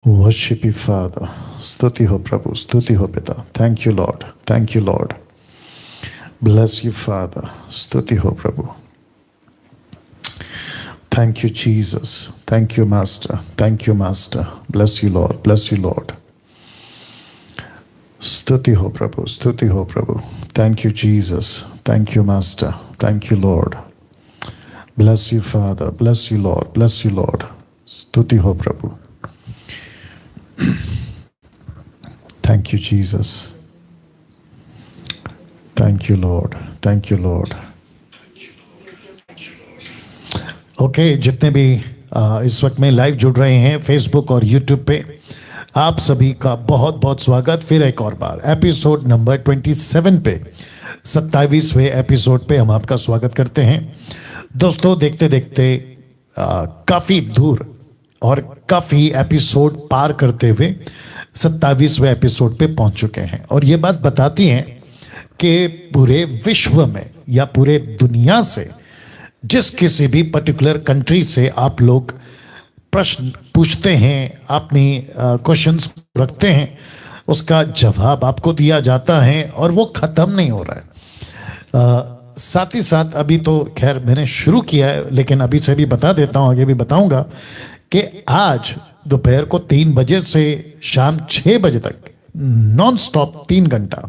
Worship you, Father. Stuti ho Prabhu, Stuti ho Pita. Thank you, Lord. Thank you, Lord. Bless you, Father. Stuti ho Prabhu. Thank you, Jesus. Thank you, Master. Thank you, Master. Bless you, Lord. Bless you, Lord. Stuti ho Prabhu, Stuti ho Prabhu. Thank you, Jesus. Thank you, Master. Thank you, Lord. Bless you, Father. Bless you, Lord. Bless you, Lord. Stuti ho Prabhu. Thank you, Jesus. Thank you, Lord. Thank you, Lord. Okay जितने भी इस वक्त में live जुड़ रहे हैं Facebook और YouTube पे, आप सभी का बहुत बहुत स्वागत। फिर एक और बार एपिसोड नंबर 27 पे, 27वें एपिसोड पे हम आपका स्वागत करते हैं। दोस्तों, देखते देखते काफ़ी दूर और काफ़ी एपिसोड पार करते हुए 27वें एपिसोड पे पहुंच चुके हैं। और ये बात बताती है कि पूरे विश्व में या पूरे दुनिया से जिस किसी भी पर्टिकुलर कंट्री से आप लोग प्रश्न पूछते हैं, अपनी क्वेश्चंस रखते हैं, उसका जवाब आपको दिया जाता है और वो ख़त्म नहीं हो रहा है। साथ ही साथ अभी तो खैर मैंने शुरू किया है, लेकिन अभी से भी बता देता हूँ, आगे भी बताऊंगा कि आज दोपहर को 3 बजे से शाम 6 बजे तक नॉन स्टॉप 3 घंटा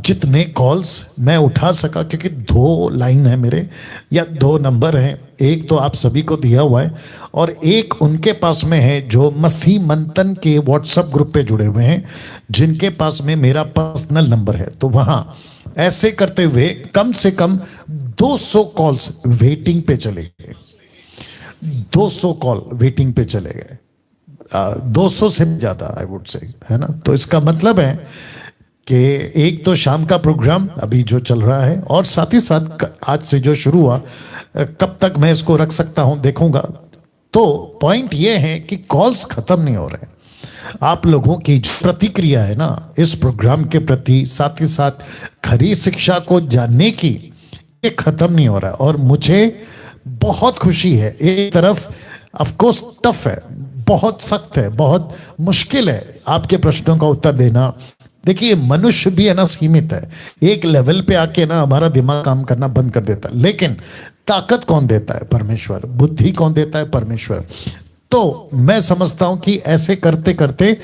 जितने कॉल्स मैं उठा सका, क्योंकि 2 लाइन है मेरे या 2 नंबर हैं। एक तो आप सभी को दिया हुआ है और एक उनके पास में है जो मसीह मंथन के व्हाट्सएप ग्रुप पे जुड़े हुए हैं, जिनके पास में मेरा पर्सनल नंबर है। तो वहाँ ऐसे करते हुए कम से कम 200 कॉल्स वेटिंग पे चले गए। 200 कॉल वेटिंग पे चले गए, 200 से ज़्यादा आई वुड से, है ना। तो इसका मतलब है कि एक तो शाम का प्रोग्राम अभी जो चल रहा है, और साथ ही साथ आज से जो शुरू हुआ, कब तक मैं इसको रख सकता हूं देखूंगा। तो पॉइंट ये है कि कॉल्स खत्म नहीं हो रहे। आप लोगों की जो प्रतिक्रिया है ना इस प्रोग्राम के प्रति, साथ ही साथ खरी शिक्षा को जानने की, ये खत्म नहीं हो रहा है और मुझे बहुत खुशी है। एक तरफ ऑफकोर्स टफ है, बहुत सख्त है, बहुत मुश्किल है आपके प्रश्नों का उत्तर देना। देखिए, मनुष्य भी है ना सीमित है, एक लेवल पे आके ना हमारा दिमाग काम करना बंद कर देता है। लेकिन ताकत कौन देता है? परमेश्वर। बुद्धि कौन देता है? परमेश्वर। तो मैं समझता हूं कि ऐसे करते करते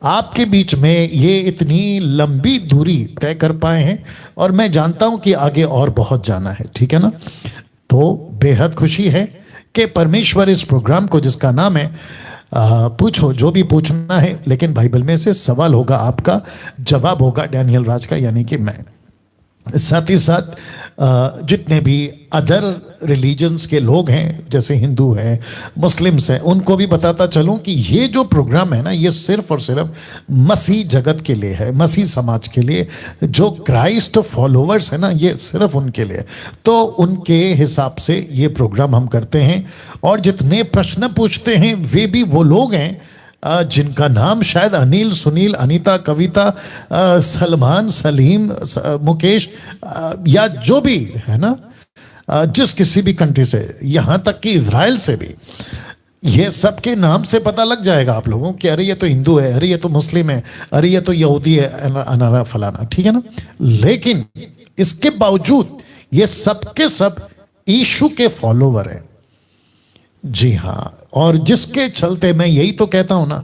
आपके बीच में ये इतनी लंबी दूरी तय कर पाए हैं, और मैं जानता हूं कि आगे और बहुत जाना है, ठीक है ना। तो बेहद खुशी है कि परमेश्वर इस प्रोग्राम को, जिसका नाम है पूछो जो भी पूछना है, लेकिन बाइबल में से सवाल होगा आपका, जवाब होगा डैनियल राज का, यानी कि मैं। साथ ही साथ जितने भी अदर रिलीजन्स के लोग हैं, जैसे हिंदू हैं, मुस्लिम्स हैं, उनको भी बताता चलूं कि ये जो प्रोग्राम है ना, ये सिर्फ और सिर्फ मसीह जगत के लिए है, मसीह समाज के लिए, जो क्राइस्ट फॉलोवर्स है ना, ये सिर्फ उनके लिए। तो उनके हिसाब से ये प्रोग्राम हम करते हैं, और जितने प्रश्न पूछते हैं वे भी वो लोग हैं जिनका नाम शायद अनिल, सुनील, अनीता, कविता, सलमान, सलीम, मुकेश, या जो भी है ना, जिस किसी भी कंट्री से, यहाँ तक कि इजराइल से भी, ये सब के नाम से पता लग जाएगा आप लोगों कि अरे ये तो हिंदू है, अरे ये तो मुस्लिम है, अरे ये तो यहूदी है, अनारा फलाना, ठीक है ना। लेकिन इसके बावजूद ये सब के सब यीशु के फॉलोवर हैं। जी हाँ, और जिसके चलते मैं यही तो कहता हूं ना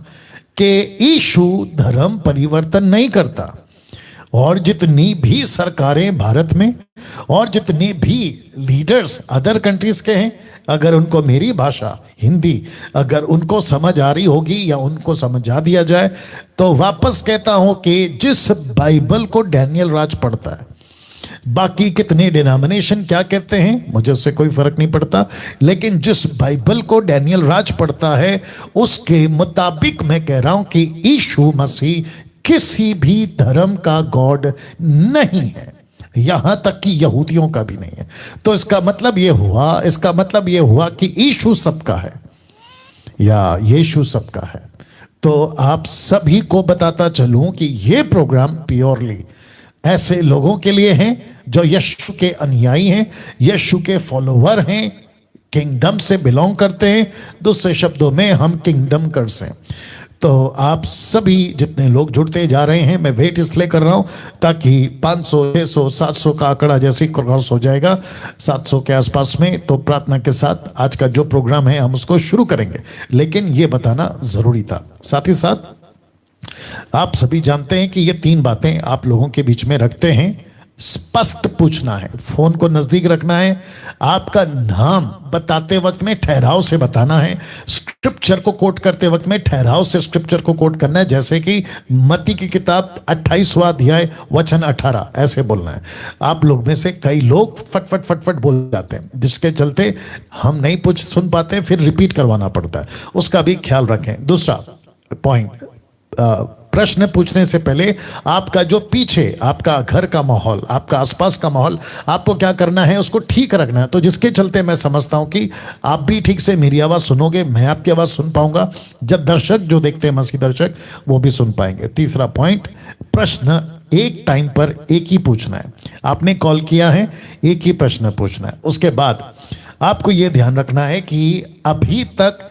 कि यीशु धर्म परिवर्तन नहीं करता। और जितनी भी सरकारें भारत में और जितने भी लीडर्स अदर कंट्रीज के हैं, अगर उनको मेरी भाषा हिंदी अगर उनको समझ आ रही होगी या उनको समझा दिया जाए, तो वापस कहता हूं कि जिस बाइबल को डैनियल राज पढ़ता है, बाकी कितने डिनोमिनेशन क्या कहते हैं मुझे उससे कोई फर्क नहीं पड़ता, लेकिन जिस बाइबल को डैनियल राज पढ़ता है उसके मुताबिक मैं कह रहा हूं कि यीशु मसीह किसी भी धर्म का गॉड नहीं है, यहां तक कि यहूदियों का भी नहीं है। तो इसका मतलब ये हुआ कि यीशु सबका है, या यीशु सबका है। तो आप सभी को बताता चलूं कि यह प्रोग्राम प्योरली ऐसे लोगों के लिए हैं जो यीशु के अनुयायी हैं, यीशु के फॉलोवर हैं, किंगडम से बिलोंग करते हैं, दूसरे शब्दों में हम किंगडम कर्स हैं। तो आप सभी जितने लोग जुड़ते जा रहे हैं, मैं वेट इसलिए कर रहा हूं ताकि 500, 600, 700 का आंकड़ा जैसे ही क्रॉस हो जाएगा 700 के आसपास में, तो प्रार्थना के साथ आज का जो प्रोग्राम है हम उसको शुरू करेंगे। लेकिन ये बताना जरूरी था। साथ ही साथ आप सभी जानते हैं कि ये 3 बातें आप लोगों के बीच में रखते हैं। स्पष्ट पूछना है, फोन को नजदीक रखना है, आपका नाम बताते वक्त में ठहराव से बताना है, स्क्रिप्चर को कोट करते वक्त में ठहराव से स्क्रिप्चर को कोट करना है, जैसे कि मत्ती की किताब 28वां अध्याय वचन 18 ऐसे बोलना है। आप लोग में से कई लोग फटफट फटफट बोल जाते हैं, जिसके चलते हम नहीं सुन पाते, फिर रिपीट करवाना पड़ता है, उसका भी ख्याल रखें। दूसरा पॉइंट, प्रश्न पूछने से पहले आपका जो पीछे आपका घर का माहौल, आपका आसपास का माहौल, आपको क्या करना है, उसको ठीक रखना है। तो जिसके चलते मैं समझता हूं कि आप भी ठीक से मेरी आवाज सुनोगे, मैं आपकी आवाज सुन पाऊंगा, जब दर्शक जो देखते हैं मसीह दर्शक वो भी सुन पाएंगे। तीसरा पॉइंट, प्रश्न एक टाइम पर एक ही पूछना है। आपने कॉल किया है, एक ही प्रश्न पूछना है। उसके बाद आपको यह ध्यान रखना है कि अभी तक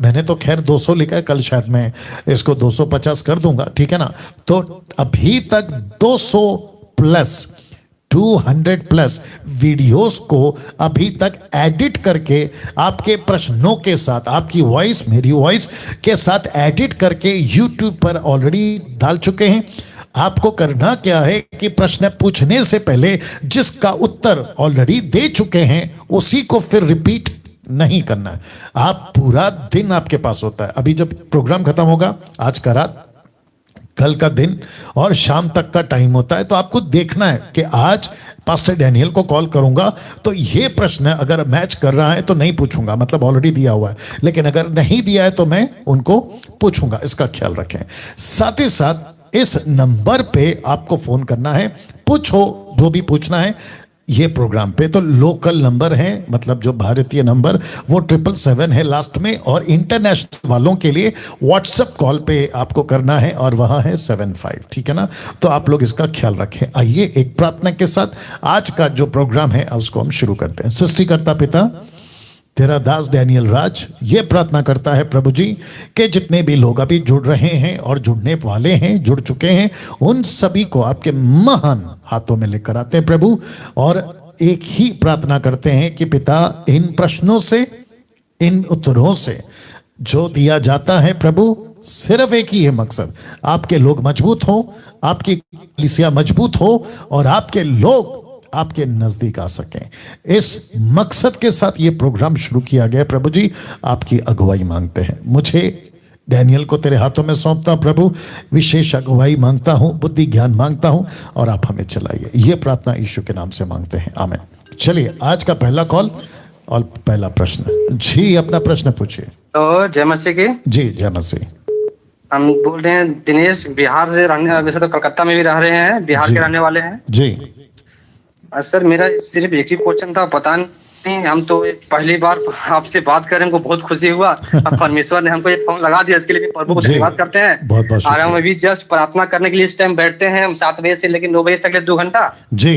मैंने तो खैर 200 लिखा है, कल शायद मैं इसको 250 कर दूंगा, ठीक है ना। तो अभी तक 200 प्लस 200 प्लस वीडियोस को अभी तक एडिट करके आपके प्रश्नों के साथ, आपकी वॉइस मेरी वॉइस के साथ एडिट करके यूट्यूब पर ऑलरेडी डाल चुके हैं। आपको करना क्या है कि प्रश्न पूछने से पहले जिसका उत्तर ऑलरेडी दे चुके हैं उसी को फिर रिपीट नहीं करना है। आप पूरा दिन आपके पास होता है, अभी जब प्रोग्राम खत्म होगा, आज का रात, कल का दिन और शाम तक का टाइम होता है, तो आपको देखना है कि आज पास्टर डैनियल को कॉल करूंगा तो ये प्रश्न अगर मैच कर रहा है तो नहीं पूछूंगा, मतलब ऑलरेडी दिया हुआ है, लेकिन अगर नहीं दिया है तो मैं उनको पूछूंगा, इसका ख्याल रखें। साथ ही साथ इस नंबर पे आपको फोन करना है, पूछो जो भी पूछना है। ये प्रोग्राम पे तो लोकल नंबर है, मतलब जो भारतीय नंबर वो 777 है लास्ट में, और इंटरनेशनल वालों के लिए व्हाट्सएप कॉल पे आपको करना है और वहां है 75, ठीक है ना। तो आप लोग इसका ख्याल रखें। आइए एक प्रार्थना के साथ आज का जो प्रोग्राम है उसको हम शुरू करते हैं। सृष्टिकर्ता पिता, तेरा दास डैनियल राज ये प्रार्थना करता है प्रभु जी कि जितने भी लोग अभी जुड़ रहे हैं और जुड़ने वाले हैं, जुड़ चुके हैं, उन सभी को आपके महान हाथों में लेकर आते हैं प्रभु, और एक ही प्रार्थना करते हैं कि पिता इन प्रश्नों से, इन उत्तरों से जो दिया जाता है प्रभु, सिर्फ एक ही है मकसद, आपके लोग मजबूत हो, आपकी कलीसिया मजबूत हो और आपके लोग आपके नजदीक आ सकें। इस मकसद के साथ ये प्रोग्राम शुरू किया गया प्रभु जी, आपकी अगुवाई मांगते हैं। मुझे डैनियल को तेरे हाथों में सौंपता प्रभु, विशेष अगुवाई मांगता हूं, बुद्धि ज्ञान मांगता हूं और आप हमें चलाइए। ये प्रार्थना यीशु के नाम से मांगते हैं, आमीन। चलिए आज का पहला कॉल और पहला प्रश्न। जी अपना प्रश्न पूछिए। तो जय मसीह की। जी जय मसीह। हम बोल रहे हैं दिनेश, बिहार से रहने, वैसे तो कलकत्ता में भी रह रहे हैं, बिहार के रहने वाले हैं जी। सर मेरा सिर्फ एक ही क्वेश्चन था, पता नहीं, हम तो पहली बार आपसे बात करें, हमको बहुत खुशी हुआ। अब परमेश्वर ने हमको ये फोन लगा दिया, इसके लिए भी प्रभु को धन्यवाद करते हैं। बहुत बहुत और हम अभी जस्ट प्रार्थना करने के लिए इस टाइम बैठते हैं, हम 7 बजे से लेकर 9 बजे तक 2 घंटा। जी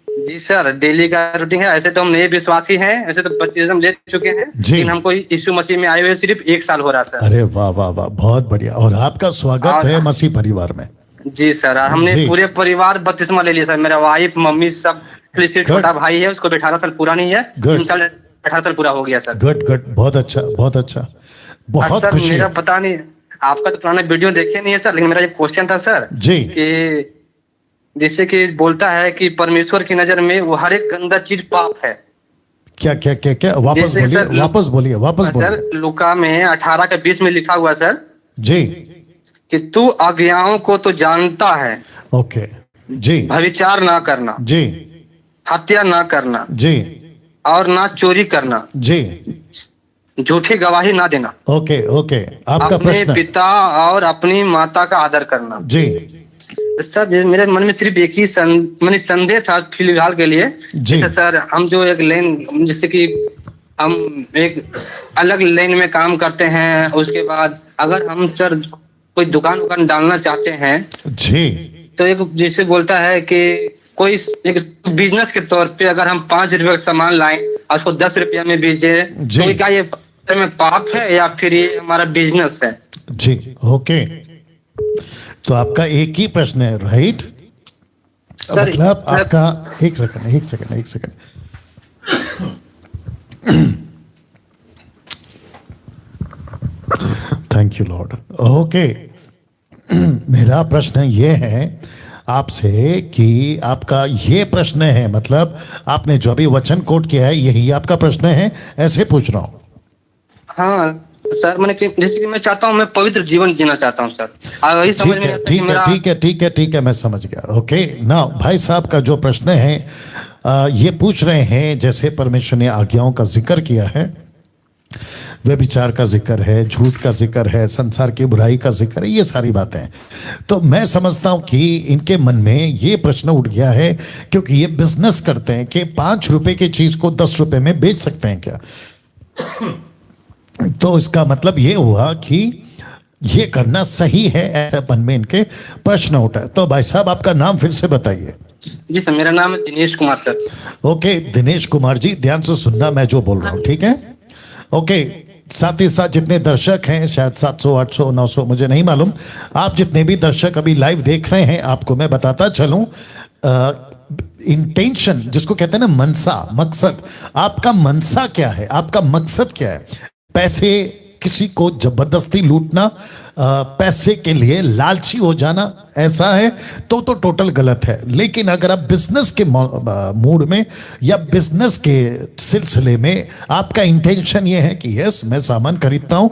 जी सर, डेली का रूटीन है। ऐसे तो हम नए विश्वासी हैं, ऐसे तो बपतिस्म ले चुके हैं, लेकिन हमको यीशु मसीह में आए हुए सिर्फ 1 साल हो रहा सर। अरे वाह वाह वाह, बहुत बढ़िया। और आपका स्वागत है मसीह परिवार में। जी सर, हमने पूरे परिवार बपतिस्मा ले लिया सर, मेरा वाइफ, मम्मी सब। छोटा भाई है, उसको 18 साल पूरा नहीं है, 18 साल पूरा हो गया सर। गुड गुड, बहुत अच्छा बहुत अच्छा, बहुत खुशी। मेरा पता नहीं, आपका तो पुराना वीडियो देखे नहीं है सर, लेकिन मेरा एक क्वेश्चन था सर जी, कि जैसे कि बोलता है कि परमेश्वर की नजर में वो हर एक गंदा चीज पाप है। क्या क्या क्या क्या, वापस बोलिए, वापस बोलिए, वापस बोलिए सर। लूका में 18 के 20 में लिखा हुआ सर जी कि तू आज्ञाओं को तो जानता है। ओके जी। व्यभिचार ना करना जी, हत्या ना करना जी, और ना चोरी करना जी, झूठी गवाही ना देना। ओके ओके, आपका अपने प्रश्न। पिता और अपनी माता का आदर करना। जी सर मेरे मन में सिर्फ एक ही संदेह था फिलहाल के लिए। जैसे सर हम जो एक लाइन, जैसे कि हम एक अलग लाइन में काम करते हैं, उसके बाद अगर हम सर कोई दुकान डालना चाहते हैं जी, तो एक जैसे बोलता है कि कोई एक बिजनेस के तौर पे अगर हम 5 रुपए का सामान लाएं और उसको 10 रुपया में बेचे, तो क्या ये में पाप है या फिर ये हमारा बिजनेस है? जी ओके, तो आपका एक ही प्रश्न है, राइट? सर मतलब आपका एक second thank you Lord. Okay, मेरा प्रश्न ये है आपसे कि आपका ये प्रश्न है, मतलब आपने जो भी वचन कोट किया है यही आपका प्रश्न है, ऐसे पूछ रहा हूं। हाँ सर, मैंने जैसे कि मैं चाहता हूँ, मैं पवित्र जीवन जीना चाहता हूँ सर। वही समझ में ठीक है, मैं समझ गया। ओके ना, भाई साहब का जो प्रश्न है ये पूछ रहे हैं, जैसे परमेश्वर ने आज्ञाओं का जिक्र किया है, व्यभिचार का जिक्र है, झूठ का जिक्र है, संसार की बुराई का जिक्र है, ये सारी बातें। तो मैं समझता हूं कि इनके मन में ये प्रश्न उठ गया है, क्योंकि ये बिजनेस करते हैं कि 5 रुपए की चीज को 10 रुपए में बेच सकते हैं क्या। तो इसका मतलब ये हुआ कि ये करना सही है, ऐसे मन में इनके प्रश्न उठा है। तो भाई साहब आपका नाम फिर से बताइए। जी सर, मेरा नाम है दिनेश कुमार सर। ओके दिनेश कुमार जी, ध्यान से सुनना मैं जो बोल रहा हूँ, ठीक है? ओके, साथ ही साथ जितने दर्शक हैं, शायद 700 800 900 मुझे नहीं मालूम, आप जितने भी दर्शक अभी लाइव देख रहे हैं, आपको मैं बताता चलूं, इंटेंशन जिसको कहते हैं ना, मनसा, मकसद, आपका मनसा क्या है, आपका मकसद क्या है? पैसे, किसी को जबरदस्ती लूटना, पैसे के लिए लालची हो जाना, ऐसा है तो टोटल गलत है। लेकिन अगर आप बिजनेस के मूड में या बिजनेस के सिलसिले में आपका इंटेंशन ये है कि यस मैं सामान खरीदता हूं,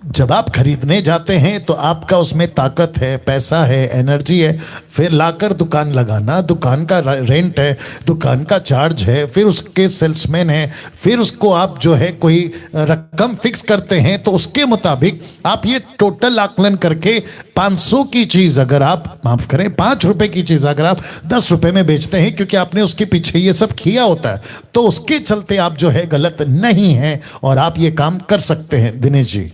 जब आप खरीदने जाते हैं तो आपका उसमें ताकत है, पैसा है, एनर्जी है, फिर लाकर दुकान लगाना, दुकान का रेंट है, दुकान का चार्ज है, फिर उसके सेल्समैन है, फिर उसको आप जो है कोई रकम फिक्स करते हैं, तो उसके मुताबिक आप ये टोटल आकलन करके 500 की चीज अगर आप, माफ करें, 5 रुपए की चीज अगर आप 10 रुपए में बेचते हैं, क्योंकि आपने उसके पीछे ये सब किया होता है, तो उसके चलते आप जो है गलत नहीं है और आप ये काम कर सकते हैं। दिनेश जी।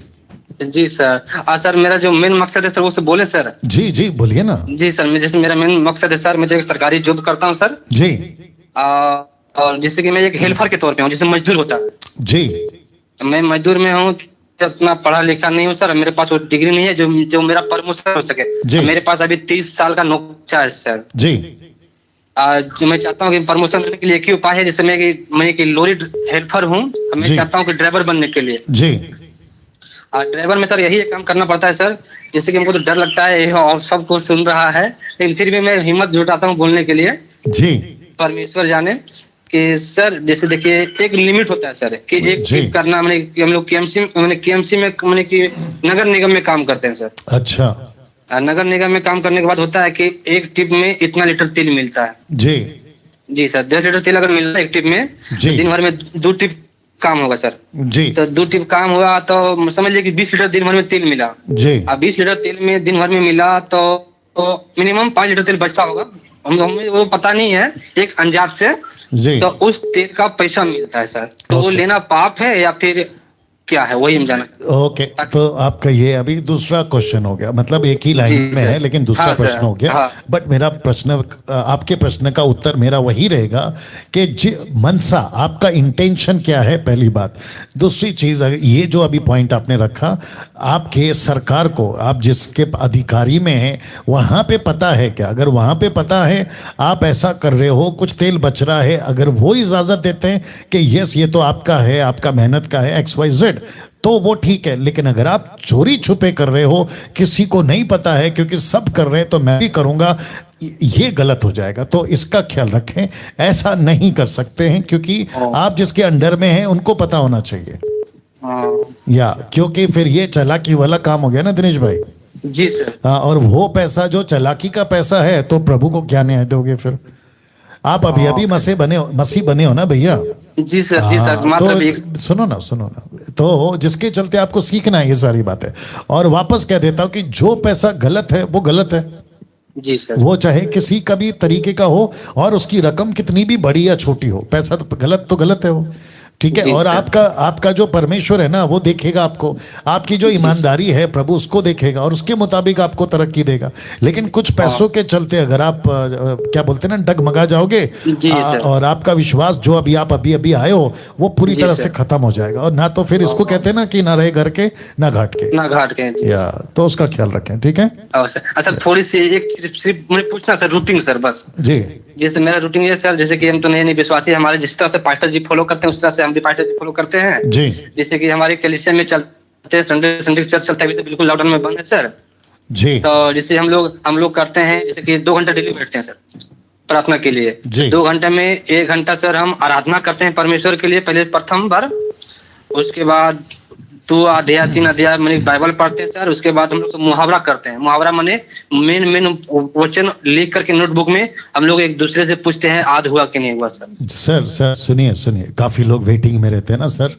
जी सर, सर मेरा जो मेन मकसद है सर, वो से बोले सर। जी बोलिए ना। जी सर, जैसे मेरा मेन मकसद है सर, मैं एक सरकारी जॉब करता हूँ सर जी, और जैसे कि मैं एक हेल्पर के तौर पे हूँ, जैसे मजदूर होता है जी, मैं मजदूर में हूँ, इतना पढ़ा लिखा नहीं हूँ सर, मेरे पास वो डिग्री नहीं है जो मेरा प्रमोशन हो सके। मेरे पास अभी 30 साल का नौकरी है सर जी। जो मैं चाहता हूँ कि प्रमोशन करने के लिए एक ही उपाय है, जैसे मैं कि लॉरी हेल्पर हूँ, मैं चाहता हूँ कि ड्राइवर बनने के लिए जी। ड्राइवर में सर यही एक काम करना पड़ता है सर, जैसे कि हमको तो डर लगता है और सबको सुन रहा है, लेकिन फिर भी मैं हिम्मत जुटाता हूँ बोलने के लिए जी। परमेश्वर जाने कि सर, जैसे देखिए एक लिमिट होता है सर कि एक ट्रिप करना, हम लोग केएमसी में कि नगर निगम में काम करते हैं सर। अच्छा, नगर निगम में काम करने के बाद होता है कि एक ट्रिप में इतना लीटर तेल मिलता है जी सर। 10 लीटर तेल अगर मिलता है एक ट्रिप में, दिन भर में 2 ट्रिप काम होगा सर जी। तो 2 ट्रिप काम हुआ तो समझ लीजिए कि 20 लीटर दिन भर में तेल मिला जी। अब 20 लीटर तेल में दिन भर में मिला तो मिनिमम 5 लीटर तेल बचता होगा, हमें वो पता नहीं है, एक अंजाद से जी। तो उस तेल का पैसा मिलता है सर, तो वो लेना पाप है या फिर क्या है, वही हम जाना। ओके, तो आपका ये अभी दूसरा क्वेश्चन हो गया, मतलब एक ही लाइन में है लेकिन दूसरा प्रश्न हो गया। बट मेरा प्रश्न, आपके प्रश्न का उत्तर मेरा वही रहेगा कि मनसा, आपका इंटेंशन क्या है, पहली बात। दूसरी चीज, ये जो अभी पॉइंट आपने रखा, आपके सरकार को, आप जिसके अधिकारी में हैं, वहां पे पता है क्या? अगर वहां पे पता है आप ऐसा कर रहे हो, कुछ तेल बच रहा है, अगर वो इजाजत देते हैं कि यस ये तो आपका है, आपका मेहनत का है, XYZ, तो वो ठीक है। लेकिन अगर आप चोरी छुपे कर रहे हो, किसी को नहीं पता है, क्योंकि सब कर रहे हैं तो मैं भी करूंगा, ये गलत हो जाएगा। तो इसका ख्याल रखें, ऐसा नहीं कर सकते हैं, क्योंकि आप जिसके अंडर में हैं उनको पता होना चाहिए या, क्योंकि फिर ये चालाकी वाला काम हो गया ना दिनेश भाई जी सर। और वो पैसा जो चालाकी का पैसा है, तो प्रभु को क्या न्याय दोगे फिर? आप अभी मसीह बने हो ना भैया जी सर। जी सर, तो सुनो ना, तो जिसके चलते आपको सीखना है ये सारी बातें। और वापस कह देता हूं कि जो पैसा गलत है वो गलत है जी सर, वो चाहे किसी का भी तरीके का हो और उसकी रकम कितनी भी बड़ी या छोटी हो, पैसा तो गलत है वो। ठीक है। जी और सर। आपका जो परमेश्वर है ना वो देखेगा आपको, आपकी जो ईमानदारी है प्रभु उसको देखेगा और उसके मुताबिक आपको तरक्की देगा। लेकिन कुछ हाँ पैसों के चलते अगर आप क्या बोलते हैं ना डगमगा जाओगे, जी सर। और आपका विश्वास जो अभी आप अभी अभी आए हो वो पूरी जी तरह सर। से खत्म हो जाएगा। और ना तो फिर इसको कहते हैं ना कि ना रहे घर के ना घाट के, ना घाट के। जी या तो उसका ख्याल रखें। ठीक है सर। सर थोड़ी सी एक सिर्फ सिर्फ मुझे पूछना सर, रूटीन सर बस। जी। जैसे मेरा रूटीन है सर, जैसे कि हम तो नए नए विश्वासी, हमारे जिस तरह से पास्टर जी फॉलो करते हैं उस तरह से हम भी पास्टर जी फॉलो करते हैं। जी जैसे कि हमारे कलीसिया में चलते हैं, संडे संडे चर्च चलता है, अभी तो बिल्कुल लॉकडाउन में बंद है सर। जी तो जैसे हम लोग करते हैं, जैसे कि 2 घंटा डेली बैठते हैं सर प्रार्थना के लिए। जी। 2 घंटे में 1 घंटा सर हम आराधना करते हैं परमेश्वर के लिए, पहले प्रथम बार। उसके बाद 2 अध्याय 3 अध्याय मैंने बाइबल पढ़ते हैं सर। उसके बाद हम लोग तो मुहावरा करते हैं। मुहावरा माने मेन वचन लिख करके नोटबुक में हम लोग एक दूसरे से पूछते हैं आज हुआ कि नहीं हुआ सर। सर सुनिए सुनिए, काफी लोग वेटिंग में रहते हैं ना सर।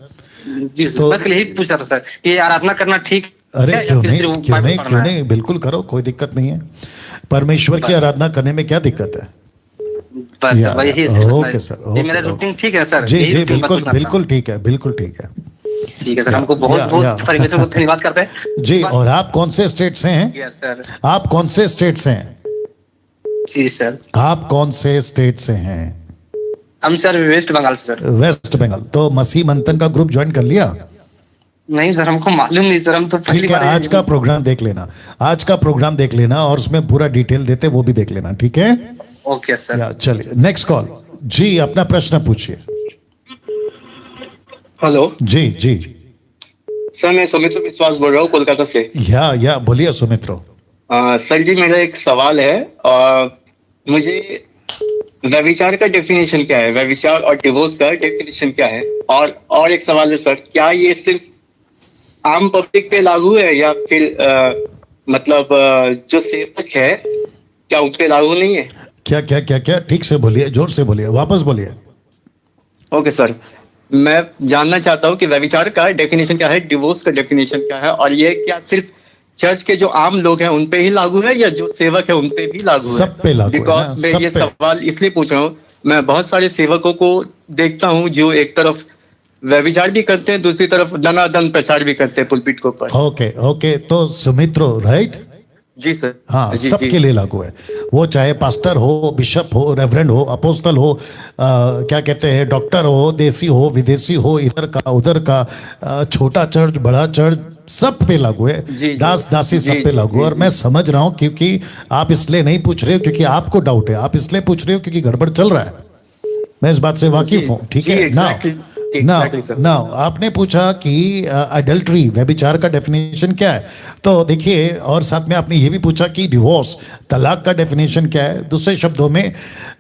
जी सर, तो बस यही पूछ रहा था सर कि आराधना करना ठीक अरे है या क्यों फिर नहीं, सिर्फ क्यों बाइबल नहीं, पढ़ना क्यों है? नहीं, बिल्कुल करो, कोई दिक्कत नहीं है। परमेश्वर की बस। आराधना करने में क्या दिक्कत है? बस या, सर वही सर, ओके सर, ये मेरा ओके, रूटीन ठीक है सर। जी यही जी routine बस बिल्कुल पूछना था। बिल्कुल ठीक है, बिल्कुल ठीक है। ठीक है सर, या, हमको या, बहुत बहुत या। परमेश्वर को धन्यवाद करते हैं। जी। और आप कौन से स्टेट से हैं? Yes sir. आप कौन से स्टेट से हैं? जी सर। आप कौन से स्टेट से हैं? हम सर वेस्ट बंगाल से सर। वेस्ट बंगाल। तो मसीह मंथन का ग्रुप ज्वाइन कर लिया? नहीं सर, हमको मालूम नहीं सर, हम तो पहली ठीक है, बार आज का प्रोग्राम देख लेना, आज का प्रोग्राम देख लेना और उसमें पूरा डिटेल देते वो भी देख लेना। ठीक है, ओके सर। या चलिए नेक्स्ट कॉल। जी अपना प्रश्न पूछिए। हेलो जी जी। सर, मैं सुमित्र विश्वास बोल रहा हूँ कोलकाता से। या बोलिए सुमित्रो। सर जी, मेरा एक सवाल है। मुझे व्यभिचार का डेफिनेशन क्या है, व्यभिचार और डिवोर्स का डेफिनेशन क्या है? और एक सवाल है सर, क्या ये सिर्फ आम पब्लिक पे लागू है या फिर मतलब जो सेवक है क्या उन पे लागू नहीं है? क्या क्या क्या क्या, ठीक से बोलिए, जोर से बोलिए, वापस बोलिए। ओके सर, मैं जानना चाहता हूँ कि व्यभिचार का डेफिनेशन क्या है, डिवोर्स का डेफिनेशन क्या है, और ये क्या सिर्फ चर्च के जो आम लोग हैं उन पे ही लागू है या जो सेवक है उन पे भी लागू है? सब पे लागू है ना, बिकॉज मैं सब ये पे। सवाल इसलिए पूछ रहा हूँ, मैं बहुत सारे सेवकों को देखता हूँ जो एक तरफ व्यभिचार भी करते हैं, दूसरी तरफ दनादन प्रचार भी करते हैं पुलपिट के ऊपर। ओके ओके, तो सुमित्रो राइट, जी सर। हाँ जी, सबके जी। लिए लागू है। वो चाहे पास्टर हो, बिशप हो, रेवरेंड हो, अपोस्तल हो, क्या कहते हैं, डॉक्टर हो, देसी हो, विदेशी हो, इधर का उधर का, छोटा चर्च बड़ा चर्च, सब पे लागू है। जी, जी। दास दासी जी, सब पे लागू है। और जी, मैं समझ रहा हूँ क्योंकि आप इसलिए नहीं पूछ रहे हो क्योंकि आपको डाउट है, आप इसलिए पूछ रहे हो क्योंकि गड़बड़ चल रहा है। मैं इस बात से वाकिफ हूँ। ठीक है ना? नाउ आपने पूछा कि अडल्ट्री व्यभिचार का डेफिनेशन क्या है, तो देखिए, और साथ में आपने ये भी पूछा कि डिवोर्स तलाक का डेफिनेशन क्या है। दूसरे शब्दों में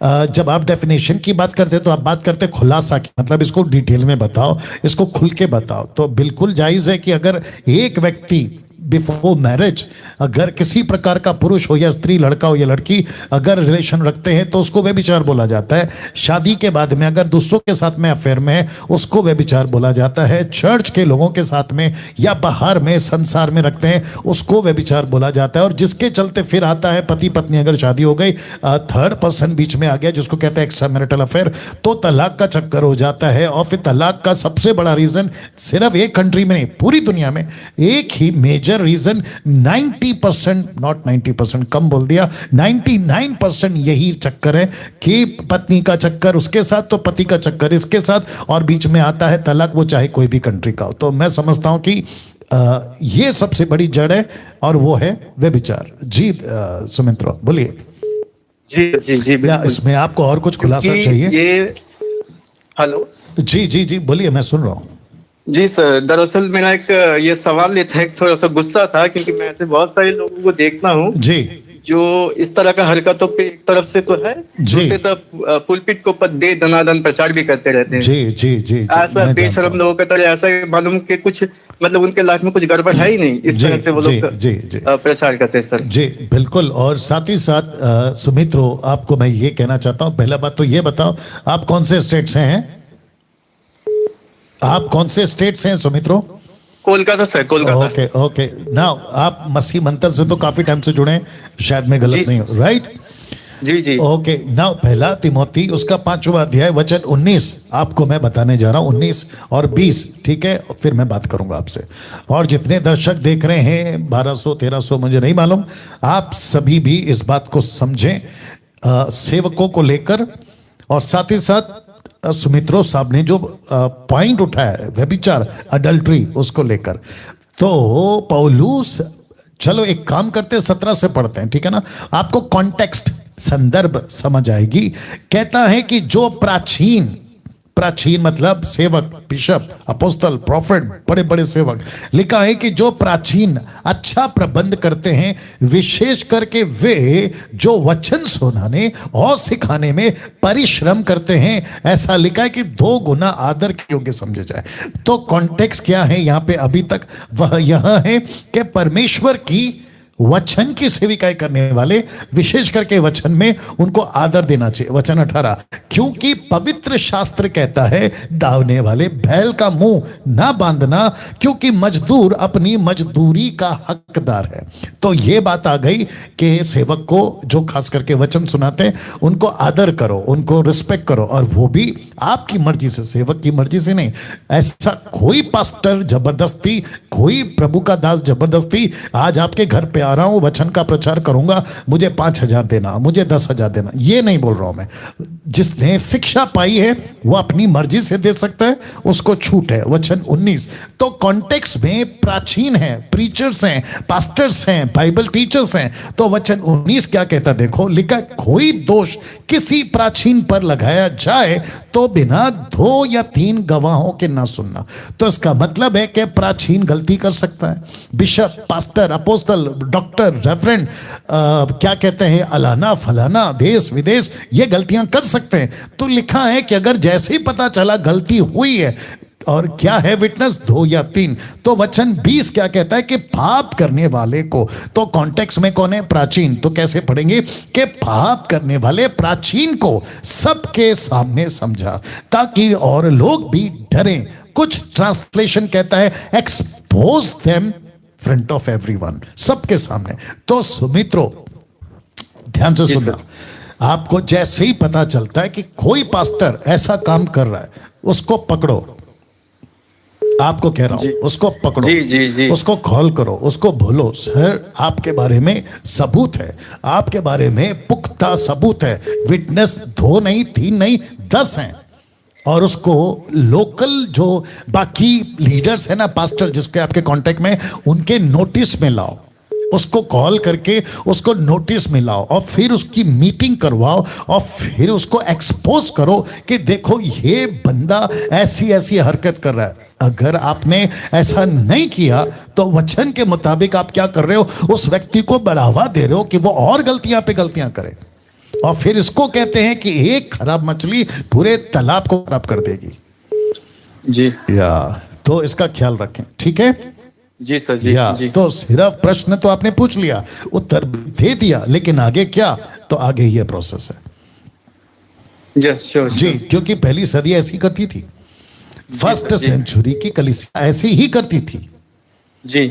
जब आप डेफिनेशन की बात करते हैं तो आप बात करते हैं खुलासा की, मतलब इसको डिटेल में बताओ, इसको खुल के बताओ। तो बिल्कुल जायज़ है कि अगर एक व्यक्ति बिफोर मैरिज अगर किसी प्रकार का पुरुष हो या स्त्री, लड़का हो या लड़की, अगर रिलेशन रखते हैं तो उसको व्यभिचार बोला जाता है। शादी के बाद में अगर दूसरों के साथ में अफेयर में है उसको व्यभिचार बोला जाता है। चर्च के लोगों के साथ में या बाहर में संसार में रखते हैं उसको व्यभिचार बोला जाता है। और जिसके चलते फिर आता है पति पत्नी अगर शादी हो गई, थर्ड पर्सन बीच में आ गया जिसको कहते हैं एक्स्ट्रा मैरिटल अफेयर, तो तलाक का चक्कर हो जाता है। और फिर तलाक का सबसे बड़ा रीजन सिर्फ एक कंट्री में नहीं, पूरी दुनिया में एक ही मेजर रीजन 90%, नॉट 90%, कम बोल दिया, 99% यही चक्कर है कि पत्नी का चक्कर उसके साथ तो पति का चक्कर इसके साथ, और बीच में आता है तलाक, वो चाहे कोई भी कंट्री का हो। तो मैं समझता हूं कि ये सबसे बड़ी जड़ है और वो है व्यभिचार। जी सुमित्रो बोलिए। जी जी जी या बिल्कुल। इसमें आपको और कुछ खुलासा क्योंकि चाहिए? ये हेलो जी जी जी बोलिए, मैं सुन रहा हूँ। जी सर, दरअसल मेरा एक ये सवाल ये था, एक थोड़ा सा गुस्सा था, क्योंकि मैं ऐसे बहुत सारे लोगों को देखता हूँ जी जो इस तरह का हरकतों पे एक तरफ से तो है, जी। दूसरी तरफ पुलपिट के ऊपर दे दनादन प्रचार भी करते रहते हैं। जी जी जी जी, ऐसा मैं जानता बेशरम हूँ। लोगों की तरह, ऐसा मालूम कि कुछ मतलब उनके लाइफ में कुछ गड़बड़ है ही नहीं, इस जी, तरह से वो जी, लोग जी, जी। प्रचार करते हैं सर। जी बिल्कुल। और साथ ही साथ सुमित्रो आपको मैं ये कहना चाहता हूँ, पहला बात तो ये बताओ आप कौन से स्टेट से हैं? आप कौन से स्टेट से हैं Sumitro? Kolkata sir, Kolkata. Okay okay. Now आप मसीह मंत्र से तो काफी टाइम से जुड़े हैं, शायद मैं गलत जी, नहीं हूँ, राइट? जी जी। ओके, नाउ पहला तिमोथी उसका 5वां अध्याय वचन 19 आपको मैं बताने जा रहा हूं, 19 और 20, ठीक है? फिर मैं बात करूंगा आपसे। और जितने दर्शक देख रहे हैं 1200 1300 मुझे नहीं मालूम, आप सभी भी इस बात को समझें सेवकों को लेकर, और साथ ही साथ सुमित्रो साहब ने जो पॉइंट उठाया है व्यभिचार अडल्ट्री उसको लेकर, तो पौलुस, चलो एक काम करते हैं 17 से पढ़ते हैं, ठीक है ना? आपको कॉन्टेक्स्ट संदर्भ समझ आएगी। कहता है कि जो प्राचीन मतलब सेवक, बिशप, अपोस्तल, प्रॉफिट, बड़े बड़े सेवक, लिखा है कि जो प्राचीन अच्छा प्रबंध करते हैं, विशेष करके वे जो वचन सुनाने और सिखाने में परिश्रम करते हैं, ऐसा लिखा है कि 2 गुना आदर के योग्य समझे जाए। तो कॉन्टेक्स्ट क्या है यहां पे अभी तक? वह यह है कि परमेश्वर की वचन की सेविकाएं करने वाले, विशेष करके वचन में उनको आदर देना चाहिए। वचन 18, क्योंकि पवित्र शास्त्र कहता है दावने वाले बैल का मुंह ना बांधना, क्योंकि मजदूर अपनी मजदूरी का हकदार है। तो ये बात आ गई कि सेवक को जो खास करके वचन सुनाते हैं उनको आदर करो, उनको रिस्पेक्ट करो, और वो भी आपकी मर्जी से, सेवक की मर्जी से नहीं। ऐसा कोई पास्टर जबरदस्ती, कोई प्रभु का दास जबरदस्ती आज आपके घर पे आ रहा हूं, वचन का प्रचार करूंगा, मुझे 5000 देना, मुझे 10,000 देना, ये नहीं बोल रहा हूं मैं। जिसने शिक्षा पाई है वो अपनी मर्जी से दे सकता है, उसको छूट है। वचन 19, तो कॉन्टेक्स्ट में प्राचीन है, प्रीचर्स हैं, पास्टर्स हैं, बाइबल टीचर्स हैं। तो वचन 19 क्या कहता देखो, लिखा कोई दोष किसी प्राचीन पर लगाया जाए तो बिना 2 या 3 गवाहों के ना सुनना। तो इसका मतलब है कि प्राचीन गलती कर सकता है, बिशप, पास्टर, अपोस्तल, डॉक्टर, रेफरेंड, क्या कहते हैं, अलाना फलाना, देश विदेश, ये गलतियां कर सकते हैं। तो लिखा है कि अगर जैसे ही पता चला गलती हुई है, और क्या है विटनेस, 2 या 3। तो वचन 20 क्या कहता है कि पाप करने वाले को, तो कॉन्टेक्स्ट में कौन है? प्राचीन। तो कैसे पढ़ेंगे कि पाप करने वाले प्राचीन को सबके सामने समझा, ताकि और लोग भी डरें। कुछ ट्रांसलेशन कहता है expose them front of everyone, सबके सामने। तो सुमित्रो ध्यान से सुनना, आपको जैसे ही पता चलता है कि कोई पास्टर ऐसा काम कर रहा है, उसको पकड़ो। आपको कह रहा हूं, उसको पकड़ो, जी। उसको कॉल करो, उसको बोलो, सर आपके बारे में सबूत है, आपके बारे में पुख्ता सबूत है, विटनेस 2 नहीं, 3 नहीं, 10 हैं। और उसको लोकल जो बाकी लीडर्स है ना, पास्टर जिसके आपके कांटेक्ट में, उनके नोटिस में लाओ, उसको कॉल करके उसको नोटिस में लाओ, और फिर उसकी मीटिंग करवाओ, और फिर उसको एक्सपोज करो कि देखो ये बंदा ऐसी ऐसी हरकत कर रहा है। अगर आपने ऐसा नहीं किया तो वचन के मुताबिक आप क्या कर रहे हो? उस व्यक्ति को बढ़ावा दे रहे हो कि वो और गलतियां पे गलतियां करे। और फिर इसको कहते हैं कि एक खराब मछली पूरे तालाब को खराब कर देगी। जी तो इसका ख्याल रखें, ठीक है जी सर। जी। तो सिर्फ प्रश्न तो आपने पूछ लिया, उत्तर दे दिया, लेकिन आगे क्या? तो आगे ये प्रोसेस है। जी, क्योंकि पहली सदी ऐसी करती थी, फर्स्ट सेंचुरी की कलीसिया ऐसी ही करती थी। जी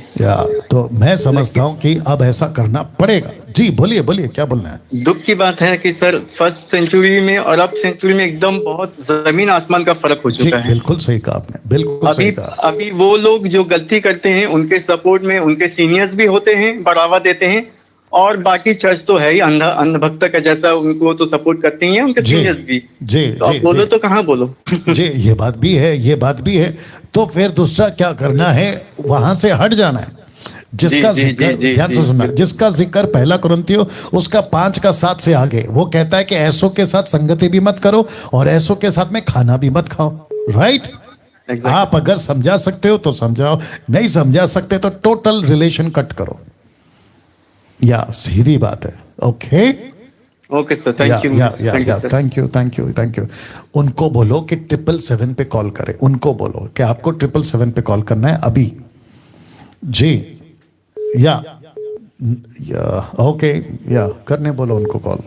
तो मैं समझता हूं कि अब ऐसा करना पड़ेगा। जी बोलिए, क्या बोलना है? दुख की बात है कि सर फर्स्ट सेंचुरी में और अब सेंचुरी में एकदम बहुत जमीन आसमान का फर्क हो चुका है। बिल्कुल सही कहा आपने, बिल्कुल सही कहा। अभी वो लोग जो गलती करते हैं उनके सपोर्ट में उनके सीनियर्स भी होते हैं, बढ़ावा देते हैं, और बाकी चर्च तो है ही अंधभक्त का जैसा, उनको तो सपोर्ट करते ही हैं उनके सीनियर्स भी। तो बोलो तो कहाँ बोलो। जी, ये बात भी है। तो फिर दूसरा क्या करना है? वहां से हट जाना है। जिसका जिक्र, ध्यान से सुनना, जिसका जिक्र पहला कुरिन्थियों उसका 5 का 7 से आगे, वो कहता है कि ऐसों के साथ संगति भी मत करो और ऐसों के साथ में खाना भी मत खाओ। राइट? आप अगर समझा सकते हो तो समझाओ, नहीं समझा सकते तो टोटल रिलेशन कट करो। सीधी बात है। Okay sir, thank you. Thank you. उनको बोलो कि 777 पे कॉल करें, उनको बोलो कि आपको 777 पे कॉल करना है अभी। जी ओके, करने बोलो उनको कॉल।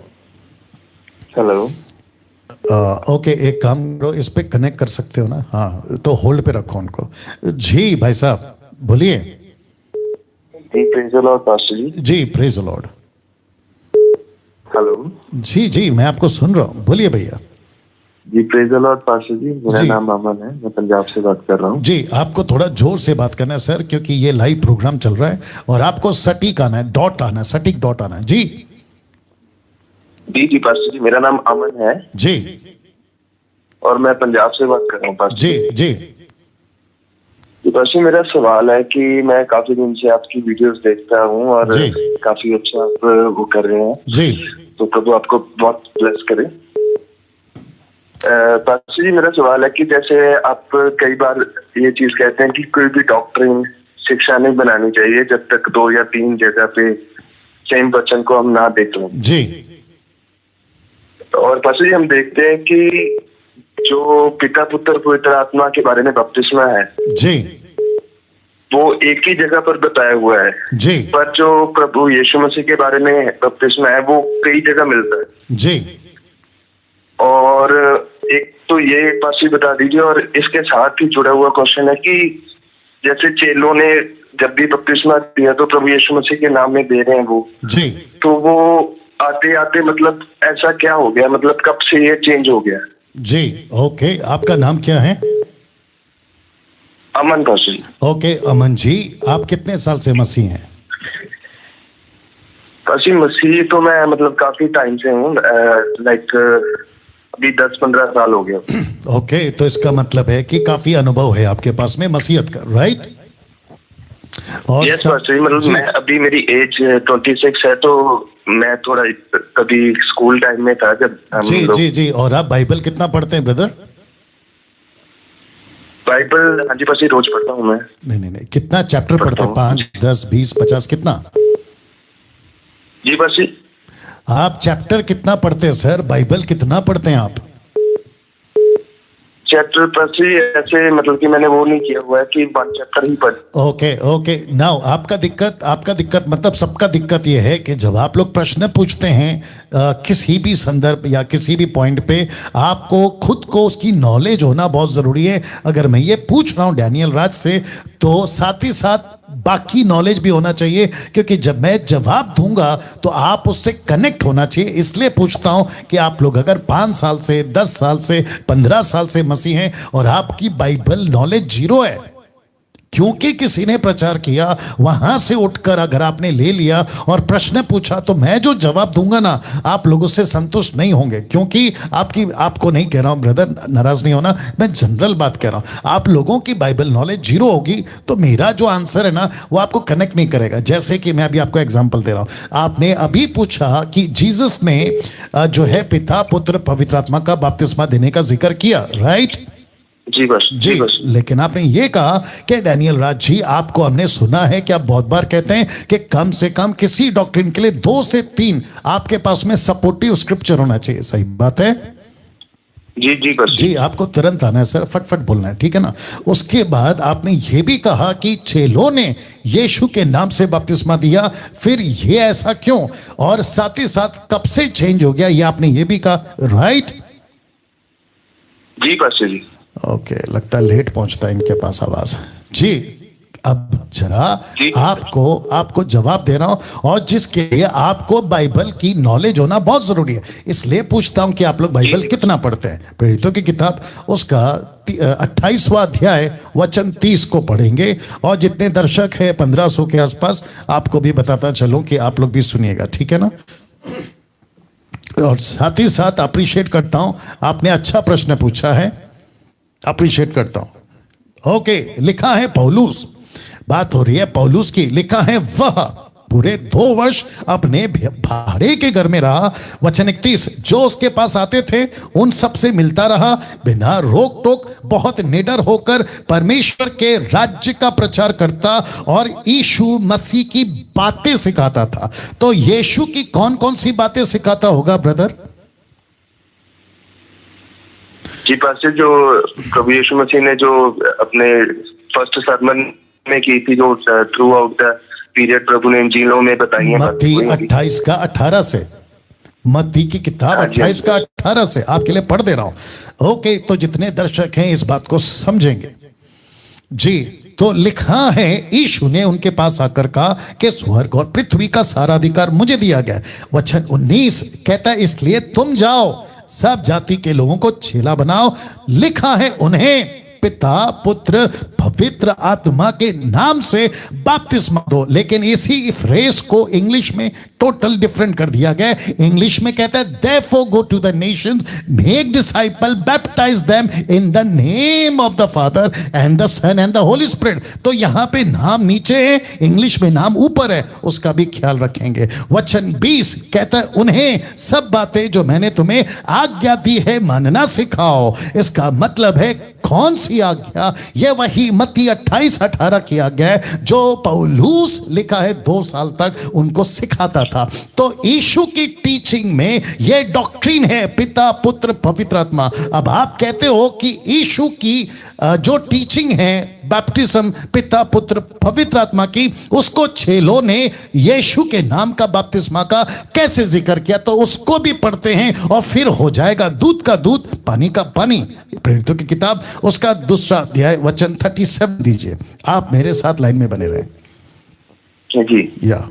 हेलो। ओके, एक काम करो, इस पे कनेक्ट कर सकते हो ना? हाँ, तो होल्ड पे रखो उनको। जी भाई साहब बोलिए। जी praise the lord pastor ji. जी प्रेज द लॉर्ड। हेलो। जी जी, मैं आपको सुन रहा हूँ, बोलिए भैया। जी praise the lord pastor ji, मेरा जी। नाम अमन है, मैं पंजाब से बात कर रहा हूँ। जी, आपको थोड़ा जोर से बात करना है सर, क्योंकि ये लाइव प्रोग्राम चल रहा है और आपको सटीक आना है, डॉट आना है, सटीक डॉट आना है। जी जी पास्टर जी, मेरा नाम अमन है जी और मैं पंजाब से बात कर रहा हूँ पास्टर जी जी जी। पास्टर, मेरा सवाल है कि मैं काफी दिन से आपकी वीडियोस देखता हूँ और जी। काफी अच्छा आप वो कर रहे हैं, जी तो प्रभु आपको बहुत ब्लेस करे। पास्टर जी, मेरा सवाल है कि जैसे आप कई बार ये चीज कहते हैं कि कोई भी डॉक्ट्रिन शिक्षा नहीं बनानी चाहिए जब तक 2 या 3 जगह पे सेम वचन को हम ना देखें। जी और पास्टर जी, हम देखते हैं कि जो पिता पुत्र पवित्र आत्मा के बारे में बपतिस्मा है जी वो एक ही जगह पर बताया हुआ है, जी पर जो प्रभु यीशु मसीह के बारे में बपतिस्मा है वो कई जगह मिलता है। जी और एक तो ये पास्टर बता दीजिए, और इसके साथ ही जुड़ा हुआ क्वेश्चन है कि जैसे चेलों ने जब भी बपतिस्मा दिया तो प्रभु यीशु मसीह के नाम में दे रहे हैं वो, जी तो वो आते आते मतलब ऐसा क्या हो गया, मतलब कब से ये चेंज हो गया? जी ओके, आपका नाम क्या है? अमन पास्टर जी। ओके अमन जी, आप कितने साल से मसीह हैं? पास्टर जी, मसीह तो मैं मतलब काफी टाइम से हूँ, लाइक अभी 10-15 साल हो गया। ओके, तो इसका मतलब है कि काफी अनुभव है आपके पास में मसीहत का, राइट? और यस पास्टर जी, मतलब मैं अभी मेरी एज 26 है, तो मैं थोड़ा कभी स्कूल टाइम में था जब हम जी लोग जी जी। और आप बाइबल कितना पढ़ते हैं ब्रदर? बाइबल, हाँ जी पास्टर जी, रोज पढ़ता हूँ मैं। नहीं, कितना चैप्टर पढ़ते हैं? 5, 10, 20, 50, कितना? जी पास्टर जी। आप चैप्टर कितना पढ़ते हैं सर? बाइबल कितना पढ़ते हैं आप? चैप्टर पास्टर जी ऐसे मतलब कि मैंने वो नहीं किया हुआ है कि 1 चैप्टर ही पढ़। ओके ओके, नाउ आपका दिक्कत मतलब सबका दिक्कत यह है कि जब आप लोग प्रश्न पूछते हैं किसी भी संदर्भ या किसी भी पॉइंट पे, आपको खुद को उसकी नॉलेज होना बहुत ज़रूरी है। अगर मैं ये पूछ रहा हूँ डैनियल राज से, तो साथ ही साथ बाकी नॉलेज भी होना चाहिए, क्योंकि जब मैं जवाब दूंगा तो आप उससे कनेक्ट होना चाहिए। इसलिए पूछता हूं कि आप लोग अगर 5 साल से, 10 साल से, 15 साल से मसीह हैं और आपकी बाइबल नॉलेज 0 है, क्योंकि किसी ने प्रचार किया, वहां से उठकर अगर आपने ले लिया और प्रश्न पूछा, तो मैं जो जवाब दूंगा ना, आप लोगों से संतुष्ट नहीं होंगे। क्योंकि आपको नहीं कह रहा हूं ब्रदर, नाराज नहीं होना, मैं जनरल बात कह रहा हूं। आप लोगों की बाइबल नॉलेज 0 होगी तो मेरा जो आंसर है ना, वो आपको कनेक्ट नहीं करेगा। जैसे कि मैं अभी आपको एग्जाम्पल दे रहा हूं। आपने अभी पूछा कि जीसस ने जो है पिता पुत्र पवित्र आत्मा का बपतिस्मा देने का जिक्र किया, राइट? जी बस जी, लेकिन आपने ये कहा कि डैनियल राज जी, आपको हमने सुना है कि आप बहुत बार कहते हैं कि कम से कम किसी डॉक्ट्रिन के लिए 2 से 3 आपके पास में सपोर्टिव स्क्रिप्चर होना चाहिए। सही बात है? जी जी बस जी, आपको तुरंत आना है सर, फटफट बोलना है, ठीक है ना? उसके बाद आपने ये भी कहा कि चेलों ने यीशु के नाम से बपतिस्मा दिया, फिर ये ऐसा क्यों? और साथ ही साथ कब से चेंज हो गया, ये आपने ये भी कहा, राइट? जी पास्टर जी। ओके, लगता है लेट पहुंचता है इनके पास आवाज। जी, अब जरा आपको जवाब दे रहा हूं, और जिसके लिए आपको बाइबल की नॉलेज होना बहुत जरूरी है। इसलिए पूछता हूं कि आप लोग बाइबल कितना पढ़ते हैं? प्रेरितों की किताब उसका 28वां अध्याय वचन 30 को पढ़ेंगे, और जितने दर्शक हैं 1500 के आसपास, आपको भी बताता चलूं कि आप लोग भी सुनिएगा, ठीक है ना? और साथ ही साथ अप्रिशिएट करता हूं, आपने अच्छा प्रश्न पूछा है, अप्रिशिएट करता हूं। ओके, लिखा है पौलुस, बात हो रही है पौलुस की, लिखा है वह पूरे 2 वर्ष अपने भाड़े के घर में रहा, वचन 31, जो उसके पास आते थे उन सब से मिलता रहा, बिना रोक टोक बहुत निडर होकर परमेश्वर के राज्य का प्रचार करता और यीशु मसीह की बातें सिखाता था। तो यीशु की कौन कौन सी बातें सिखाता होगा ब्रदर? जी पास्टर, जो प्रभु यीशु मसीह ने जो अपने फर्स्ट सरमन में की थी, जो थ्रू आउट द पीरियड प्रभु ने इंजीलों में बताई है, मत्ती 28 का 18 से, मत्ती की किताब 28 का 18 से आपके लिए पढ़ दे रहा हूं। ओके, तो जितने दर्शक हैं इस बात को समझेंगे। जी, तो लिखा है यीशु ने उनके पास आकर कहा कि स्वर्ग और पृथ्वी का सारा अधिकार मुझे दिया गया। वचन 19 कहता है इसलिए तुम जाओ सब जाति के लोगों को चेला बनाओ, लिखा है उन्हें पिता पुत्र पवित्र आत्मा के नाम से बपतिस्मा दो। लेकिन इसी फ्रेज को इंग्लिश में टोटल डिफरेंट कर दिया गया। इंग्लिश में कहता है therefore go to the nations, make disciple, baptize them in the name of the Father and the Son and the Holy Spirit। तो यहां पे नाम नीचे है, इंग्लिश में नाम ऊपर है, उसका भी ख्याल रखेंगे। वचन 20 कहता है उन्हें सब बातें जो मैंने तुम्हें आज्ञा दी है मानना सिखाओ। इसका मतलब है कौन सी आज्ञा? यह वही मत्ती 28:18 की आज्ञा है जो पौलुस लिखा है 2 साल तक उनको सिखाता था। तो यीशु की टीचिंग में यह डॉक्ट्रिन है पिता पुत्र पवित्र आत्मा। अब आप कहते हो कि यीशु की जो टीचिंग है बैप्टिज्म पिता पुत्र पवित्र आत्मा की, उसको चेलों ने यीशु के नाम का बपतिस्मा का कैसे जिक्र किया? तो उसको भी पढ़ते हैं और फिर हो जाएगा दूध का दूध पानी का पानी। प्रेरितों की किताब उसका 2 अध्याय वचन 37 दीजिए। आप मेरे साथ लाइन में बने रहे जी। या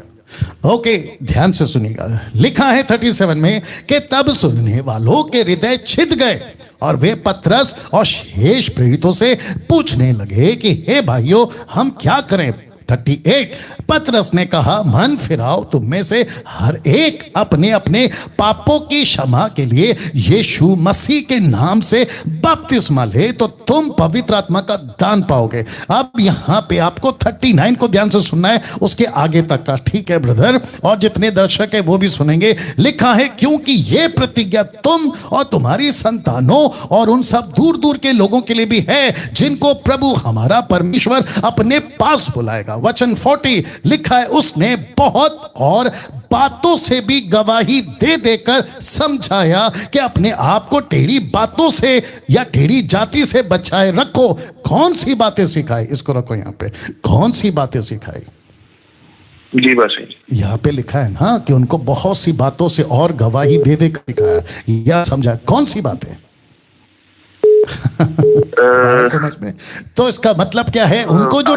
ओके, ध्यान से सुनिएगा। लिखा है 37 में कि तब सुनने वालों के हृदय छिद गए और वे पतरस और शेष प्रेरितों से पूछने लगे कि हे भाइयों हम क्या करें? 38 पतरस ने कहा मन फिराओ, तुम में से हर एक अपने अपने पापों की क्षमा के लिए यीशु मसीह के नाम से बपतिस्मा ले तो तुम पवित्र आत्मा का दान पाओगे। अब यहां पे आपको 39 को ध्यान से सुनना है, उसके आगे तक का, ठीक है ब्रदर? और जितने दर्शक है वो भी सुनेंगे। लिखा है क्योंकि ये प्रतिज्ञा तुम और तुम्हारी संतानों और उन सब दूर दूर के लोगों के लिए भी है जिनको प्रभु हमारा परमेश्वर अपने पास बुलाएगा। वचन 40 लिखा है उसने बहुत और बातों से भी गवाही दे देकर समझाया कि अपने आप को टेढ़ी बातों से या टेढ़ी जाति से बचाए रखो। कौन सी बातें सिखाई? इसको रखो यहां पे, कौन सी बातें सिखाई? जी बस यहां पे लिखा है ना कि उनको बहुत सी बातों से और गवाही दे देकर सिखाया या समझाया। कौन सी बातें? समझ में? तो इसका मतलब क्या है? उनको जो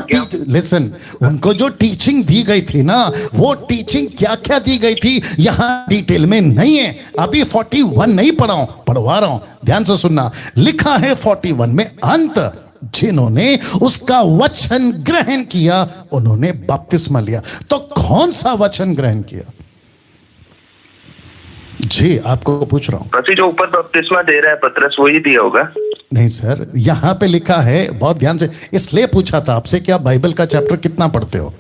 लिसन, उनको जो टीचिंग दी गई थी ना, वो टीचिंग क्या क्या दी गई थी यहां डिटेल में नहीं है। अभी 41 नहीं पढ़वा रहा हूं, ध्यान से सुनना। लिखा है 41 में अंत जिन्होंने उसका वचन ग्रहण किया उन्होंने बपतिस्मा लिया। तो कौन सा वचन ग्रहण किया? जी आपको पूछ रहा हूं। जो ऊपर बपतिस्मा दे रहा है पतरस वही दिया होगा? नहीं सर, यहां पे लिखा है, बहुत ध्यान से, इसलिए पूछा था आपसे कि आप बाइबल का चैप्टर कितना पढ़ते हो।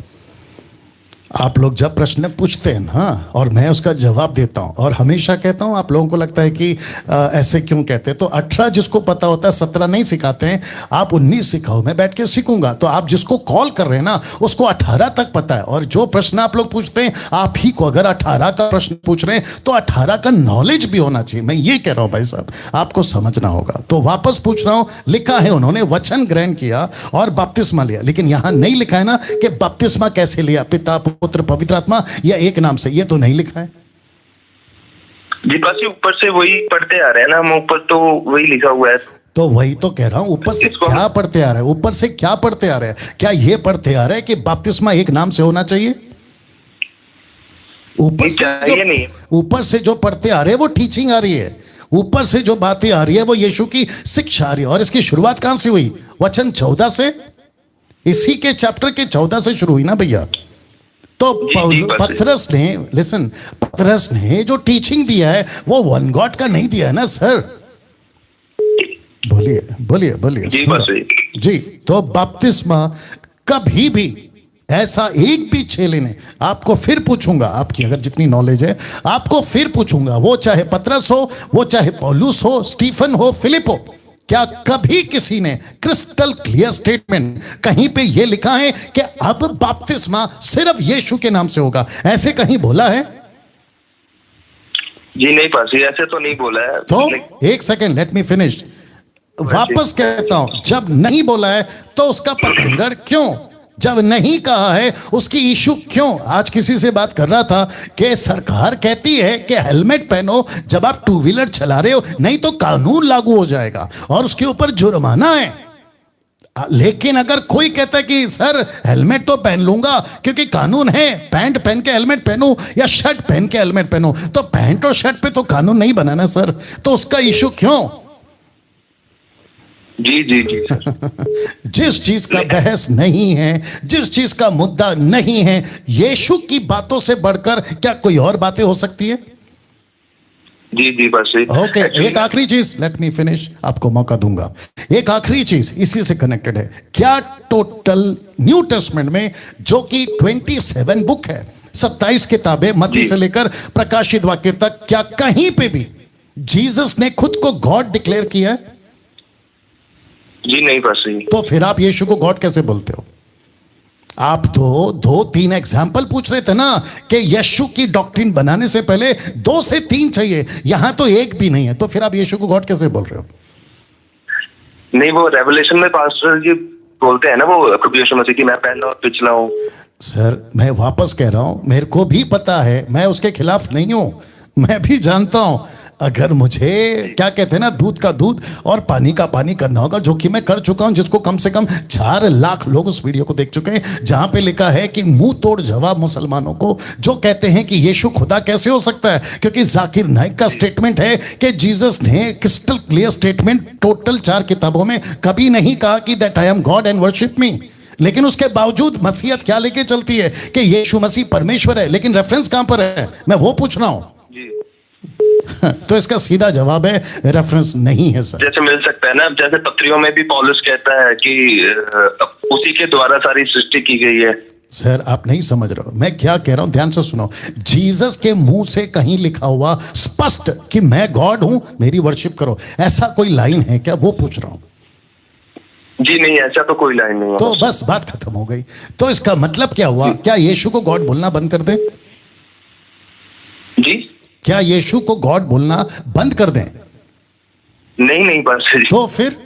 आप लोग जब प्रश्न पूछते हैं ना और मैं उसका जवाब देता हूं और हमेशा कहता हूं, आप लोगों को लगता है कि ऐसे क्यों कहते हैं? तो 18 जिसको पता होता है 17 नहीं सिखाते हैं, आप 19 सिखाओ, मैं बैठ के सीखूंगा। तो आप जिसको कॉल कर रहे हैं ना उसको 18 तक पता है। और जो प्रश्न आप लोग पूछते हैं, आप ही को अगर 18 का प्रश्न पूछ रहे हैं तो 18 का नॉलेज भी होना चाहिए। मैं ये कह रहा हूं भाई साहब, आपको समझना होगा। तो वापस पूछ रहा हूं, लिखा है उन्होंने वचन ग्रहण किया और बपतिस्मा लिया, लेकिन यहां नहीं लिखा है ना कि बपतिस्मा कैसे लिया, पिता पुत्र पवित्र आत्मा या एक नाम से, ये तो नहीं लिखा है जी। बस ऊपर से वही पढ़ते आ रहे हैं ना हम, ऊपर तो वही लिखा हुआ है। तो वही तो कह रहा हूं, ऊपर से क्या पढ़ते आ रहे हैं? ऊपर से क्या पढ़ते आ रहे हैं? क्या ये पढ़ते आ रहे हैं कि बपतिस्मा एक नाम से होना चाहिए? ऊपर से जो पढ़ते आ रहे हैं वो टीचिंग आ रही है, ऊपर से जो बातें आ रही है वो यीशु की शिक्षा आ रही है। और इसकी शुरुआत कहां से हुई? वचन 14 से, इसी के चैप्टर के 14 से शुरू हुई ना भैया। तो पतरस ने, लिसन, पतरस ने जो टीचिंग दिया है वो वन गॉड का नहीं दिया है ना सर। बोलिए बोलिए बोलिए जी। तो बपतिस्मा कभी भी ऐसा एक भी चेले ने, आपको फिर पूछूंगा, आपकी अगर जितनी नॉलेज है आपको फिर पूछूंगा, वो चाहे पतरस हो, वो चाहे पौलुस हो, स्टीफन हो, फिलिप हो, क्या कभी किसी ने क्रिस्टल क्लियर स्टेटमेंट कहीं पे ये लिखा है कि अब बपतिस्मा सिर्फ यीशु के नाम से होगा? ऐसे कहीं बोला है? जी नहीं पासी, ऐसे तो नहीं बोला है। तो एक सेकेंड, लेट मी फिनिश। वापस कहता हूं, जब नहीं बोला है तो उसका पतंगर क्यों? जब नहीं कहा है उसकी इशू क्यों? आज किसी से बात कर रहा था कि सरकार कहती है कि हेलमेट पहनो जब आप 2 व्हीलर चला रहे हो, नहीं तो कानून लागू हो जाएगा और उसके ऊपर जुर्माना है। लेकिन अगर कोई कहता है कि सर हेलमेट तो पहन लूंगा क्योंकि कानून है, पैंट पहन के हेलमेट पहनूं या शर्ट पहन के हेलमेट पहनूं, तो पैंट और शर्ट पे तो कानून नहीं बना ना सर, तो उसका इशू क्यों? जी जी जी जिस चीज का बहस नहीं है, जिस चीज का मुद्दा नहीं है, यीशु की बातों से बढ़कर क्या कोई और बातें हो सकती है? जी जी बस ओके, एक आखिरी चीज, लेट मी फिनिश, आपको मौका दूंगा। एक आखिरी चीज इसी से कनेक्टेड है, क्या टोटल न्यू टेस्टमेंट में जो कि 27 बुक है, 27 किताबें, मत्ती से लेकर प्रकाशित वाक्य तक, क्या कहीं पे भी जीसस ने खुद को गॉड डिक्लेयर किया है? जी नहीं बस तो फिर आप यीशु को गॉड कैसे बोलते हो? आप तो 2-3 एग्जाम्पल पूछ रहे थे ना कि यीशु की डॉक्ट्रिन बनाने से पहले 2 से 3 चाहिए, यहां तो एक भी नहीं है, तो फिर आप यीशु को गॉड कैसे बोल रहे हो? नहीं, वो रेवलेशन में पास्टर जी बोलते हैं ना, वो प्रभु यीशु मसीह की मैं पहला और पिछला हूँ। सर मैं वापस कह रहा हूं, मेरे को भी पता है, मैं उसके खिलाफ नहीं हूं, मैं भी जानता हूं, अगर मुझे क्या कहते हैं ना, दूध का दूध और पानी का पानी करना होगा, जो कि मैं कर चुका हूं, जिसको कम से कम 4 लाख लोग उस वीडियो को देख चुके हैं, जहां पे लिखा है कि मुंह तोड़ जवाब मुसलमानों को जो कहते हैं कि यीशु खुदा कैसे हो सकता है, क्योंकि जाकिर नाइक का स्टेटमेंट है कि जीसस ने क्रिस्टल क्लियर स्टेटमेंट टोटल 4 किताबों में कभी नहीं कहा कि that I am God and worship me, लेकिन उसके बावजूद मसीहत क्या लेके चलती है कि यीशु मसीह परमेश्वर है, लेकिन रेफरेंस कहां पर है, मैं वो पूछ रहा हूं। तो इसका सीधा जवाब है रेफरेंस नहीं है सर। जैसे मिल सकता है ना, जैसे पत्रियों में भी पौलुस कहता है कि उसी के द्वारा सारी सृष्टि की गई है। सर आप नहीं समझ रहे हो मैं क्या कह रहा हूं, ध्यान से सुनो। जीसस के मुंह से कहीं लिखा हुआ स्पष्ट कि मैं गॉड हूं, मेरी वर्शिप करो, ऐसा कोई लाइन है क्या, वो पूछ रहा हूं। जी नहीं, ऐसा तो कोई लाइन नहीं है। तो बस बात खत्म हो गई। तो इसका मतलब क्या हुआ, क्या यीशु को गॉड बोलना बंद कर दें? जी, क्या यीशु को गॉड बोलना बंद कर दें? नहीं नहीं बस। तो फिर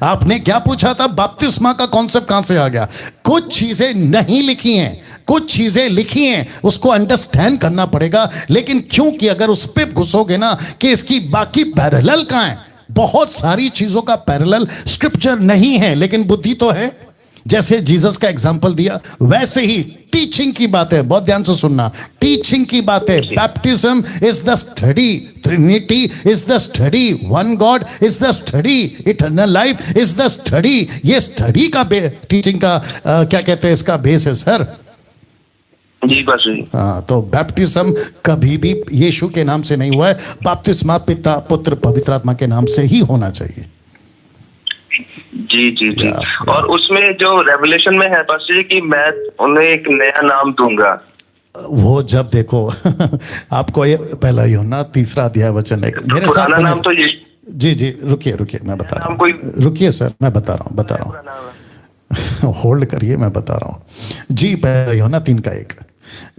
आपने क्या पूछा था, बपतिस्मा का कॉन्सेप्ट कहां से आ गया? कुछ चीजें नहीं लिखी हैं, कुछ चीजें लिखी हैं, उसको अंडरस्टैंड करना पड़ेगा, लेकिन क्योंकि अगर उस पर घुसोगे ना कि इसकी बाकी पैरेलल कहां है, बहुत सारी चीजों का पैरेलल स्क्रिप्चर नहीं है, लेकिन बुद्धि तो है। जैसे जीसस का एग्जाम्पल दिया, वैसे ही टीचिंग की बात है, बहुत ध्यान से सुनना, टीचिंग की बात है। Baptism is the study, Trinity is the study, one God is the study, eternal life is the study. ये स्टडी का टीचिंग का क्या कहते हैं, इसका बेस है सर। जी बस। हाँ, तो बैप्टिज्म कभी भी यीशु के नाम से नहीं हुआ है, बपतिस्मा पिता पुत्र पवित्र आत्मा के नाम से ही होना चाहिए। जी जी जी। और उसमें जो रेवलेशन में है पास्टर जी कि मैं उन्हें एक नया नाम दूंगा, वो जब देखो आपको ये पहला यूहन्ना 3 अध्याय वचन है, मेरे साथ नाम तो ये। जी जी रुकिए रुकिए, मैं बता रहा हूँ, रुकिए सर, मैं बता रहा हूँ होल्ड करिए, मैं बता रहा हूँ जी। पहला यूहन्ना 3:1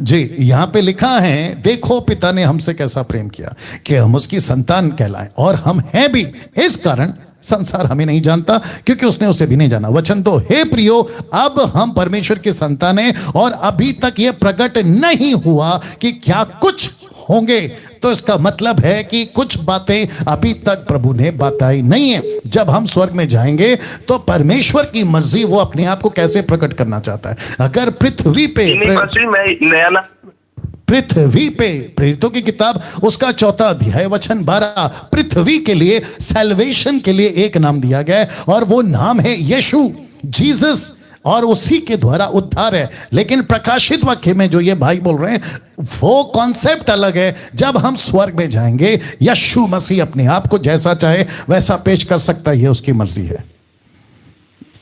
जी, यहाँ पे लिखा है, देखो पिता ने हमसे कैसा प्रेम किया कि हम उसकी संतान कहलाएं, और हम हैं भी, इस कारण संसार हमें नहीं जानता क्योंकि उसने उसे भी नहीं जाना। वचन तो हे प्रियो, अब हम परमेश्वर की संतान हैं और अभी तक यह प्रकट नहीं हुआ कि क्या कुछ होंगे। तो इसका मतलब है कि कुछ बातें अभी तक प्रभु ने बताई नहीं है। जब हम स्वर्ग में जाएंगे तो परमेश्वर की मर्जी वो अपने आप को कैसे प्रकट करना चाहता है। अगर पृथ्वी पे पृथ्वी पे प्रेरितों की किताब उसका 4 अध्याय वचन 12, पृथ्वी के लिए सैल्वेशन के लिए एक नाम दिया गया है और वो नाम है यीशु, जीसस, और उसी के द्वारा उद्धार है। लेकिन प्रकाशित वाक्य में जो ये भाई बोल रहे हैं वो कॉन्सेप्ट अलग है। जब हम स्वर्ग में जाएंगे, यीशु मसीह अपने आप को जैसा चाहे वैसा पेश कर सकता है, ये उसकी मर्जी है।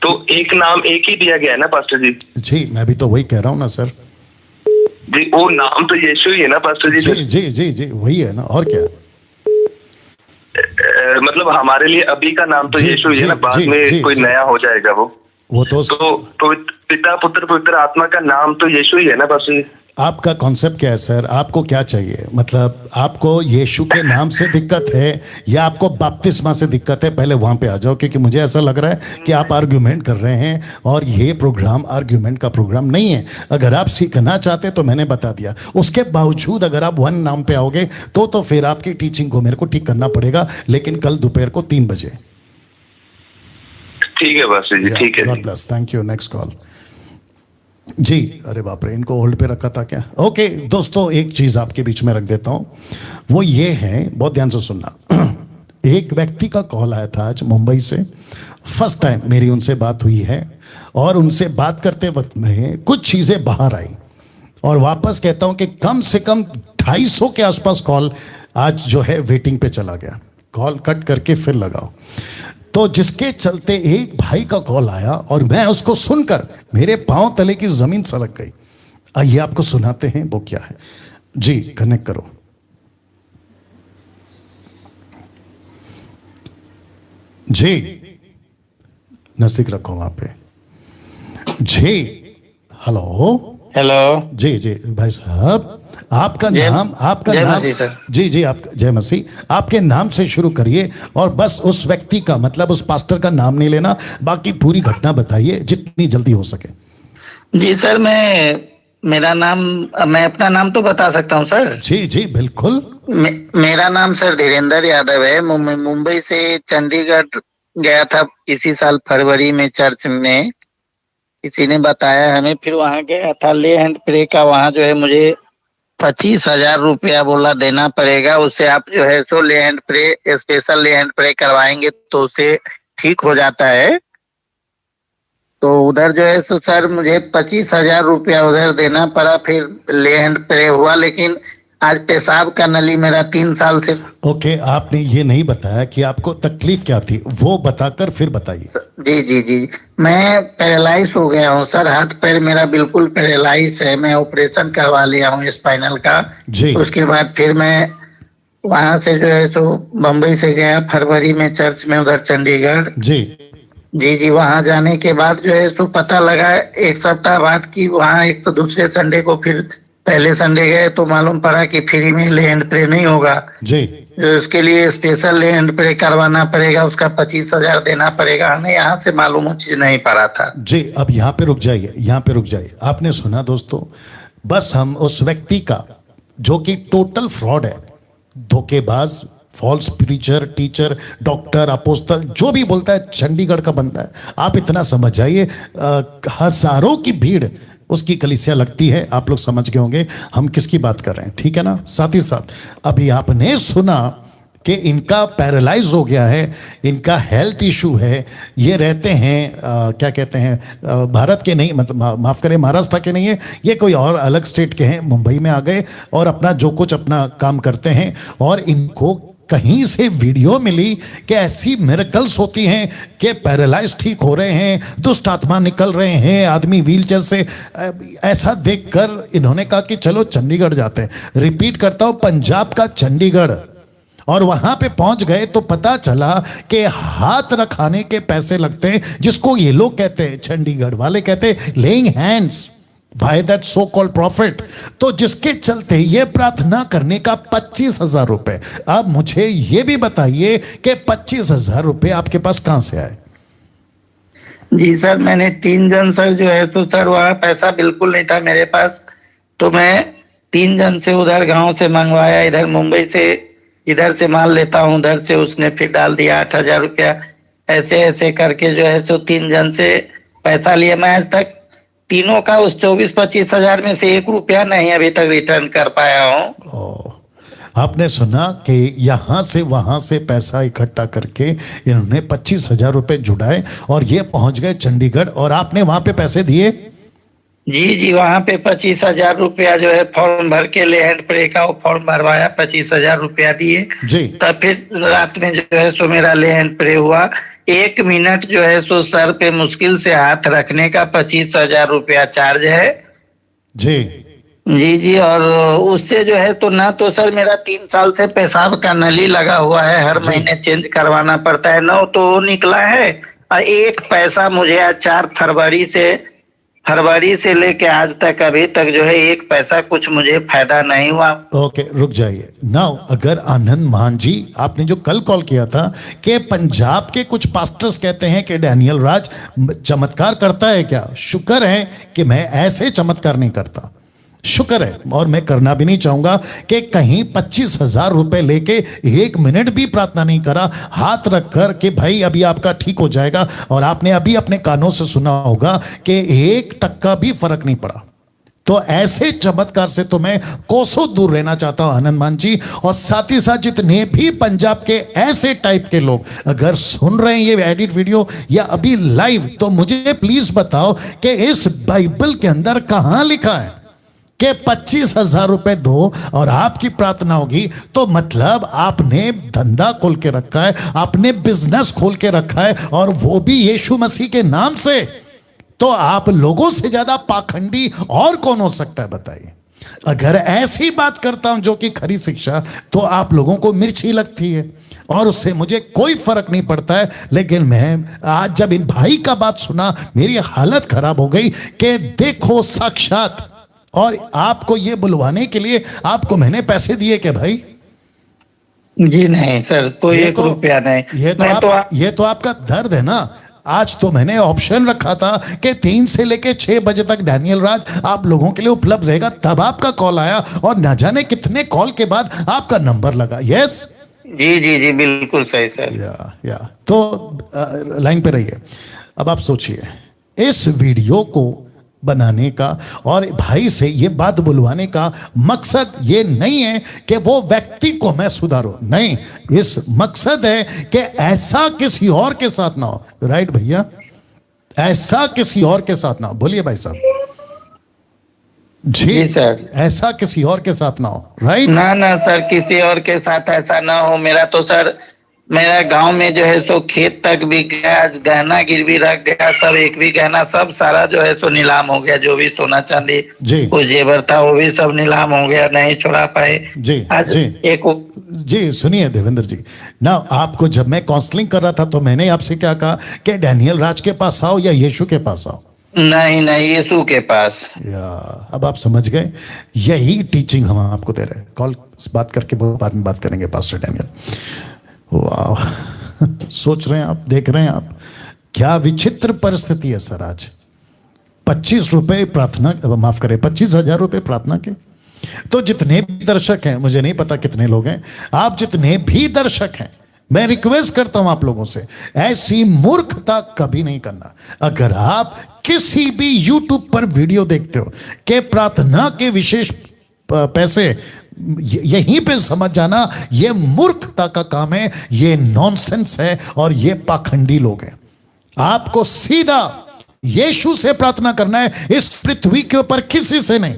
तो एक नाम एक ही दिया गया है ना पास्टर जी? जी मैं भी तो वही कह रहा हूं ना सर जी, वो नाम तो यीशु ही है ना पास्टर जी? जी जी जी जी वही है ना, और क्या। मतलब हमारे लिए अभी का नाम तो यीशु ही है ना, बाद में कोई नया हो जाएगा वो तो पिता पुत्र पवित्र आत्मा का नाम तो यीशु ही है ना पास्टर जी? आपका कॉन्सेप्ट क्या है सर, आपको क्या चाहिए? मतलब आपको यीशु के नाम से दिक्कत है या आपको बपतिस्मा से दिक्कत है? पहले वहां पे आ जाओ, क्योंकि मुझे ऐसा लग रहा है कि आप आर्ग्यूमेंट कर रहे हैं और ये प्रोग्राम आर्ग्यूमेंट का प्रोग्राम नहीं है। अगर आप सीखना चाहते तो मैंने बता दिया, उसके बावजूद अगर आप वन नाम पे आओगे तो फिर आपकी टीचिंग को मेरे को ठीक करना पड़ेगा, लेकिन कल दोपहर को 3 बजे। ठीक है बस जी, ठीक है God ji. Bless, thank you. Next call जी। अरे बाप रे, इनको होल्ड पे रखा था क्या? ओके दोस्तों, एक चीज आपके बीच में रख देता हूं, वो ये है, बहुत ध्यान से सुनना। एक व्यक्ति का कॉल आया था आज मुंबई से, फर्स्ट टाइम मेरी उनसे बात हुई है, और उनसे बात करते वक्त में कुछ चीजें बाहर आई, और वापस कहता हूं कि कम से कम 250 के आसपास कॉल आज जो है वेटिंग पे चला गया। कॉल कट करके फिर लगाओ। तो जिसके चलते एक भाई का कॉल आया और मैं उसको सुनकर मेरे पांव तले की जमीन सरक गई। आइए आपको सुनाते हैं वो क्या है जी। कनेक्ट करो जी, नजदीक रखो वहां पे जी। हेलो हेलो जी जी भाई साहब, आपका नाम, आपका जय नाम मसीह सर। जी जी, आप जय मसीह। आपके नाम से शुरू करिए और बस उस व्यक्ति का, मतलब उस पास्टर का नाम नहीं लेना, बाकी पूरी घटना बताइए जितनी जल्दी हो सके। जी सर, मेरा नाम, मैं अपना नाम तो बता सकता हूँ सर। जी जी बिल्कुल। मेरा नाम सर धीरेन्द्र यादव है। मुंबई से चंडीगढ़ गया था इसी साल फरवरी में, चर्च में किसी ने बताया हमें, फिर वहां गया था ले हैंड प्रे का। वहां जो है मुझे 25,000 रुपया बोला देना पड़ेगा, उससे आप जो है सो ले हैंड प्रे, स्पेशल ले हैंड प्रे करवाएंगे तो उससे ठीक हो जाता है। तो उधर जो है सो सर मुझे 25,000 रुपया उधर देना पड़ा, फिर ले हैंड प्रे हुआ। लेकिन आज पेशाब का नली मेरा 3 साल से। ओके, आपने ये नहीं बताया कि आपको तकलीफ क्या थी, वो बताकर फिर बताइए। जी जी जी, मैं पैरालाइज हो गया हूँ सर, हाथ पैर मेरा बिल्कुल पैरालाइज है। मैं ऑपरेशन करवा लिया हूँ स्पाइनल का जी। उसके बाद फिर मैं वहां से जो है सो बम्बई से गया फरवरी में चर्च में, उधर चंडीगढ़ जी जी जी। वहां जाने के बाद जो है सो पता लगा एक सप्ताह बाद की वहां, एक तो दूसरे संडे को, फिर पहले संडे गए तो मालूम पड़ा कि फ्री में ले हैंड प्रे नहीं होगा जी। जो उसके लिए स्पेशल ले हैंड प्रे करवाना पड़ेगा, उसका 25,000 देना पड़ेगा। हमें यहाँ से मालूम वो चीज नहीं पड़ा था जी। अब यहाँ पे रुक जाइए, यहाँ पे रुक जाइए। आपने सुना दोस्तों, बस हम उस व्यक्ति का जो कि टोटल फ्रॉड है, धोखेबाज, फॉल्स प्रीचर, टीचर, डॉक्टर, अपोस्तल, जो भी बोलता है चंडीगढ़ का बंदा है। आप इतना समझ जाइए, हजारों की भीड़ उसकी कलीसिया लगती है। आप लोग समझ गए होंगे हम किसकी बात कर रहे हैं, ठीक है ना? साथ ही साथ अभी आपने सुना कि इनका पैरालाइज हो गया है, इनका हेल्थ इशू है, ये रहते हैं क्या कहते हैं, भारत के नहीं, मतलब माफ करें, महाराष्ट्र के नहीं है, ये कोई और अलग स्टेट के हैं। मुंबई में आ गए और अपना जो कुछ अपना काम करते हैं, और इनको कहीं से वीडियो मिली कि ऐसी मिरेकल्स होती हैं कि पैरालाइज ठीक हो रहे हैं, दुष्ट आत्मा निकल रहे हैं, आदमी व्हीलचेयर से। ऐसा देखकर इन्होंने कहा कि चलो चंडीगढ़ जाते हैं। रिपीट करता हूं, पंजाब का चंडीगढ़। और वहां पे पहुंच गए तो पता चला कि हाथ रखाने के पैसे लगते हैं, जिसको ये लोग कहते हैं, चंडीगढ़ वाले कहते हैं laying hands by that so called profit. तो जिसके चलते ये प्रार्थना करने का 25,000 रुपए। अब मुझे ये भी बताइए कि 25,000 रुपए आपके पास कहां से आए? जी सर, मैंने 3 जन सर जो है तो सर वहाँ पैसा बिल्कुल नहीं था मेरे पास, तो मैं 3 जन से उधर गांव से मंगवाया, इधर मुंबई से, इधर से माल लेता हूँ, उधर से उसने फिर डाल दिया 8,000 रुपया। ऐसे ऐसे करके जो है सो 3 जन से पैसा लिया। मैं आज तक तीनों का उस 24-25 हजार में से 1 रुपया नहीं अभी तक रिटर्न कर पाया हूँ। आपने सुना कि यहां से वहां से पैसा इकट्ठा करके इन्होंने 25,000 रुपए जुटाए और ये पहुंच गए चंडीगढ़, और आपने वहां पे पैसे दिए? जी जी, वहाँ पे 25,000 रुपया जो है फॉर्म भर के ले हैंड प्रे का वो फॉर्म भरवाया, 25,000 रुपया दिए जी। तब फिर रात में जो है सो मेरा ले हैंड प्रे हुआ। 1 मिनट जो है सो सर पे मुश्किल से हाथ रखने का 25,000 रुपया चार्ज है जी जी जी। और उससे जो है तो ना तो सर मेरा 3 साल से पेशाब का नली लगा हुआ है, हर महीने चेंज करवाना पड़ता है, ना तो निकला है। और 1 पैसा मुझे आज 4 फरवरी से लेके आज तक अभी तक जो है 1 पैसा कुछ मुझे फायदा नहीं हुआ। ओके, रुक जाइए नाउ। अगर आनंद मान जी, आपने जो कल कॉल किया था कि पंजाब के कुछ पास्टर्स कहते हैं कि डैनियल राज चमत्कार करता है क्या? शुक्र है कि मैं ऐसे चमत्कार नहीं करता। शुक्र है, और मैं करना भी नहीं चाहूंगा कि कहीं 25,000 रुपए लेके 1 मिनट भी प्रार्थना नहीं करा हाथ रख कर कि भाई अभी आपका ठीक हो जाएगा, और आपने अभी अपने कानों से सुना होगा कि 1% भी फर्क नहीं पड़ा। तो ऐसे चमत्कार से तो मैं कोसों दूर रहना चाहता हूं आनंद मान जी, और साथ ही साथ जितने भी पंजाब के ऐसे टाइप के लोग अगर सुन रहे हैं ये एडिट वीडियो या अभी लाइव, तो मुझे प्लीज बताओ कि इस बाइबल के अंदर कहां लिखा है कि 25,000 रुपए दो और आपकी प्रार्थना होगी। तो मतलब आपने धंधा खोल के रखा है, आपने बिजनेस खोल के रखा है, और वो भी यीशु मसीह के नाम से। तो आप लोगों से ज्यादा पाखंडी और कौन हो सकता है बताइए। अगर ऐसी बात करता हूं जो कि खरी शिक्षा, तो आप लोगों को मिर्ची लगती है और उससे मुझे कोई फर्क नहीं पड़ता है। लेकिन मैं आज जब इन भाई का बात सुना, मेरी हालत खराब हो गई कि देखो साक्षात, और आपको ये बुलवाने के लिए आपको मैंने पैसे दिए क्या भाई? जी नहीं सर, तो 1 रुपया नहीं। ये तो आपका दर्द है ना। आज तो मैंने ऑप्शन रखा था कि 3 से लेके 6 बजे तक डैनियल राज आप लोगों के लिए उपलब्ध रहेगा, तब आपका कॉल आया, और न जाने कितने कॉल के बाद आपका नंबर लगा। यस जी जी जी बिल्कुल सही सर। या तो लाइन पे रहिए। अब आप सोचिए, इस वीडियो को बनाने का और भाई से ये बात बुलवाने का मकसद ये नहीं है कि वो व्यक्ति को मैं सुधारूं, नहीं, इस मकसद है कि ऐसा किसी और के साथ ना हो। राइट भैया, ऐसा किसी और के साथ ना हो। बोलिए भाई साहब। जी सर, ऐसा किसी और के साथ ना हो। राइट ना सर, किसी और के साथ ऐसा ना हो। मेरा तो सर, मेरा गांव में जो है सो खेत तक भी गया, गहना गिरवी रख गया, सब एक भी गहना सब सारा जो है सो नीलाम हो गया। जो भी सोना चांदी कुछ जेवर था वो भी सब नीलाम हो गया, नहीं छुड़ा पाए। जी जी सुनिए देवेंद्र जी ना, आपको जब मैं काउंसलिंग कर रहा था तो मैंने आपसे क्या कहा कि डैनियल राज के पास आओ या यीशु के पास आओ? नहीं यीशु के पास। अब आप समझ गए, यही टीचिंग हम आपको दे रहे हैं। कॉल बात करके बाद में बात करेंगे पास्टर डैनियल। वाह, सोच रहे हैं आप, देख रहे हैं आप, क्या विचित्र परिस्थिति है सर। आज 25 रुपए प्रार्थना, माफ करें 25,000 रुपए प्रार्थना के। तो जितने भी दर्शक हैं, मुझे नहीं पता कितने लोग हैं, आप जितने भी दर्शक हैं, मैं रिक्वेस्ट करता हूं आप लोगों से, ऐसी मूर्खता कभी नहीं करना। अगर आप किसी भी YouTube पर वीडियो देखते हो कि प्रार्थना के विशेष पैसे, यहीं पे समझ जाना ये मूर्खता का काम है, ये नॉनसेंस है, और ये पाखंडी लोग हैं। आपको सीधा यीशु से प्रार्थना करना है, इस पृथ्वी के ऊपर किसी से नहीं,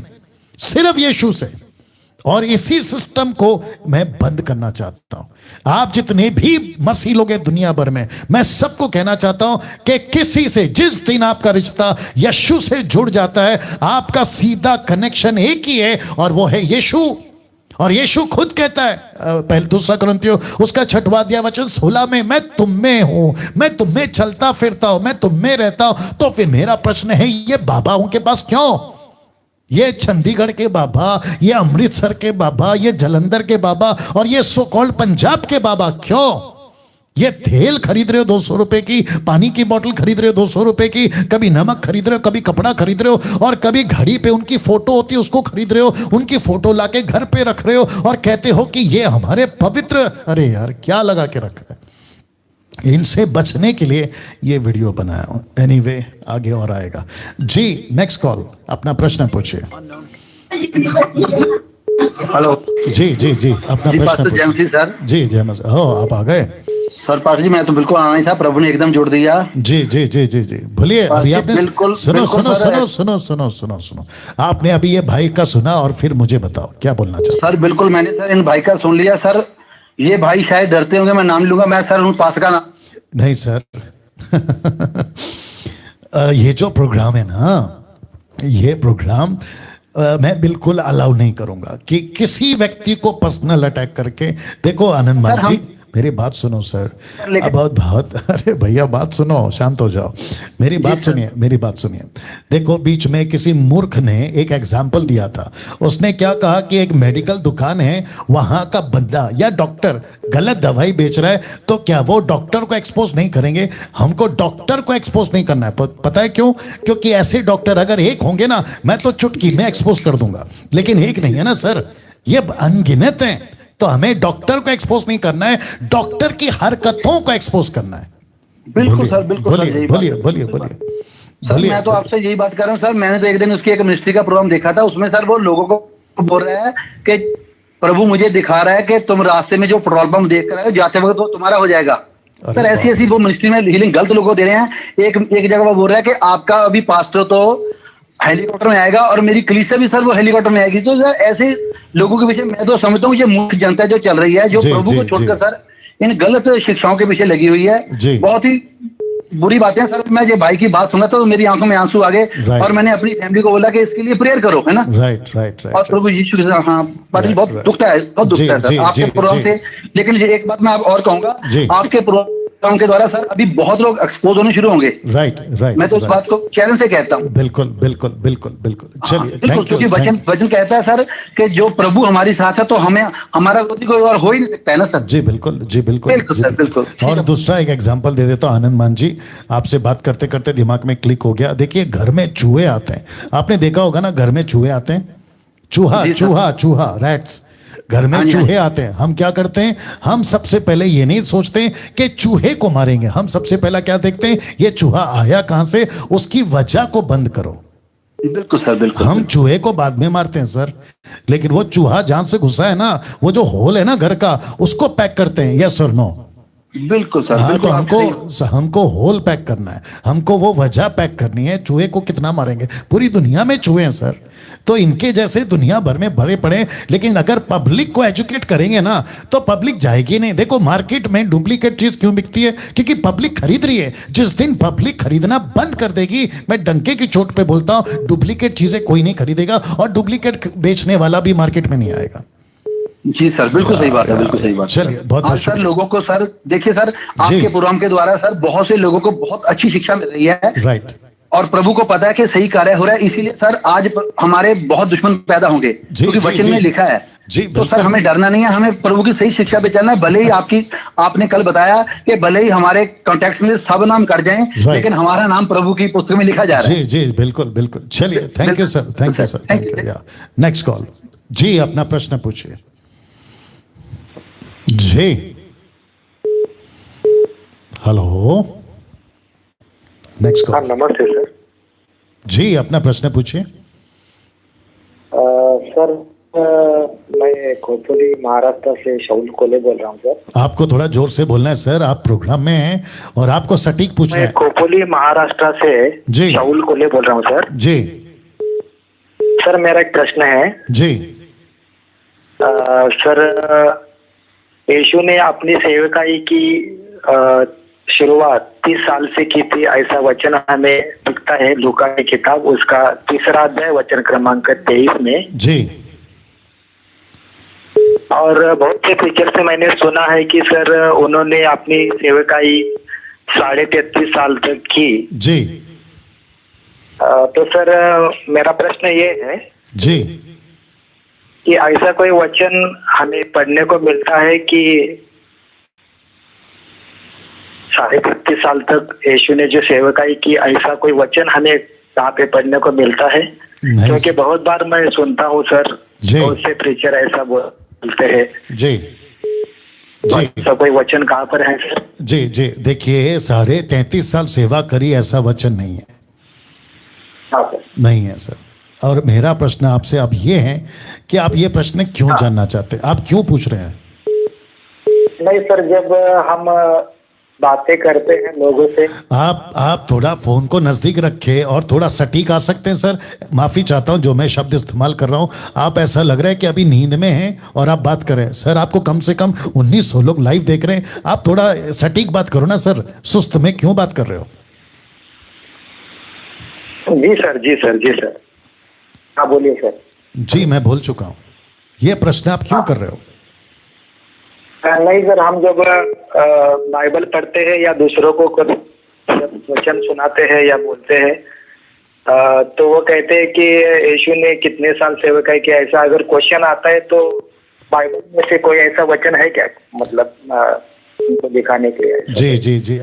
सिर्फ यीशु से। और इसी सिस्टम को मैं बंद करना चाहता हूं। आप जितने भी मसीह लोग हैं दुनिया भर में, मैं सबको कहना चाहता हूं कि किसी से, जिस दिन आपका रिश्ता यीशु से जुड़ जाता है, आपका सीधा कनेक्शन एक ही है, और वो है यीशु। और यीशु खुद कहता है, पहले 2 कुरिन्थियों उसका 6वां अध्याय वचन 16 में, मैं तुम में हूं, मैं तुम में चलता फिरता हूं, मैं तुम में रहता हूं। तो फिर मेरा प्रश्न है, ये बाबा उनके पास क्यों? ये चंडीगढ़ के बाबा, ये अमृतसर के बाबा, ये जलंधर के बाबा, और ये सो कॉल्ड पंजाब के बाबा क्यों? ये तेल खरीद रहे हो 200 रुपए की, पानी की बोतल खरीद रहे हो 200 रुपए की, कभी नमक खरीद रहे हो, कभी कपड़ा खरीद रहे हो, और कभी घड़ी पे उनकी फोटो होती है उसको खरीद रहे हो, उनकी फोटो लाके घर पे रख रहे हो और कहते हो कि ये हमारे पवित्र। अरे यार, क्या लगा के रखा है? इनसे बचने के लिए ये वीडियो बनाया हूं। एनीवे, आगे और आएगा। जी, नेक्स्ट कॉल, अपना प्रश्न पूछिए। हेलो जी अपना प्रश्न पूछिए। सर जी जय मसीह। हो, आप आ गए सर? पास्टर जी, मैं तो बिल्कुल आना ही था, प्रभु ने एकदम जोड़ दिया। जी बोलिए। अभी आपने बिल्कुल सुनो, आपने अभी ये भाई का सुना और फिर मुझे बताओ क्या बोलना चाहते? सर बिल्कुल, मैंने सर इन भाई का सुन लिया। सर ये भाई शायद डरते होंगे, मैं नाम लूंगा, मैं सर उन पास का नाम नहीं सर। ये जो प्रोग्राम है ना, ये प्रोग्राम मैं बिल्कुल अलाउ नहीं करूंगा कि किसी व्यक्ति को पर्सनल अटैक करके। देखो आनंद मान जी, मेरी बात सुनो सर। लेकिन- अब बहुत अरे भैया बात सुनो, शांत हो जाओ। मेरी बात सुनिए, मेरी बात सुनिए। देखो बीच में किसी मूर्ख ने एक एग्जाम्पल दिया था। उसने क्या कहा कि एक मेडिकल दुकान है, वहां का बंदा या डॉक्टर गलत दवाई बेच रहा है, तो क्या वो डॉक्टर को एक्सपोज नहीं करेंगे? हमको डॉक्टर को एक्सपोज नहीं करना है। पता है क्यों? क्योंकि ऐसे डॉक्टर अगर एक होंगे ना, मैं तो चुटकी में एक्सपोज कर दूंगा, लेकिन एक नहीं है ना सर, ये अनगिनत हैं। तो हमें डॉक्टर को एक्सपोज नहीं करना है, डॉक्टर की हरकतों को एक्सपोज करना है। बिल्कुल सर, बिल्कुल सर, बोलिए यही बोलिए बात है। बोलिए बोलिए सर मैं तो आपसे यही बात कर रहा हूँ सर। मैंने तो एक दिन उसकी एक मिनिस्ट्री का प्रोग्राम देखा था, उसमें सर वो लोगों को बोल रहा है कि प्रभु मुझे दिखा रहा है कि तुम रास्ते में जो पेट्रोल पंप देख कर आए हो, जाते वक्त वो तुम्हारा हो जाएगा। अरे सर ऐसी ऐसी वो मिनिस्ट्री में हीलिंग गलत लोगों को दे रहे हैं। एक जगह वो बोल रहा है कि आपका अभी पास्टर तो हेलीकॉप्टर में आएगा और मेरी कलीसिया भी सर वो हेलीकॉप्टर में आएगी। तो सर ऐसे लोगों के पीछे मैं तो समझता हूँ ये मूर्ख जनता जो चल रही है, जो जी, प्रभु जी, को छोड़कर जी। सर इन गलत शिक्षाओं के पीछे लगी हुई जी। है। बहुत ही बुरी बात है सर। मैं ये भाई की बात सुना तो मेरी आंखों में आंसू आ गए Right. और मैंने अपनी फैमिली को बोला कि इसके लिए प्रेयर करो, है ना। राइट राइट और राइट प्रभु यीशु के साथ हाँ पर Right, बहुत right. दुखता है, बहुत दुखता है जी, सर आपके जी, प्रोग्राम जी। से। लेकिन ये एक बात मैं आप और कहूंगा, जी। आपके प्रोग्राम के द्वारा सर अभी बहुत लोग एक्सपोज होने शुरू होंगे। राइट राइट मैं तो उस बात को चैलेंज से कहता हूँ। बिल्कुल बिल्कुल बिल्कुल बिल्कुल। चलिए बिल्कुल, थैंक क्योंकि यू। वचन वचन कहता है सर कि जो प्रभु हमारे साथ है तो हमें हमारा कोई और हो ही नहीं सकता है ना सर। जी बिल्कुल, जी बिल्कुल, बिल्कुल जी सर, बिल्कुल। और दूसरा एक एग्जांपल दे देता हूं आनंद मान जी, आपसे बात करते करते दिमाग में क्लिक हो गया। देखिए घर में चूहे आते हैं, आपने देखा होगा ना, घर में चूहे आते हैं, चूहा जी सर। चूहा चूहा रैट्स, घर में हाँ जी, हाँ चूहे आते हैं। हम क्या करते हैं? हम सबसे पहले ये नहीं सोचते कि चूहे को मारेंगे, हम सबसे पहला क्या देखते हैं? ये चूहा आया कहां से, उसकी वजह को बंद करो। बिल्कुल सर, बिल्कुल। हम चूहे को बाद में मारते हैं सर, लेकिन वो चूहा जहां से घुसा है ना, वो जो होल है ना घर का, उसको पैक करते हैं। यस और नो? बिल्कुल सर, हाँ, तो बिल्कुल। आप सही- हमको होल पैक करना है, हमको वो वजह पैक करनी है। चूहे को कितना मारेंगे? पूरी दुनिया में चूहे हैं सर, तो इनके जैसे दुनिया भर में भरे पड़े। लेकिन अगर पब्लिक को एजुकेट करेंगे ना, तो पब्लिक जाएगी नहीं। देखो मार्केट में डुप्लीकेट चीज क्यों बिकती है? क्योंकि पब्लिक खरीद रही है। जिस दिन पब्लिक खरीदना बंद कर देगी, मैं डंके की चोट पे बोलता हूं, डुप्लीकेट चीजें कोई नहीं खरीदेगा और डुप्लीकेट बेचने वाला भी मार्केट में नहीं आएगा। जी सर, बिल्कुल सही बात है, बिल्कुल सही बात है। चलिए, बहुत आज सर शुक्रिया। लोगों को सर देखिए सर, आपके प्रोग्राम के द्वारा सर बहुत से लोगों को बहुत अच्छी शिक्षा मिल रही है। राइट। और प्रभु को पता है कि सही कार्य हो रहा है, इसीलिए सर आज हमारे बहुत दुश्मन पैदा होंगे, क्योंकि जी, वचन जी। में लिखा है। जी, तो बिल्कुल। सर हमें डरना नहीं है, हमें प्रभु की सही शिक्षा पे चलना है। भले ही आपने कल बताया कि भले ही हमारे कॉन्टेक्ट में सब नाम कट जाएं, लेकिन हमारा नाम प्रभु की पुस्तक में लिखा जा रहा है। जी जी बिल्कुल बिल्कुल। चलिए thank you sir, thank you sir, thank you. Next call जी, अपना प्रश्न पूछिए जी। हेलो, नेक्स्ट हाँ कॉल नमस्ते सर। जी, अपना प्रश्न पूछिए। सर मैं खोपोली महाराष्ट्र से शाहुल कोले बोल रहा हूँ सर। आपको थोड़ा जोर से बोलना है सर, आप प्रोग्राम में हैं और आपको सटीक पूछना मैं है। खोपोली महाराष्ट्र जी। से शाहुल कोले बोल रहा हूँ सर। जी सर मेरा एक प्रश्न है। जी सर यीशु ने अपनी सेवकाई की शुरुआत 30 साल से की थी, ऐसा वचन हमें दिखता है लूका की किताब उसका 3रा अध्याय वचन क्रमांक 23 में। जी और बहुत से टीचर से मैंने सुना है कि सर उन्होंने अपनी सेवकाई 33.5 साल तक की। जी तो सर मेरा प्रश्न ये है जी कि ऐसा कोई वचन हमें पढ़ने को मिलता है कि 33.5 साल तक यीशु ने जो सेवकाई की, ऐसा कोई वचन हमें कहाँ पे पढ़ने को मिलता है? नहीं। क्योंकि बहुत बार मैं सुनता हूँ सर, जी। बहुत से प्रीचर ऐसा बोलते हैं। जी तो जी ऐसा कोई वचन कहाँ पर है सर? जी जी देखिए, 33.5 साल सेवा करी, ऐसा वचन नहीं है, हाँ सर। नहीं है सर। और मेरा प्रश्न आपसे अब ये है कि आप ये प्रश्न क्यों जानना चाहते हैं? आप क्यों पूछ रहे हैं? नहीं सर, जब हम बातें करते हैं लोगों से। आप थोड़ा फोन को नजदीक रखे और थोड़ा सटीक आ सकते हैं सर? माफी चाहता हूं जो मैं शब्द इस्तेमाल कर रहा हूं। आप ऐसा लग रहा है कि अभी नींद में हैं और आप बात कर रहे हैं। सर आपको कम से कम 1900 लोग लाइव देख रहे हैं, आप थोड़ा सटीक बात करो ना सर, सुस्त में क्यों बात कर रहे हो? जी सर, जी सर, जी सर। हाँ बोलिए सर। जी मैं भूल चुका हूं, ये प्रश्न आप क्यों कर रहे हो? नहीं सर, हम जब बाइबल पढ़ते हैं या दूसरों को कुछ वचन सुनाते हैं या बोलते हैं तो वो कहते हैं कि यीशु ने कितने साल सेवकाई किया, ऐसा अगर क्वेश्चन आता है तो बाइबल में से कोई ऐसा वचन है क्या, मतलब उनको दिखाने के लिए? जी जी जी,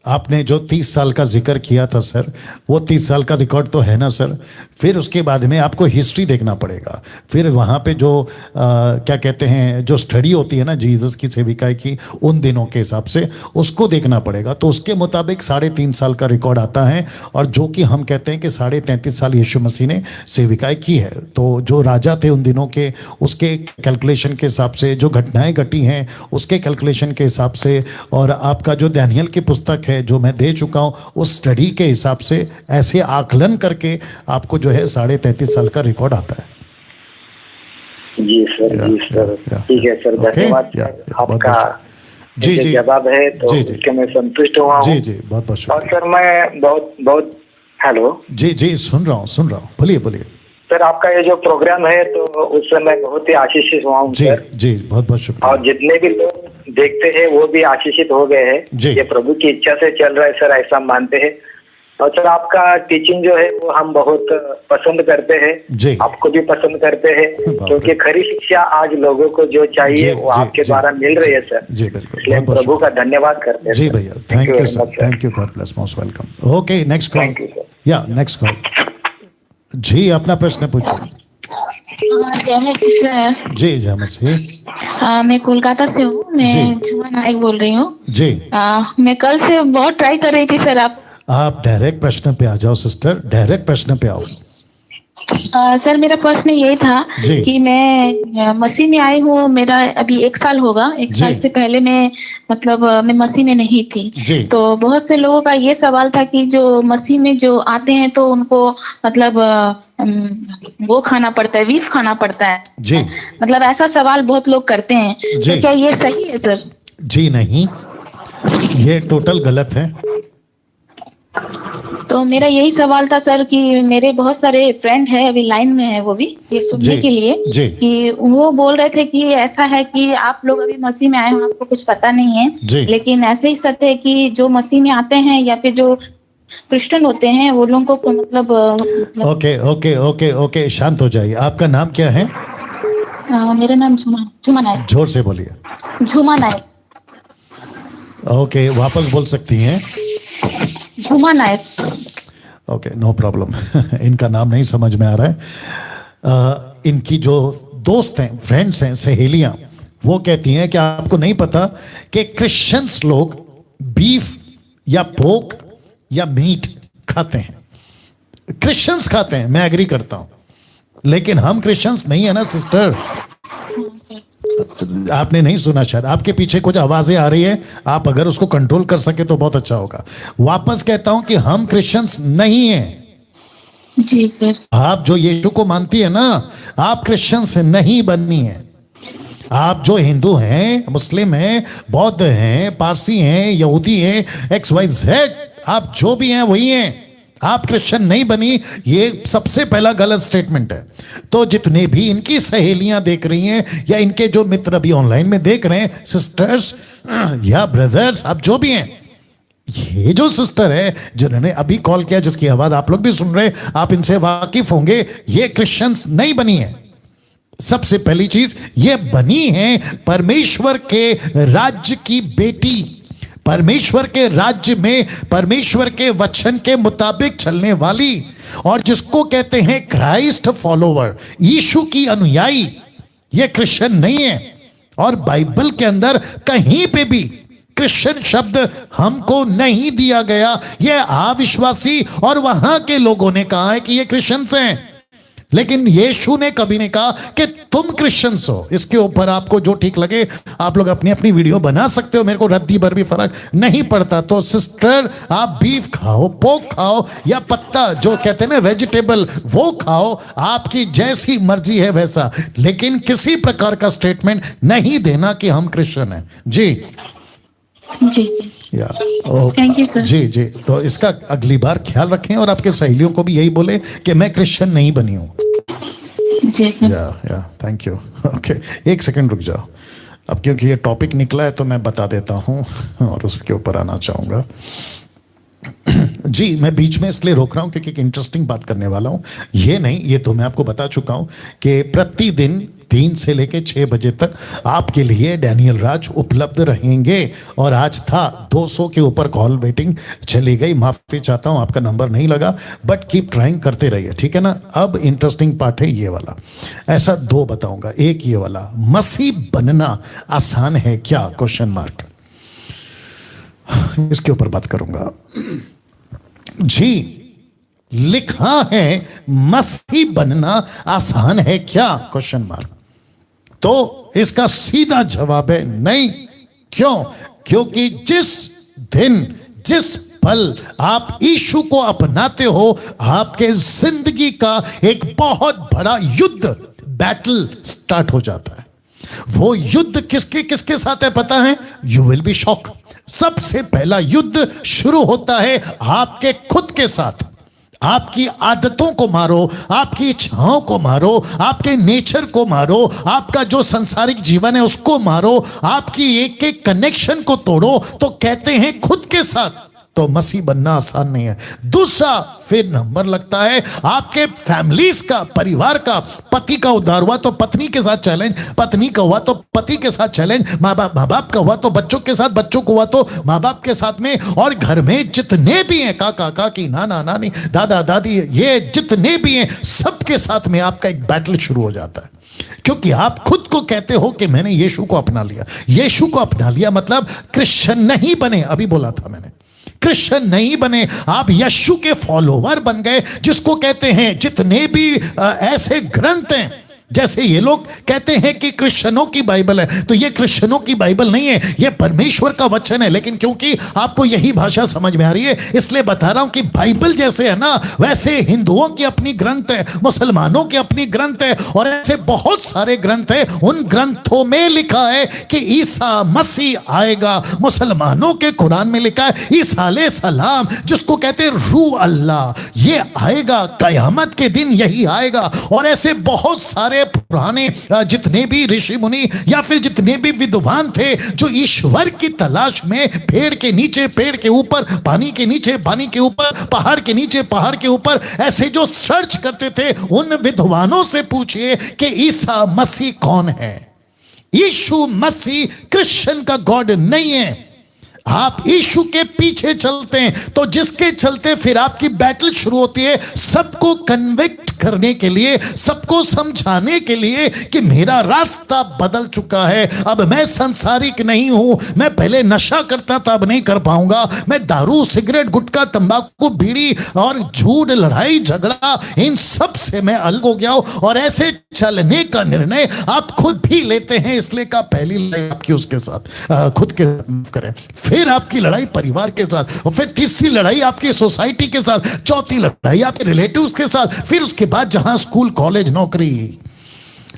आपने जो 30 साल का जिक्र किया था सर, वो 30 साल का रिकॉर्ड तो है ना सर। फिर उसके बाद में आपको हिस्ट्री देखना पड़ेगा, फिर वहाँ पे जो क्या कहते हैं जो स्टडी होती है ना जीसस की सेविकाई की उन दिनों के हिसाब से, उसको देखना पड़ेगा। तो उसके मुताबिक 3.5 साल का रिकॉर्ड आता है, और जो कि हम कहते हैं कि 33.5 साल यीशु मसीह ने सेविकाई की है। तो जो राजा थे उन दिनों के, उसके कैलकुलेशन के हिसाब से, जो घटनाएं घटी हैं उसके कैलकुलेशन के हिसाब से, और आपका जो दानियल की पुस्तक जो मैं दे चुका हूं उस स्टडी के हिसाब से, ऐसे आकलन करके आपको जो है 33.5 साल का रिकॉर्ड आता है। जी सर, जी सर, ठीक है सर, धन्यवाद आपका जी जी जवाब है तो इसके मैं संतुष्ट हुआ हूं। जी जी, बहुत बहुत शुक्रिया। और सर मैं बहुत हेलो जी जी, सुन रहा हूं, बोलिए बोलिए सर। आपका ये जो प्रोग्राम है तो उससे मैं बहुत ही आशीषित हुआ हूँ जी सर। जी, बहुत बहुत शुक्रिया। और जितने भी लोग देखते हैं वो भी आशीषित हो गए हैं। ये प्रभु की इच्छा से चल रहा है सर, ऐसा मानते हैं। और सर आपका टीचिंग जो है वो हम बहुत पसंद करते हैं, आपको भी पसंद करते हैं, क्योंकि खरी शिक्षा आज लोगों को जो चाहिए वो आपके द्वारा मिल रही है सर। जी बिल्कुल, इसलिए प्रभु का धन्यवाद करते हैं। जी भैया, thank you sir, thank you, God bless, most welcome. Okay, next call. या नेक्स्ट कॉल जी, अपना प्रश्न पूछिए। जय मसीह सर। जी जय मसीह। मैं कोलकाता से हूँ, मैं झुमा नायक बोल रही हूँ जी। मैं कल से बहुत ट्राई कर रही थी सर। आप डायरेक्ट प्रश्न पे आ जाओ सिस्टर, डायरेक्ट प्रश्न पे आओ। सर मेरा प्रश्न यही था कि मैं मसीह में आई हूँ, मेरा अभी 1 साल होगा। 1 साल से पहले मैं मैं मसीह में नहीं थी। तो बहुत से लोगों का ये सवाल था कि जो मसीह में जो आते हैं तो उनको वो खाना पड़ता है, बीफ खाना पड़ता है जी। ऐसा सवाल बहुत लोग करते हैं, तो क्या ये सही है सर? जी नहीं, ये टोटल गलत है। तो मेरा यही सवाल था सर कि मेरे बहुत सारे फ्रेंड है, अभी लाइन में है वो भी ये सुनने के लिए कि वो बोल रहे थे कि ऐसा है कि आप लोग अभी मसीह में आए हो, आपको कुछ पता नहीं है, लेकिन ऐसे ही सत्य है कि जो मसीह में आते हैं या फिर जो क्रिश्चियन होते हैं वो लोगों को ओके ओके ओके ओके, शांत हो जाइए। आपका नाम क्या है? मेरा नाम झुमा नायक। जोर से बोलिए। झुमा नायक। ओके, वापस बोल सकती हैं? Jhuma Nayak. Okay, no problem. इनका नाम नहीं समझ में आ रहा है। इनकी जो दोस्त हैं, फ्रेंड्स हैं, सहेलियां, वो कहती हैं कि आपको नहीं पता कि क्रिश्चियंस लोग बीफ या पोक या मीट खाते हैं। क्रिश्चियंस खाते हैं, मैं एग्री करता हूं, लेकिन हम क्रिश्चियंस नहीं है ना सिस्टर। आपने नहीं सुना शायद, आपके पीछे कुछ आवाजें आ रही है, आप अगर उसको कंट्रोल कर सके तो बहुत अच्छा होगा। वापस कहता हूं कि हम क्रिश्चियंस नहीं हैं। जी सर। आप जो यीशु को मानती है ना, आप क्रिश्चियंस नहीं बननी है। आप जो हिंदू हैं, मुस्लिम हैं, बौद्ध हैं, पारसी हैं, यहूदी हैं, XYZ, आप जो भी हैं वही हैं। आप क्रिश्चियन नहीं बनी, ये सबसे पहला गलत स्टेटमेंट है। तो जितने भी इनकी सहेलियां देख रही हैं या इनके जो मित्र अभी ऑनलाइन में देख रहे हैं, सिस्टर्स या ब्रदर्स, आप जो भी हैं, ये जो सिस्टर है जिन्होंने अभी कॉल किया, जिसकी आवाज आप लोग भी सुन रहे, आप इनसे वाकिफ होंगे, ये क्रिश्चियंस नहीं बनी है। सबसे पहली चीज, ये बनी है परमेश्वर के राज्य की बेटी, परमेश्वर के राज्य में परमेश्वर के वचन के मुताबिक चलने वाली, और जिसको कहते हैं क्राइस्ट फॉलोवर, यीशु की अनुयायी, ये क्रिश्चियन नहीं है। और बाइबल के अंदर कहीं पे भी क्रिश्चियन शब्द हमको नहीं दिया गया। ये अविश्वासी और वहां के लोगों ने कहा है कि ये क्रिश्चियंस हैं, लेकिन यीशु ने कभी नहीं कहा कि तुम क्रिश्चियंस हो। इसके ऊपर आपको जो ठीक लगे आप लोग अपनी अपनी वीडियो बना सकते हो, मेरे को रद्दी भर भी फर्क नहीं पड़ता। तो सिस्टर, आप बीफ खाओ, पोक खाओ, या पत्ता जो कहते हैं ना वेजिटेबल, वो खाओ, आपकी जैसी मर्जी है वैसा, लेकिन किसी प्रकार का स्टेटमेंट नहीं देना कि हम क्रिश्चियन हैं। जी जी जी, थैंक यू सर। जी जी, तो इसका अगली बार ख्याल रखें और आपके सहेलियों को भी यही बोले कि मैं क्रिश्चियन नहीं बनी हूं। जी या थैंक यू। ओके, एक सेकंड रुक जाओ। अब क्योंकि ये टॉपिक निकला है तो मैं बता देता हूँ और उसके ऊपर आना चाहूँगा। जी, मैं बीच में इसलिए रोक रहा हूँ क्योंकि एक इंटरेस्टिंग बात करने वाला हूँ। ये नहीं, ये तो मैं आपको बता चुका हूँ कि प्रतिदिन 3 से लेकर 6 बजे तक आपके लिए डैनियल राज उपलब्ध रहेंगे। और आज था 200 के ऊपर कॉल वेटिंग चली गई, माफी चाहता हूँ आपका नंबर नहीं लगा, बट कीप ट्राइंग करते रहिए, ठीक है ना। अब इंटरेस्टिंग पार्ट है ये वाला, ऐसा 2 बताऊंगा। एक ये वाला, मसीह बनना आसान है क्या, क्वेश्चन मार्क, इसके ऊपर बात करूंगा। जी, लिखा है मसीह बनना आसान है क्या, क्वेश्चन मार्क। तो इसका सीधा जवाब है नहीं। क्यों? क्योंकि जिस दिन जिस पल आप यीशु को अपनाते हो, आपके जिंदगी का एक बहुत बड़ा युद्ध, बैटल स्टार्ट हो जाता है। वो युद्ध किसके किसके साथ है पता है? You will be shock. सबसे पहला युद्ध शुरू होता है आपके खुद के साथ। आपकी आदतों को मारो, आपकी इच्छाओं को मारो, आपके नेचर को मारो, आपका जो संसारिक जीवन है उसको मारो, आपकी एक एक कनेक्शन को तोड़ो। तो कहते हैं खुद के साथ। तो मसीह बनना आसान नहीं है। दूसरा फिर नंबर लगता है आपके फैमिलीज का, परिवार का। पति का उद्धार हुआ तो पत्नी के साथ चैलेंज, पत्नी का हुआ तो पति के साथ चैलेंज, माँ बाप का हुआ तो बच्चों के साथ, बच्चों को हुआ तो माँ बाप के साथ में, और घर में जितने भी हैं, काका काकी, नाना नानी, दादा दादी, ये जितने भी हैं, सबके साथ में आपका एक बैटल शुरू हो जाता है। क्योंकि आप खुद को कहते हो कि मैंने यीशु को अपना लिया। यीशु को अपना लिया मतलब क्रिश्चियन नहीं बने, अभी बोला था मैंने, क्रिश्चियन नहीं बने, आप यीशु के फॉलोवर बन गए। जिसको कहते हैं जितने भी ऐसे ग्रंथ हैं, जैसे ये लोग कहते हैं कि क्रिश्चियनों की बाइबल है, तो ये क्रिश्चियनों की बाइबल नहीं है, ये परमेश्वर का वचन है। लेकिन क्योंकि आपको यही भाषा समझ में आ रही है, इसलिए बता रहा हूं कि बाइबल जैसे है ना, वैसे हिंदुओं की अपनी ग्रंथ है, मुसलमानों की अपनी ग्रंथ है, और ऐसे बहुत सारे ग्रंथ है। उन ग्रंथों में लिखा है कि ईसा मसीह आएगा। मुसलमानों के कुरान में लिखा है ईसा अलैहिस्सलाम, जिसको कहते हैं रूह अल्लाह, ये आएगा, कयामत के दिन यही आएगा। और ऐसे बहुत सारे पुराने जितने भी ऋषि मुनि या फिर जितने भी विद्वान थे, जो ईश्वर की तलाश में पेड़ के नीचे, पेड़ के ऊपर, पानी के नीचे, पानी के ऊपर, पहाड़ के नीचे, पहाड़ के ऊपर, ऐसे जो सर्च करते थे, उन विद्वानों से पूछिए कि ईसा मसीह कौन है। यीशु मसीह क्रिश्चियन का गॉड नहीं है। आप यीशु के पीछे चलते हैं, तो जिसके चलते फिर आपकी बैटल शुरू होती है सबको कन्विक्ट करने के लिए, सबको समझाने के लिए कि मेरा रास्ता बदल चुका है। अब मैं सांसारिक नहीं हूं, मैं पहले नशा करता था, अब नहीं कर पाऊंगा। मैं दारू, सिगरेट, गुटखा, तंबाकू, बीड़ी और झूठ, लड़ाई झगड़ा, इन सब से मैं अलग हो गया हूं। और ऐसे चलने का निर्णय आप खुद भी लेते हैं। इसलिए का पहली लड़ाई आपकी उसके साथ, खुद के साथ करें, फिर आपकी लड़ाई परिवार के साथ, और फिर तीसरी लड़ाई आपकी सोसाइटी के साथ, चौथी लड़ाई आपके रिलेटिव्स के साथ, फिर उसके बाद जहां स्कूल, कॉलेज, नौकरी।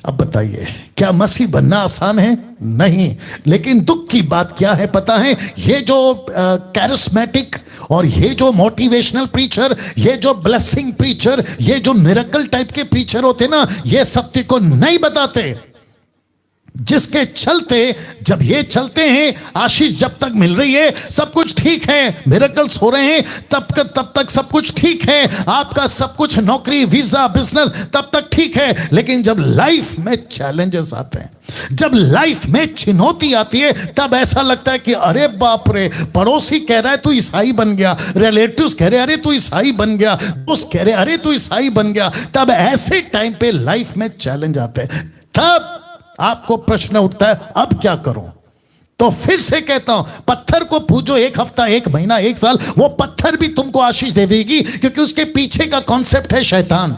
अब बताइए, क्या मसीह बनना आसान है? नहीं। लेकिन दुख की बात क्या है पता है? ये जो कैरिस्मेटिक और ये जो मोटिवेशनल प्रीचर, ये जो ब्लेसिंग प्रीचर, ये जो मिरेकल टाइप के प्रीचर होते ना, ये सत्य को नहीं बताते। जिसके चलते, जब ये चलते हैं, आशीष जब तक मिल रही है सब कुछ ठीक है, मिरेकल्स हो रहे हैं, तब तक सब कुछ ठीक है, आपका सब कुछ, नौकरी, वीजा, बिजनेस, तब तक ठीक है। लेकिन जब लाइफ में चैलेंजेस आते हैं, जब लाइफ में चुनौती आती है, तब ऐसा लगता है कि अरे बाप रे, पड़ोसी कह रहा है तू ईसाई बन गया, रिलेटिव्स कह रहे अरे तू ईसाई बन गया, दोस्त कह रहे अरे तू ईसाई बन गया। तब ऐसे टाइम पे लाइफ में चैलेंज आते हैं, तब आपको प्रश्न उठता है अब क्या करूं। तो फिर से कहता हूं, पत्थर को पूजो 1 हफ्ता, 1 महीना, 1 साल, वो पत्थर भी तुमको आशीष दे देगी, क्योंकि उसके पीछे का कॉन्सेप्ट है शैतान।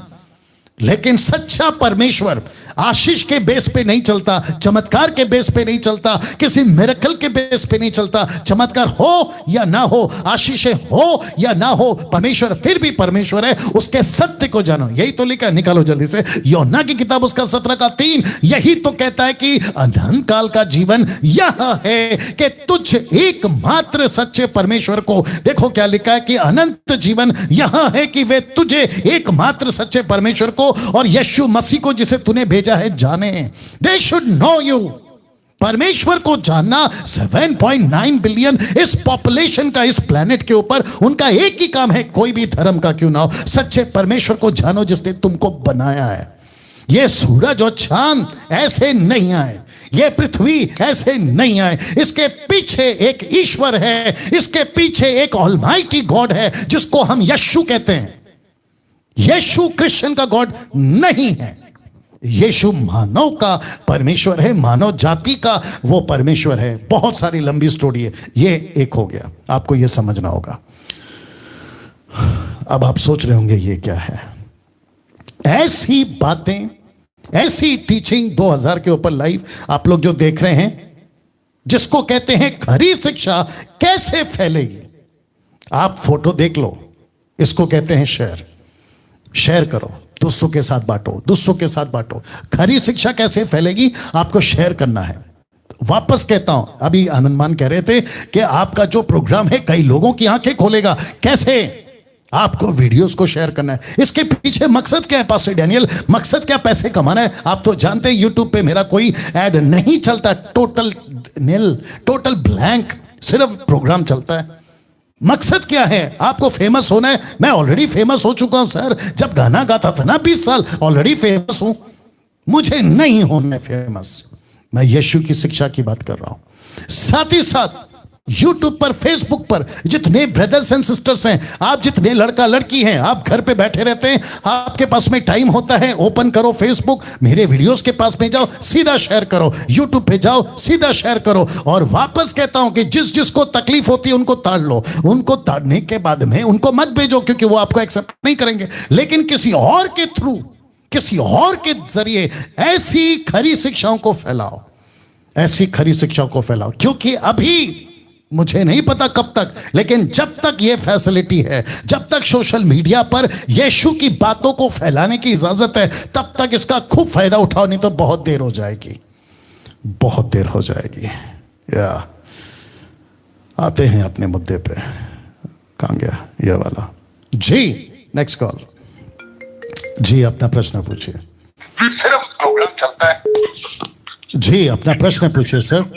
लेकिन सच्चा परमेश्वर आशीष के बेस पे नहीं चलता, चमत्कार के बेस पे नहीं चलता, किसी मिरेकल के बेस पे नहीं चलता। चमत्कार हो या ना हो, आशीषें हो या ना हो, परमेश्वर फिर भी परमेश्वर है। उसके सत्य को जानो, यही तो लिखा, निकालो जल्दी से यूहन्ना की किताब उसका 17:3, यही तो कहता है कि अनंत काल का जीवन यह है कि तुझ एकमात्र सच्चे परमेश्वर को, देखो क्या लिखा है कि अनंत जीवन यह है कि वे तुझे एकमात्र सच्चे परमेश्वर को और यीशु मसीह को जिसे तूने भेजा है जाने। They should know you. परमेश्वर को जानना 7.9 बिलियन इस पॉपुलेशन का इस प्लेनेट के ऊपर, उनका एक ही काम है, कोई भी धर्म का क्यों ना हो, सच्चे परमेश्वर को जानो जिसने तुमको बनाया है। ये सूरज और चांद ऐसे नहीं आए, ये पृथ्वी ऐसे नहीं आए, इसके पीछे एक ईश्वर है, इसके पीछे एक ऑलमाइटी गॉड है जिसको हम यीशु कहते हैं। यीशु क्रिश्चियन का गॉड नहीं है, यीशु मानव का परमेश्वर है, मानव जाति का वो परमेश्वर है। बहुत सारी लंबी स्टोरी है, ये एक हो गया, आपको ये समझना होगा। अब आप सोच रहे होंगे ये क्या है, ऐसी बातें, ऐसी टीचिंग 2000 के ऊपर लाइव आप लोग जो देख रहे हैं, जिसको कहते हैं खरी शिक्षा कैसे फैलेगी। आप फोटो देख लो, इसको कहते हैं शेयर। शेयर करो, दूसरों के साथ बांटो, दूसरों के साथ बांटो। खरी शिक्षा कैसे फैलेगी, आपको शेयर करना है। वापस कहता हूं, अभी आनंदमान कह रहे थे कि आपका जो प्रोग्राम है कई लोगों की आंखें खोलेगा। कैसे? आपको वीडियोस को शेयर करना है। इसके पीछे मकसद क्या है पास्टर डैनियल? मकसद क्या? पैसे कमाना है। आप तो जानते हैं यूट्यूब पे मेरा कोई ऐड नहीं चलता, टोटल नील, टोटल ब्लैंक, सिर्फ प्रोग्राम चलता है। मकसद क्या है? आपको फेमस होना है। मैं ऑलरेडी फेमस हो चुका हूं सर, जब गाना गाता था ना 20 साल, ऑलरेडी फेमस हूं। मुझे नहीं होना है फेमस। मैं यीशु की शिक्षा की बात कर रहा हूं। साथ ही साथ यूट्यूब पर, फेसबुक पर जितने ब्रदर्स एंड सिस्टर्स हैं, आप जितने लड़का लड़की हैं, आप घर पे बैठे रहते हैं, आपके पास में टाइम होता है, ओपन करो फेसबुक, मेरे वीडियोस के पास में जाओ, सीधा शेयर करो। यूट्यूब पे जाओ, सीधा शेयर करो। और वापस कहता हूं कि जिस जिसको तकलीफ होती है उनको ताड़ लो। उनको ताड़ने के बाद में उनको मत भेजो, क्योंकि वो आपको एक्सेप्ट नहीं करेंगे। लेकिन किसी और के थ्रू, किसी और के जरिए ऐसी खरी शिक्षाओं को फैलाओ, ऐसी खरी शिक्षाओं को फैलाओ। क्योंकि अभी मुझे नहीं पता कब तक, लेकिन जब तक यह फैसिलिटी है, जब तक सोशल मीडिया पर यीशु की बातों को फैलाने की इजाजत है, तब तक इसका खूब फायदा उठाओ, नहीं तो बहुत देर हो जाएगी, बहुत देर हो जाएगी। या आते हैं अपने मुद्दे पे। कहां गया ये वाला? जी नेक्स्ट कॉल। जी अपना प्रश्न पूछिए। सिर्फ प्रोग्राम चलता है। जी अपना प्रश्न पूछिए सर।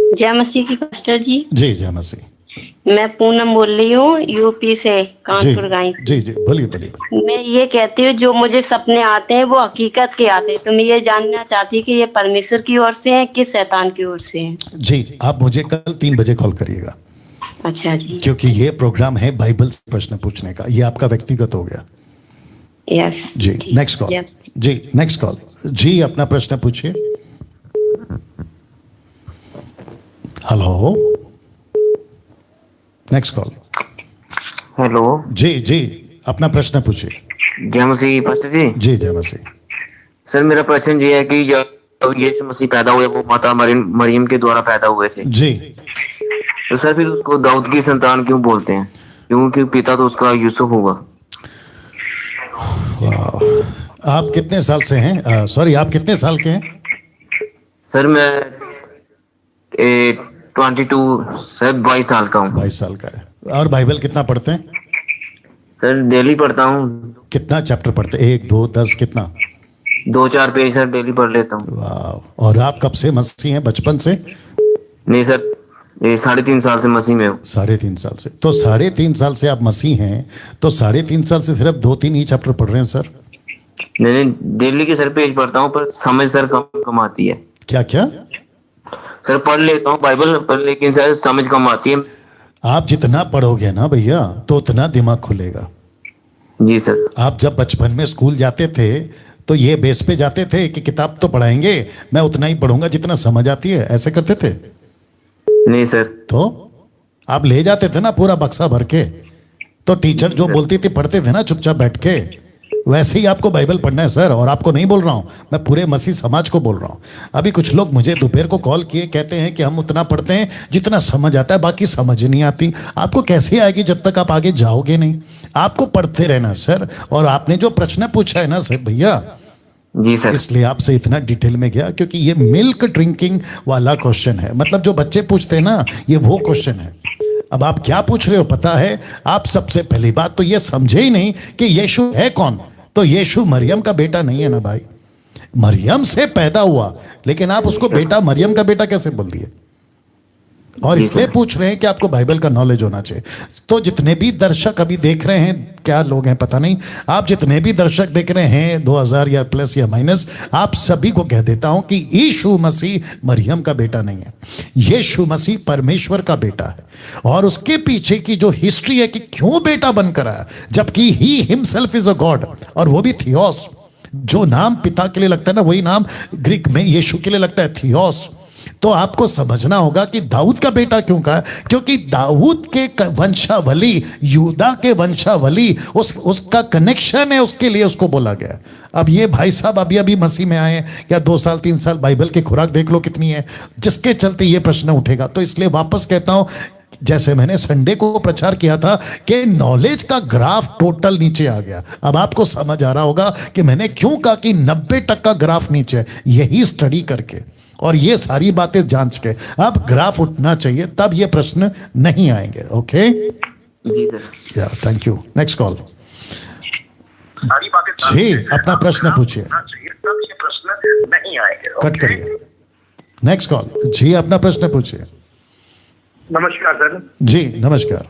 जय मसीह की पास्टर जी। जी जय मसीह। मैं पूनम बोल रही हूँ यूपी से, कानपुर गांव। जी जी बोलिए बोलिए। मैं ये कहती हूँ जो मुझे सपने आते हैं वो हकीकत के आते हैं, तो मैं ये जानना चाहती कि ये परमेश्वर की ओर से हैं कि शैतान की ओर से हैं? जी आप मुझे कल 3 बजे कॉल करिएगा। अच्छा जी। क्योंकि ये प्रोग्राम है बाइबल से प्रश्न पूछने का, ये आपका व्यक्तिगत हो गया। यस जी नेक्स्ट कॉल। जी नेक्स्ट कॉल। जी अपना प्रश्न पूछिए। Hello next call. हेलो जी जी अपना प्रश्न पूछिए। जय मसीह पास्टर जी। जी जय मसीह। सर मेरा प्रश्न ये है कि जब यीशु मसीह पैदा हुए वो माता मरियम के द्वारा पैदा हुए थे जी, तो सर फिर उसको दाऊद की संतान क्यों बोलते हैं? क्योंकि पिता तो उसका यूसुफ होगा। आप कितने साल से हैं? सॉरी आप कितने साल के हैं? सर मैं 22 सर 22 साल का हूँ। 22 साल का है। और बाइबल कितना पढ़ते हैं? सर डेली पढ़ता हूँ। कितना चैप्टर पढ़ते हैं? 1 2 10 कितना? 2-4 पेज सर डेली पढ़ लेता हूँ। वाह। और आप कब से मसीह हैं? बचपन से? नहीं सर, 3.5 साल से मसीह में हूँ। 3.5 साल से? तो 3.5 साल से आप मसीह हैं, तो 3.5 साल से सिर्फ 2-3 ही चैप्टर पढ़ रहे हैं सर? नहीं डेली के सर पेज पढ़ता हूँ, पर समझ सर कम आती है। क्या क्या? सर पढ़ लेता हूँ बाइबल पर, लेकिन सर समझ कम आती है। आप जितना पढ़ोगे ना भैया तो उतना दिमाग खुलेगा। जी सर। आप जब बचपन में स्कूल जाते थे तो ये बेस पे जाते थे कि किताब तो पढ़ाएंगे, मैं उतना ही पढ़ूंगा जितना समझ आती है, ऐसे करते थे? नहीं सर। तो आप ले जाते थे ना पूरा बक्सा भर के, तो टीचर जो बोलती थी पढ़ते थे ना चुपचाप बैठ के। वैसे ही आपको बाइबल पढ़ना है सर। और आपको नहीं बोल रहा हूं मैं, पूरे मसीह समाज को बोल रहा हूं। अभी कुछ लोग मुझे दोपहर को कॉल किए, कहते हैं कि हम उतना पढ़ते हैं जितना समझ आता है, बाकी समझ नहीं आती। आपको कैसे आएगी जब तक आप आगे जाओगे नहीं? आपको पढ़ते रहना सर। और आपने जो प्रश्न पूछा है ना सर भैया, जी सर, इसलिए आपसे इतना डिटेल में गया क्योंकि ये मिल्क ड्रिंकिंग वाला क्वेश्चन है। मतलब जो बच्चे पूछते हैं ना, ये वो क्वेश्चन है। अब आप क्या पूछ रहे हो पता है? आप सबसे पहली बात तो ये समझे ही नहीं कि यीशु है कौन। तो यीशु मरियम का बेटा नहीं है ना भाई। मरियम से पैदा हुआ, लेकिन आप उसको बेटा, मरियम का बेटा कैसे बोल दिए? और इसलिए पूछ रहे हैं कि आपको बाइबल का नॉलेज होना चाहिए। तो जितने भी दर्शक अभी देख रहे हैं, क्या लोग हैं पता नहीं, आप जितने भी दर्शक देख रहे हैं 2000 या प्लस या माइनस, आप सभी को कह देता हूं कि यीशु मसीह मरियम का बेटा नहीं है, यीशु मसीह परमेश्वर का बेटा है। और उसके पीछे की जो हिस्ट्री है कि क्यों बेटा बनकर आया, जबकि he himself is a God, और वो भी थियोस। जो नाम पिता के लिए लगता है ना, वही नाम ग्रीक में यीशु के लिए लगता है, थियोस। तो आपको समझना होगा कि दाऊद का बेटा क्यों कहा, क्योंकि दाऊद के वंशावली, यूदा के वंशावली, उसका कनेक्शन है, उसके लिए उसको बोला गया। अब ये भाई साहब अभी अभी मसीह में आए या 2 साल 3 साल, बाइबल की खुराक देख लो कितनी है, जिसके चलते ये प्रश्न उठेगा। तो इसलिए वापस कहता हूं, जैसे मैंने संडे को प्रचार किया था कि नॉलेज का ग्राफ टोटल नीचे आ गया। अब आपको समझ आ रहा होगा कि मैंने क्यों कहा कि 90% ग्राफ नीचे है। यही स्टडी करके और ये सारी बातें जांच के अब ग्राफ उठना चाहिए, तब ये प्रश्न नहीं आएंगे। ओके, या थैंक यू। नेक्स्ट कॉल जी, अपना प्रश्न पूछिए, तब ये प्रश्न नहीं आएंगे। कट करिए। नेक्स्ट कॉल जी, अपना प्रश्न पूछिए। नमस्कार सर। जी नमस्कार।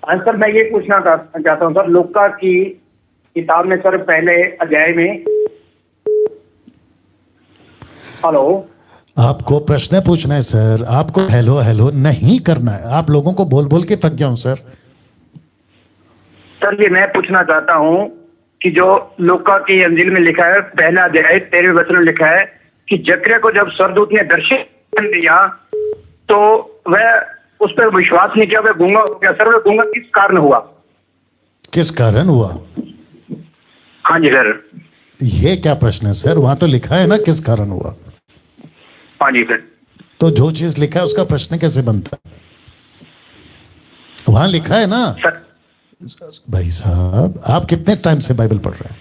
हाँ सर, मैं ये पूछना चाहता हूँ सर, लूका की किताब में सर पहले अध्याय में, हेलो, आपको प्रश्न पूछना है सर, आपको हेलो हेलो नहीं करना है। आप लोगों को बोल बोल के थक गया हूं सर। सर ये मैं पूछना चाहता हूँ कि जो लूका की अंजील में लिखा है, पहला अध्याय 13वें वचन में लिखा है कि जकरिया को जब स्वर्गदूत ने दर्शन दिया तो वह उस पर विश्वास नहीं किया, वह गूंगा हो गया। सर वह गूंगा किस कारण हुआ? किस कारण हुआ? हाँ जी सर। ये क्या प्रश्न है सर? वहां तो लिखा है ना किस कारण हुआ। हाँ जी सर। तो जो चीज लिखा है उसका प्रश्न कैसे बनता है? वहां लिखा है ना सर। भाई साहब, आप कितने टाइम से बाइबल पढ़ रहे हैं?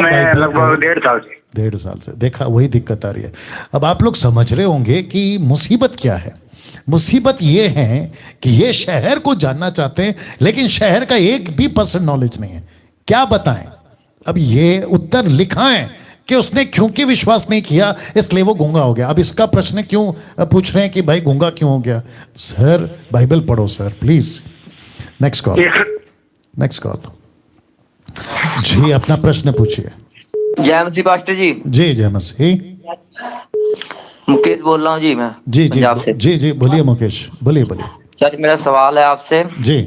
मैं लगभग 1.5 साल से। 1.5 साल से। देखा, वही दिक्कत आ रही है। अब आप लोग समझ रहे होंगे कि मुसीबत क्या है। मुसीबत ये है कि ये शहर को जानना चाहते हैं, लेकिन शहर का 1% नॉलेज नहीं है। क्या बताएं? अब ये उत्तर लिखा है कि उसने क्योंकि विश्वास नहीं किया इसलिए वो गूंगा हो गया। अब इसका प्रश्न क्यों पूछ रहे हैं कि भाई गूंगा क्यों हो गया? सर बाइबल पढ़ो sir please. Next call. Next call जी, अपना प्रश्न पूछिए। जय मसीह पास्टर जी। जी जय मसीह। मुकेश बोल रहा हूँ जी, मैं जी जी जी जी बोलिए मुकेश, बोलिए बोलिए। सर मेरा सवाल है आपसे जी,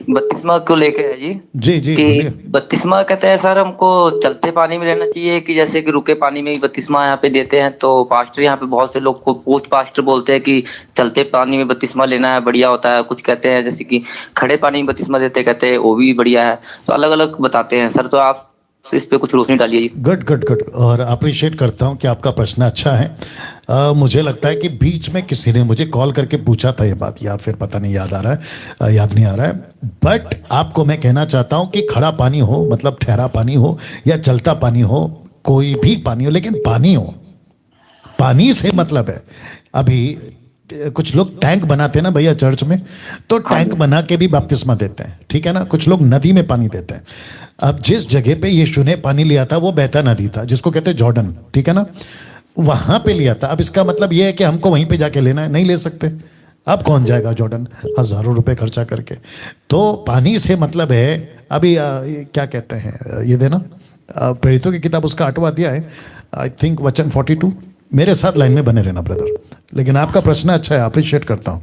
बपतिस्मा को लेके है जी। जी जी कि बपतिस्मा कहते हैं सर हमको चलते पानी में रहना चाहिए कि जैसे कि रुके पानी में ही बपतिस्मा यहाँ पे देते हैं? तो पास्टर यहाँ पे बहुत से लोग को पोस्ट पास्टर बोलते हैं कि चलते पानी में बपतिस्मा लेना है, बढ़िया होता है। कुछ कहते हैं जैसे कि खड़े पानी में बपतिस्मा देते, कहते हैं वो भी बढ़िया है। तो अलग अलग बताते हैं सर, तो आप इस पे कुछ रोशनी डालिए। Good good good. और अप्रिशिएट करता हूँ कि आपका प्रश्न अच्छा है। मुझे लगता है कि बीच में किसी ने मुझे कॉल करके पूछा था ये बात, या फिर पता नहीं याद आ रहा है, याद नहीं आ रहा है। बट आपको मैं कहना चाहता हूँ कि खड़ा पानी हो, मतलब ठहरा पानी हो या चलता पानी हो, कोई भी पानी हो, लेकिन पानी हो। पानी से मतलब है, अभी कुछ लोग टैंक बनाते हैं ना भैया चर्च में, तो टैंक बना के भी बपतिस्मा देते हैं, ठीक है ना। कुछ लोग नदी में पानी देते हैं। अब जिस जगह पे यीशु ने पानी लिया था वो बहता नदी था, जिसको कहते हैं जॉर्डन, ठीक है ना, वहां पे लिया था। अब इसका मतलब ये है कि हमको वहीं पे जाके लेना है? नहीं ले सकते। अब कौन जाएगा जॉर्डन हजारों रुपए खर्चा करके? तो पानी से मतलब है, अभी क्या कहते हैं ये देना, प्रेरितों की किताब उसका 8वां अध्याय है, आई थिंक वचन 42। मेरे साथ लाइन में बने रहना ब्रदर, लेकिन आपका प्रश्न अच्छा है, अप्रिशिएट करता हूं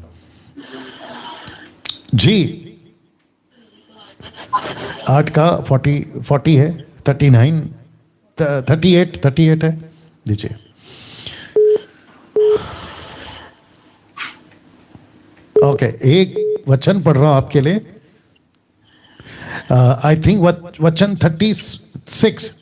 जी। 8 का 40 है, 39 38 है, दीजिए। ओके, एक वचन पढ़ रहा हूं आपके लिए, आई थिंक वचन 36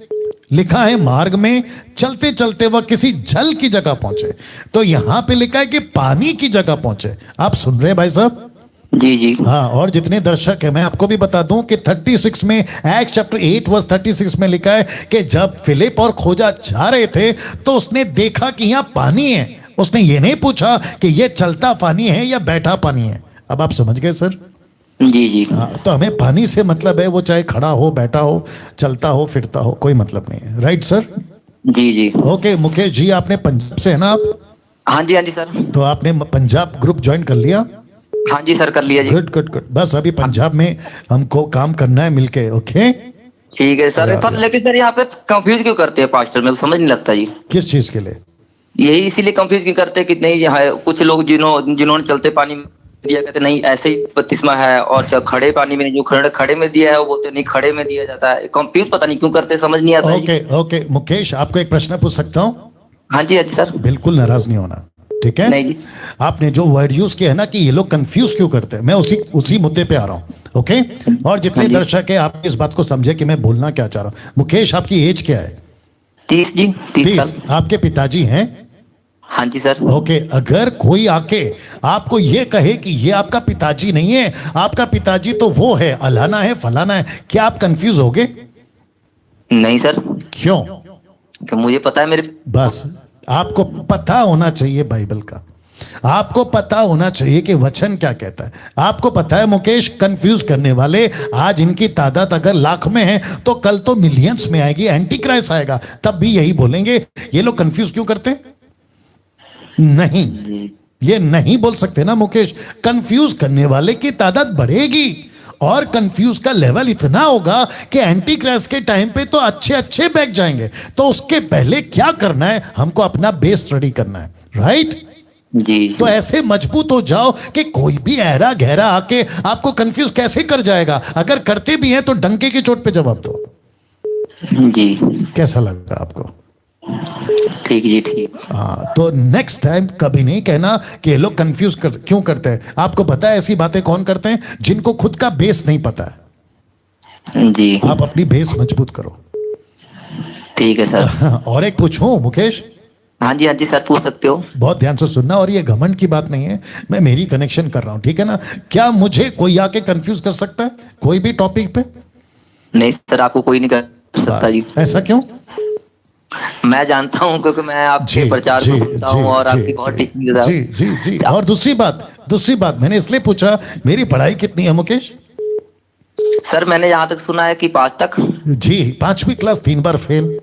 लिखा है, मार्ग में चलते चलते वह किसी जल की जगह पहुंचे। तो यहां पे लिखा है कि पानी की जगह पहुंचे। आप सुन रहे हैं भाई साहब? जी जी हाँ। और जितने दर्शक हैं मैं आपको भी बता दूं कि 36 में, एक्ट चैप्टर 8 वर्स 36 में लिखा है कि जब फिलिप और खोजा जा रहे थे तो उसने देखा कि यहां पानी है। उसने ये नहीं पूछा कि ये चलता पानी है या बैठा पानी है। अब आप समझ गए सर? जी जी। तो हमें पानी से मतलब है, वो चाहे खड़ा हो, बैठा हो, चलता हो, फिरता हो, कोई मतलब नहीं है। Right sir? जी जी। ओके मुकेश जी, आपने पंजाब से है ना आप? हाँ जी, हाँ जी सर। तो आपने पंजाब ग्रुप ज्वाइन कर लिया? हाँ जी सर, कर लिया जी। Good good good. बस अभी पंजाब में हमको काम करना है मिलके। ओके ठीक है सर। पर लेकिन सर यहाँ पे कंफ्यूज क्यों करते हैं पास्टर, मेरे को समझ नहीं लगता जी। किस चीज के लिए? यही इसीलिए कंफ्यूज क्यों करते हैं कि नहीं है, कुछ लोग जिन्होंने चलते पानी में दिया कहते नहीं ऐसे ही बपतिस्मा है, और खड़े पानी में जो खड़े में दिया है वो बोलते नहीं खड़े में दिया जाता है। कंफ्यूज पता नहीं क्यों करते, समझ नहीं आता। ओके ओके मुकेश, आपको एक प्रश्न पूछ सकता हूँ? हाँ जी, हाँ जी सर। बिल्कुल नाराज नहीं होना, ठीक है? नहीं जी। आपने जो वर्ड यूज किया है ना कि ये लोग कंफ्यूज क्यों करते हैं, मैं उसी मुद्दे पे आ रहा हूँ। ओके और जितने दर्शक है आप इस बात को समझे कि मैं बोलना क्या चाह रहा हूँ। मुकेश, आपकी एज क्या है? 30 जी। 30 आपके पिताजी हैं? हाँ जी सर। ओके अगर कोई आके आपको ये कहे कि ये आपका पिताजी नहीं है, आपका पिताजी तो वो है, अलाना है, फलाना है, क्या आप कंफ्यूज होगे? नहीं सर। क्यों? कि मुझे पता है मेरे। बस आपको पता होना चाहिए बाइबल का, आपको पता होना चाहिए कि वचन क्या कहता है। आपको पता है मुकेश, कंफ्यूज करने वाले आज इनकी तादाद अगर लाख में है तो कल तो मिलियंस में आएगी, एंटी क्राइस्ट आएगा तब भी यही बोलेंगे। ये लोग कंफ्यूज क्यों करते हैं? नहीं, ये नहीं बोल सकते ना मुकेश। कंफ्यूज करने वाले की तादाद बढ़ेगी और कंफ्यूज का लेवल इतना होगा कि एंटी क्राइस्ट के टाइम पे तो अच्छे अच्छे बैठ जाएंगे। तो उसके पहले क्या करना है? हमको अपना बेस स्टडी करना है। राइट जी। तो ऐसे मजबूत हो जाओ कि कोई भी ऐरा गहरा आके आपको कंफ्यूज कैसे कर जाएगा। अगर करते भी हैं तो डंके की चोट पे जवाब दो। जी। कैसा लगा आपको? ठीक जी, ठीक। हाँ, तो नेक्स्ट टाइम कभी नहीं कहना कि ये लोग कंफ्यूज क्यों करते हैं। आपको पता है ऐसी बातें कौन करते हैं? जिनको खुद का बेस नहीं पता है। जी। आप अपनी बेस मजबूत करो। ठीक है सर। और एक पूछूं मुकेश? हाँ जी, हाँ जी सर, पूछ सकते हो। बहुत ध्यान से सुनना, और ये घमंड की बात नहीं है, मैं मेरी कनेक्शन कर रहा हूं, ठीक है ना? क्या मुझे कोई आके कंफ्यूज कर सकता है कोई भी टॉपिक पे? नहीं सर, आपको कोई नहीं कर सकता जी। ऐसा क्यों? मैं जानता हूं क्योंकि मैं आपके प्रचार को सुनता हूं और आपकी बहुत टीचिंग देता हूं। जी जी जी। और दूसरी बात मैंने इसलिए पूछा, मेरी पढ़ाई कितनी है मुकेश? सर मैंने यहाँ तक सुना है कि 5 तक। जी, 5वीं क्लास 3 बार फेल।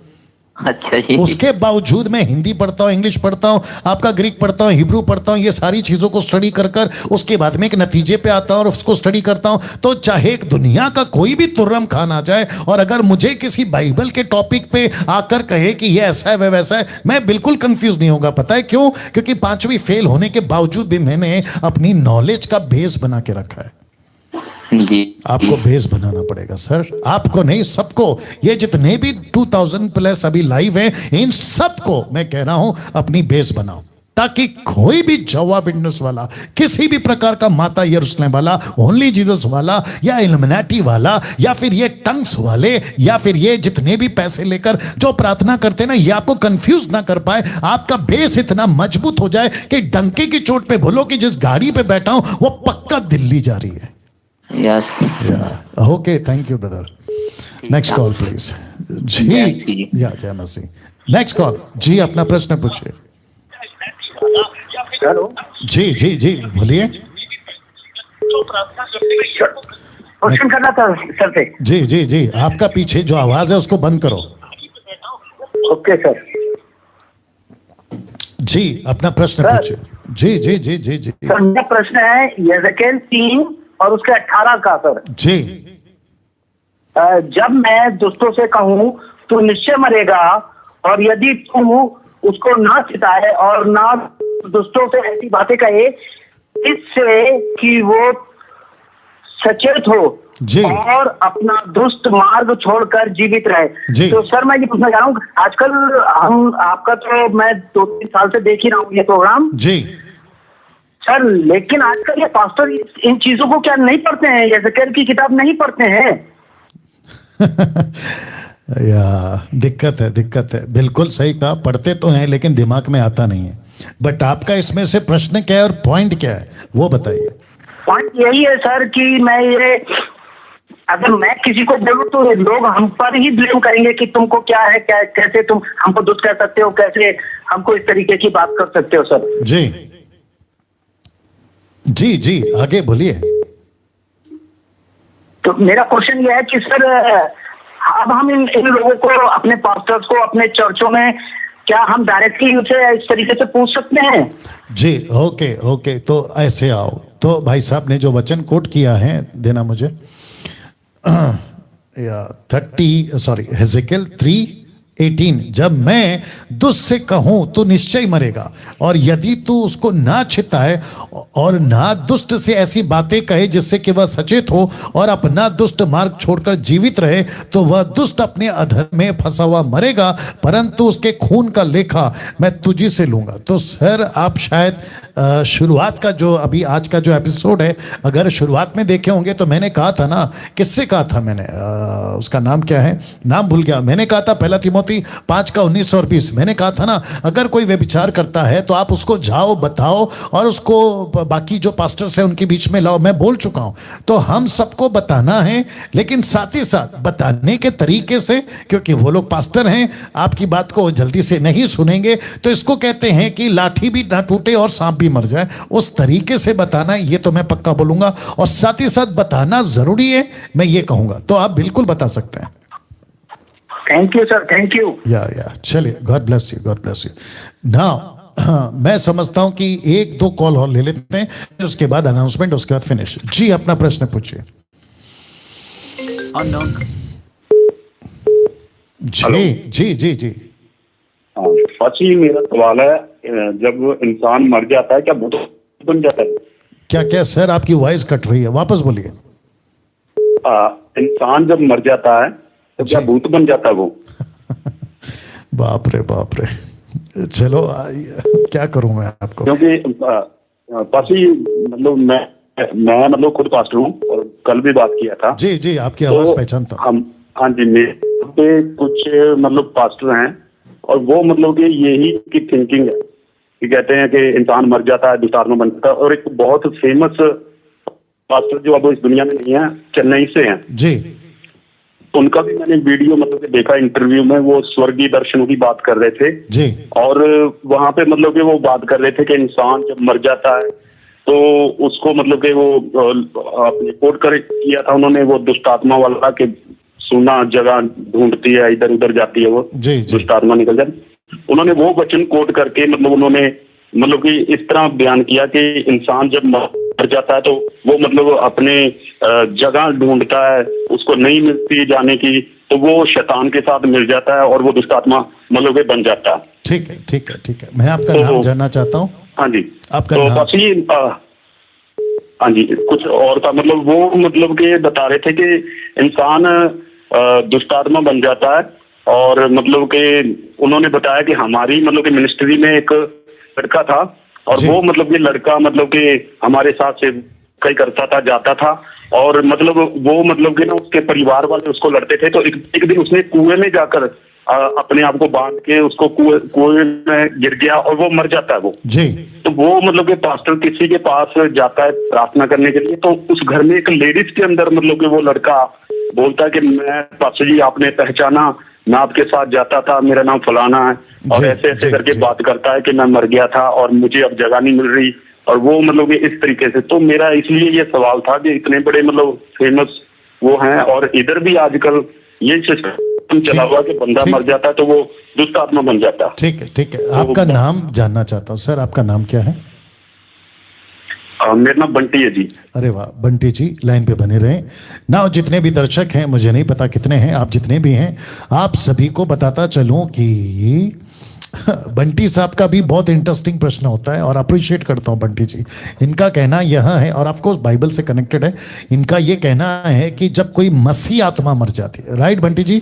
अच्छा जी। उसके बावजूद मैं हिंदी पढ़ता हूँ, इंग्लिश पढ़ता हूँ, आपका ग्रीक पढ़ता हूँ, हिब्रू पढ़ता हूँ, ये सारी चीजों को स्टडी कर उसके बाद में एक नतीजे पे आता हूँ और उसको स्टडी करता हूँ। तो चाहे एक दुनिया का कोई भी तुर्रम खान आ जाए और अगर मुझे किसी बाइबल के टॉपिक पे आकर कहे कि ये ऐसा है वह वैसा है, मैं बिल्कुल कंफ्यूज नहीं होगा। पता है क्यों? क्योंकि 5वीं फेल होने के बावजूद भी मैंने अपनी नॉलेज का बेस बना के रखा है। जी। आपको बेस बनाना पड़ेगा सर, आपको नहीं, सबको। ये जितने भी 2000 प्लस अभी लाइव हैं, इन सबको मैं कह रहा हूं अपनी बेस बनाओ, ताकि कोई भी जवा विटनेस वाला, किसी भी प्रकार का माता यरूशलेम वाला, ओनली जीसस वाला, या इल्यूमिनाटी वाला, या फिर ये टंग्स वाले, या फिर ये जितने भी पैसे लेकर जो प्रार्थना करते हैं ना, ये आपको कंफ्यूज ना कर पाए। आपका बेस इतना मजबूत हो जाए कि डंके की चोट पे बोलो कि जिस गाड़ी पे बैठा हूं वो पक्का दिल्ली जा रही है। Yes. Okay, thank you brother. Next call please. जी या जय मसीह। नेक्स्ट कॉल जी, अपना प्रश्न पूछिए। हेलो जी जी जी बोलिए। क्वेश्चन करना था सर से। जी जी जी, आपका पीछे जो आवाज है उसको बंद करो। Okay sir. जी अपना प्रश्न पूछिए। जी जी जी जी जी। सर मेरा प्रश्न है यहेजकेल 3 और उसके 18 का सर। जी। जब मैं दुष्टों से कहूँ तू निश्चय मरेगा, और यदि तू उसको ना चिताए और ना दुष्टों से ऐसी बातें कहे इससे कि वो सचेत हो जी, और अपना दुष्ट मार्ग छोड़कर जीवित रहे। तो सर मैं ये पूछना चाह रहा हूँ, आजकल हम आपका तो मैं 2-3 साल से देख ही रहा हूँ ये प्रोग्राम जी सर, लेकिन आजकल ये पास्टर इन चीजों को क्या नहीं पढ़ते हैं? यहेजकेल की किताब नहीं पढ़ते हैं? या दिक्कत है। बिल्कुल सही कहा, पढ़ते तो हैं लेकिन दिमाग में आता नहीं है। बट आपका इसमें से प्रश्न क्या है और पॉइंट क्या है वो बताइए। पॉइंट यही है सर कि मैं ये, अगर मैं किसी को बोलूं तो लोग हम पर ही ब्लेम करेंगे कि तुमको क्या है, क्या कैसे तुम हमको दुष्ट कर सकते हो, कैसे हमको इस तरीके की बात कर सकते हो सर। जी जी जी, आगे बोलिए। तो मेरा क्वेश्चन ये है कि सर अब हम इन लोगों को, अपने पास्टर्स को, अपने चर्चों में क्या हम डायरेक्टली उसे इस तरीके से पूछ सकते हैं? जी ओके ओके, तो ऐसे आओ। तो भाई साहब ने जो वचन कोट किया है देना मुझे, 30 हेजेकिएल 3:18, जब मैं दुष्ट से कहूं तो निश्चय मरेगा, और यदि तू उसको ना छिताए और ना दुष्ट से ऐसी बातें कहे जिससे कि वह सचेत हो और अपना दुष्ट मार्ग छोड़कर जीवित रहे, तो वह दुष्ट अपने अधर्म में फंसा हुआ मरेगा, परंतु उसके खून का लेखा मैं तुझी से लूंगा। तो सर आप शायद शुरुआत का जो अभी आज का जो एपिसोड है, अगर शुरुआत में देखे होंगे तो मैंने कहा था ना, किससे कहा था मैंने, उसका नाम क्या है, नाम भूल गया। मैंने कहा था पहला तिमोथी 5:19 और 20, मैंने कहा था ना, अगर कोई व्यभिचार करता है तो आप उसको जाओ बताओ और उसको बाकी जो पास्टर्स है उनके बीच में लाओ। मैं बोल चुका हूं। तो हम सबको बताना है, लेकिन साथ ही साथ बताने के तरीके से, क्योंकि वो लोग पास्टर हैं, आपकी बात को जल्दी से नहीं सुनेंगे। तो इसको कहते हैं कि लाठी भी ना टूटे और सांप मर जाए, उस तरीके से बताना, ये तो मैं पक्का बोलूंगा। और साथ ही साथ बताना जरूरी है, मैं ये कहूंगा। तो आप बिल्कुल बता सकते हैं। Thank you sir, thank you. या चलिए, God bless you, God bless you. Now मैं समझता हूं कि 1-2 कॉल और ले लेते हैं, उसके बाद अनाउंसमेंट, उसके बाद फिनिश। जी अपना प्रश्न पूछिए। जी जी जी जी। पाची, मेरा सवाल है, जब इंसान मर जाता है क्या भूत बन जाता है? क्या सर आपकी वॉइस कट रही है, वापस बोलिए। इंसान जब मर जाता है तो क्या भूत बन जाता है वो? बाप रे, चलो क्या करूं मैं आपको, क्योंकि पाची मतलब मैं मतलब खुद पास्टर हूँ और कल भी बात किया था। जी जी, आपकी आवाज पहचानता हूं। हाँ जी, मेरे पे कुछ मतलब पास्टर हैं और वो मतलब कि यही की थिंकिंग है कि कहते हैं कि इंसान मर जाता है, दुष्टात्मा बन जाता है। और एक बहुत फेमस पास्टर जो अब इस दुनिया में नहीं है, चेन्नई से हैं जी, उनका भी मैंने वीडियो मतलब कि देखा इंटरव्यू में, वो स्वर्गीय दर्शनों की बात कर रहे थे जी। और वहां पे मतलब कि वो बात कर रहे थे कि इंसान जब मर जाता है तो उसको मतलब कि वो अपने कोट कर किया था उन्होंने, वो दुष्टात्मा वाला के सुना जगह ढूंढती है, इधर उधर जाती है, वो दुष्टात्मा निकल जाती। उन्होंने वो वचन कोट करके मतलब उन्होंने मतलब कि इस तरह बयान किया कि इंसान जब मर जाता है तो वो मतलब अपने जगह ढूंढता है, उसको नहीं मिलती जाने की, तो वो शैतान के साथ मिल जाता है और वो दुष्टात्मा मतलब बन जाता है। ठीक है ठीक है ठीक है, मैं आपका नाम जानना चाहता हूँ। हाँ जी, आपका तो नाम? हाँ जी, कुछ और था, मतलब वो मतलब कि बता रहे थे कि इंसान दुष्टात्मा बन जाता है और मतलब कि उन्होंने बताया कि हमारी मतलब कि मिनिस्ट्री में एक लड़का था और वो मतलब कि लड़का मतलब कि हमारे साथ से कई करता था, जाता था और मतलब वो मतलब कि ना उसके परिवार वाले उसको लड़ते थे। तो एक दिन उसने कुएं में जाकर अपने आप को बांध के उसको कुएं में गिर गया और वो मर जाता है वो जी। तो वो मतलब कि पास्टर किसी के पास जाता है प्रार्थना करने के लिए, तो उस घर में एक लेडीज के अंदर मतलब कि वो लड़का बोलता है कि मैं पास्टर जी आपने पहचाना, मैं आपके साथ जाता था, मेरा नाम फलाना है, और ऐसे ऐसे करके बात करता है कि मैं मर गया था और मुझे अब जगह नहीं मिल रही, और वो मतलब कि इस तरीके से। तो मेरा इसलिए ये सवाल था कि इतने बड़े मतलब फेमस वो हैं और इधर भी आजकल ये सिस्टम चला हुआ कि बंदा मर जाता है तो वो दुष्ट आत्मा बन जाता है। ठीक है ठीक है, आपका नाम जानना चाहता हूँ सर, आपका नाम क्या है? मेरा नाम बंटी है जी। अरे वाह बंटी जी, लाइन पे बने रहें ना। जितने भी दर्शक हैं, मुझे नहीं पता कितने हैं, आप जितने भी हैं, आप सभी को बताता चलूं कि बंटी साहब का भी बहुत इंटरेस्टिंग प्रश्न होता है और अप्रिशिएट करता हूं बंटी जी। इनका कहना यह है, और ऑफकोर्स बाइबल से कनेक्टेड है, इनका ये कहना है कि जब कोई मसीह आत्मा मर जाती है, राइट बंटी जी?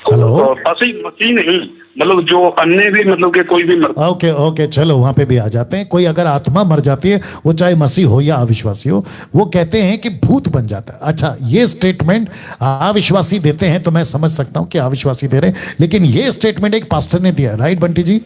हेलो? मसीह नहीं, मतलब जो अन्य भी मतलब कि कोई भी ओके ओके, चलो वहां पे भी आ जाते हैं। कोई अगर आत्मा मर जाती है, वो चाहे मसीह हो या अविश्वासी हो, वो कहते हैं कि भूत बन जाता है। अच्छा, ये स्टेटमेंट अविश्वासी देते हैं तो मैं समझ सकता हूं कि अविश्वासी दे रहे हैं, लेकिन ये स्टेटमेंट एक पास्टर ने दिया, राइट बंटी जी?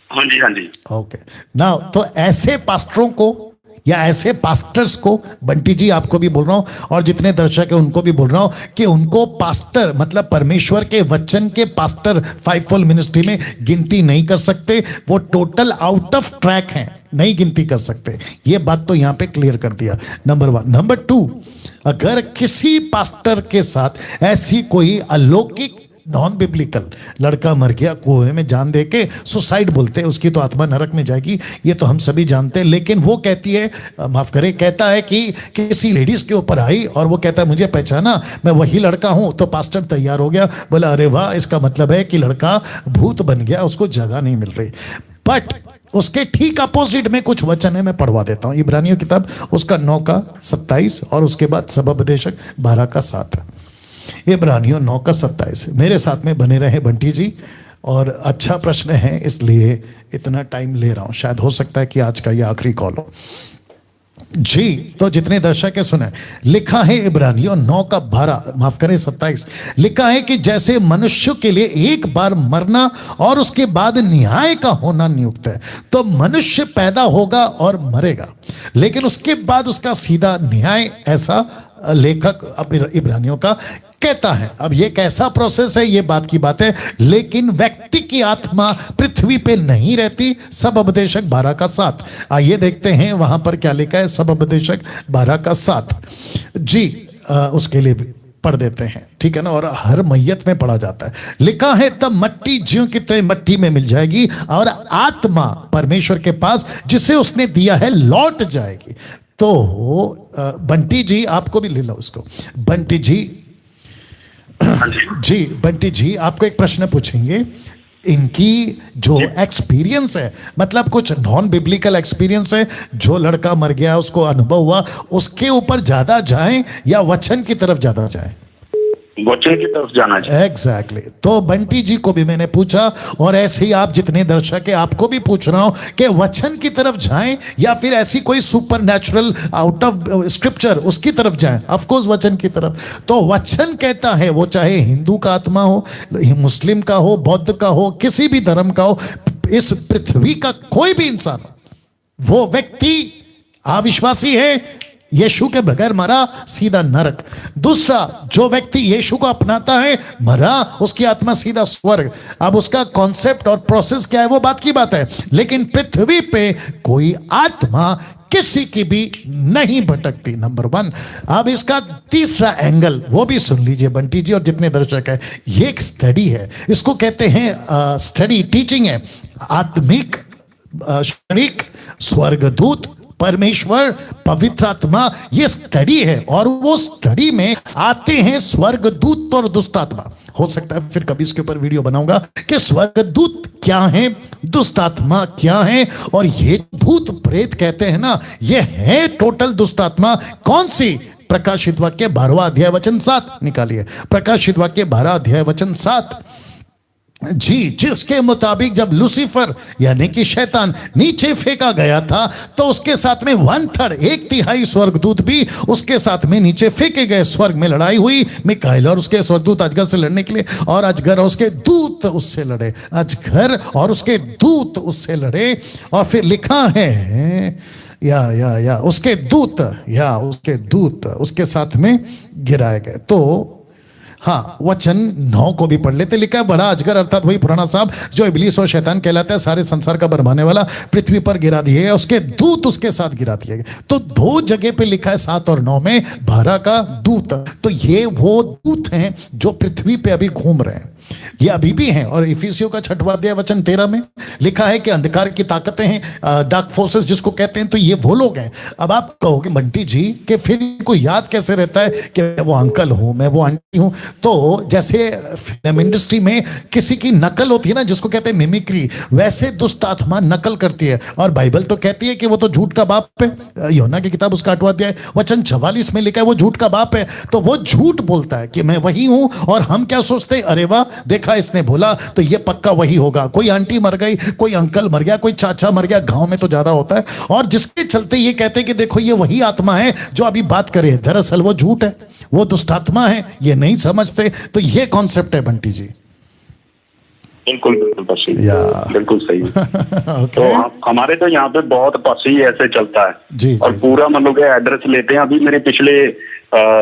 हाँ जी हाँ जी। ओके नाउ, तो ऐसे पास्टरों को या ऐसे पास्टर्स को, बंटी जी आपको भी बोल रहा हूं और जितने दर्शक हैं उनको भी बोल रहा हूं कि उनको पास्टर मतलब परमेश्वर के वचन के पास्टर फाइवफोल्ड मिनिस्ट्री में गिनती नहीं कर सकते। वो टोटल आउट ऑफ ट्रैक हैं, नहीं गिनती कर सकते। ये बात तो यहां पे क्लियर कर दिया, नंबर 1। नंबर 2, अगर किसी पास्टर के साथ ऐसी कोई अलौकिक नॉन बिब्लिकल लड़का मर गया कुएं में जान दे के, सुसाइड बोलते हैं, उसकी तो आत्मा नरक में जाएगी, ये तो हम सभी जानते हैं। लेकिन वो कहती है, माफ करें, कहता है कि किसी लेडीज के ऊपर आई और वो कहता है मुझे पहचाना, मैं वही लड़का हूं। तो पास्टर तैयार हो गया, बोला अरे वाह, इसका मतलब है कि लड़का भूत बन गया, उसको जगह नहीं मिल रही। बट उसके ठीक अपोजिट में कुछ वचन है, मैं पढ़वा देता हूं। इब्रानियों किताब उसका 9:27 और उसके बाद सबोपदेशक 12:7। इब्रानियों 9:27। मेरे साथ में बने रहे बंटी जी, और अच्छा प्रश्न है इसलिए इतना टाइम ले रहा हूं, शायद हो सकता है कि आज का ये आखिरी कॉल हो जी। तो जितने दर्शक है सुने, लिखा है इब्रानियों 9:12, माफ करें 27, लिखा है कि जैसे मनुष्य के लिए एक बार मरना और उसके बाद न्याय का होना नियुक्त है, तो मनुष्य पैदा होगा और मरेगा, लेकिन उसके बाद उसका सीधा न्याय, ऐसा लेखक इब्रानियों का कहता है। अब ये कैसा प्रोसेस है, ये बात की बात है, लेकिन व्यक्ति की आत्मा पृथ्वी पे नहीं रहती। सबोपदेशक 12:7। आइए देखते हैं वहां पर क्या लिखा है, सबोपदेशक 12:7 जी। उसके लिए पढ़ देते हैं, ठीक है ना, और हर मैयत में पढ़ा जाता है। लिखा है तब मट्टी ज्यों की त्यों मट्टी में मिल जाएगी और आत्मा परमेश्वर के पास जिसे उसने दिया है लौट जाएगी। तो बंटी जी, आपको भी ले लो उसको। बंटी जी, जी बंटी जी, आपको एक प्रश्न पूछेंगे। इनकी जो एक्सपीरियंस है, मतलब कुछ नॉन बिब्लिकल एक्सपीरियंस है, जो लड़का मर गया उसको अनुभव हुआ, उसके ऊपर ज्यादा जाएं या वचन की तरफ ज्यादा जाएं? वचन की तरफ जाना चाहिए। एग्जैक्टली। तो बंटी जी को भी मैंने पूछा, और ऐसे ही आप जितने दर्शक है आपको भी पूछ रहा हूं कि वचन की तरफ जाएं या फिर ऐसी कोई super natural out of scripture उसकी तरफ जाएं? ऑफ कोर्स वचन की तरफ। तो वचन कहता है, वो चाहे हिंदू का आत्मा हो, मुस्लिम का हो, बौद्ध का हो, किसी भी धर्म का हो, इस पृथ्वी का कोई भी इंसान, वो व्यक्ति अविश्वासी है, यीशु के बगैर मरा, सीधा नरक। दूसरा, जो व्यक्ति यीशु को अपनाता है, मरा, उसकी आत्मा सीधा स्वर्ग। अब उसका कॉन्सेप्ट और प्रोसेस क्या है वो बात की बात है, लेकिन पृथ्वी पे कोई आत्मा किसी की भी नहीं भटकती, नंबर 1। अब इसका तीसरा एंगल वो भी सुन लीजिए बंटी जी और जितने दर्शक है। ये एक स्टडी है, इसको कहते हैं स्टडी, टीचिंग है। आत्मिक, शरीक, स्वर्गदूत, परमेश्वर, पवित्र आत्मा, ये स्टडी है, और वो स्टडी में आते हैं स्वर्गदूत और दुष्ट आत्मा। हो सकता है फिर कभी इसके ऊपर वीडियो बनाऊंगा कि स्वर्गदूत क्या है, दुष्ट आत्मा क्या है, और ये भूत प्रेत कहते हैं ना, ये है टोटल दुष्ट आत्मा। कौन सी? प्रकाशित वाक्य 12:7 निकालिए। प्रकाशित वाक्य 12:7 जी, जिसके मुताबिक जब लूसीफर यानी कि शैतान नीचे फेंका गया था, तो उसके साथ में 1/3, 1/3 स्वर्गदूत भी उसके साथ में नीचे फेंके गए। स्वर्ग में लड़ाई हुई, मिकाएल और उसके स्वर्गदूत अजगर से लड़ने के लिए, और अजगर और उसके दूत उससे लड़े, अजगर और उसके दूत उससे लड़े। और फिर लिखा है या उसके दूत उसके साथ में गिराए गए। तो हाँ, वचन 9 को भी पढ़ लेते। लिखा है बड़ा अजगर अर्थात वही पुराना सांप जो इब्लीस और शैतान कहलाता है, सारे संसार का भरमाने वाला, पृथ्वी पर गिरा दिए गए, उसके दूत उसके साथ गिरा दिए गए। तो 2 जगह पे लिखा है 7 और 9 में 12 का दूत। तो ये वो दूत हैं जो पृथ्वी पे अभी घूम रहे हैं, ये अभी भी हैं। और इफिसियों का 6वां अध्याय वचन 13 में लिखा है कि अंधकार की ताकतें हैं, डार्क फोर्सेस जिसको कहते हैं, तो ये वो लोग हैं। अब आप कहोगे बंटी जी कि फिर को याद कैसे रहता है कि मैं वो अंकल हूं, मैं वो आंटी हूं? तो जैसे फिल्म इंडस्ट्री में किसी की नकल होती है ना, जिसको कहते हैं मिमिक्री, वैसे दुष्ट आत्मा नकल करती है। और बाइबल तो कहती है कि वो तो झूठ का बाप है। यूहन्ना की किताब उसका 8वां अध्याय वचन 44 में लिखा है वो झूठ का बाप है। तो वो झूठ बोलता है कि मैं वही हूं, और हम क्या सोचते हैं, अरे वाह देखा इसने बोला तो ये पक्का वही होगा। कोई आंटी मर गई, कोई अंकल मर गया, कोई चाचा मर गया, गांव में तो ज्यादा होता है, और जिसके चलते ये कहते हैं कि देखो ये वही आत्मा है जो अभी बात करे। दरअसल वो झूठ है, वो दुष्ट आत्मा है, ये नहीं समझते। तो ये कॉन्सेप्ट है बंटी जी। बिल्कुल बिल्कुल सही। तो हमारे तो यहाँ पे बहुत पसी ऐसे चलता है जी, और पूरा मतलब एड्रेस लेते हैं। अभी मेरे पिछले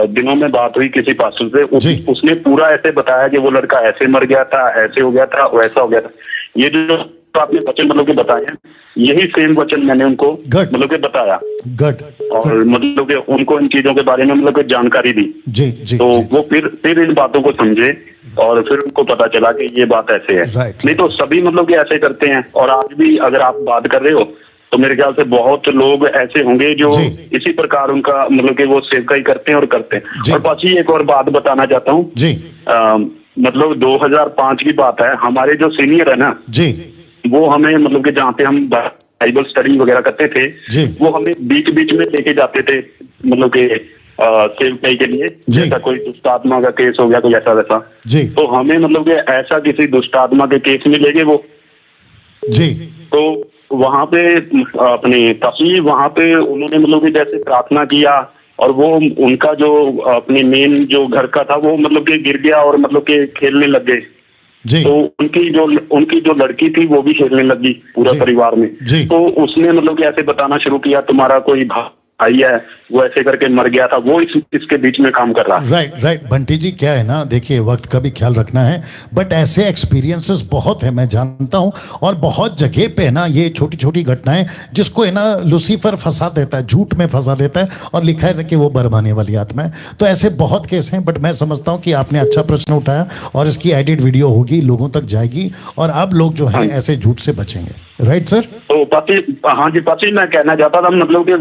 दिनों में बात हुई किसी पास्टर से, उसने पूरा ऐसे बताया कि वो लड़का ऐसे मर गया था, ऐसे हो गया था, वैसा हो गया था। ये जो जो आपने वचन मतलब के बताए हैं, यही सेम वचन मैंने उनको मतलब के बताया और मतलब के उनको इन चीजों के बारे में मतलब के जानकारी दी। जी तो वो फिर इन बातों को समझे और फिर उनको पता चला कि ये बात ऐसे है। नहीं तो सभी मतलब के ऐसे करते हैं। और आज भी अगर आप बात कर रहे हो तो मेरे ख्याल से बहुत लोग ऐसे होंगे जो इसी प्रकार उनका मतलब कि वो सेवकाई करते हैं और करते हैं। और पाची एक और बात बताना चाहता हूँ जी, मतलब 2005 की बात है, हमारे जो सीनियर है ना जी, वो हमें मतलब कि जहाँ पे हम बाइबल स्टडी वगैरह करते थे वो हमें बीच बीच में लेके जाते थे मतलब कि सेवकाई के लिए, जैसा कोई दुष्ट आत्मा का केस हो गया कोई ऐसा वैसा तो हमें मतलब कि ऐसा किसी दुष्ट आत्मा के केस में ले गए वो जी। तो वहां पे अपने तस्वीर वहां पे उन्होंने मतलब कि जैसे प्रार्थना किया और वो उनका जो अपने मेन जो घर का था वो मतलब कि गिर गया और मतलब कि खेलने लग गए। तो उनकी जो लड़की थी वो भी खेलने लगी पूरा परिवार में। तो उसने मतलब कि ऐसे बताना शुरू किया तुम्हारा कोई भाई है वो ऐसे करके मर गया था, वो इसके बीच में काम कर रहा है। राइट बंटी जी, क्या है ना, देखिए वक्त का भी ख्याल रखना है, बट ऐसे एक्सपीरियंसेस बहुत है, मैं जानता हूं। और बहुत जगह पे है ना ये छोटी छोटी घटनाएं जिसको है ना लूसीफर फंसा देता है, झूठ में फंसा देता है और लिखा है कि वो बरबाने वाली आत्मा है। तो ऐसे बहुत केस हैं, बट मैं समझता हूँ कि आपने अच्छा प्रश्न उठाया और इसकी एडिट वीडियो होगी, लोगों तक जाएगी और अब लोग जो है ऐसे झूठ से बचेंगे। Right sir? तो हाँ जी पाची, मैं कहना चाहता था मतलब कि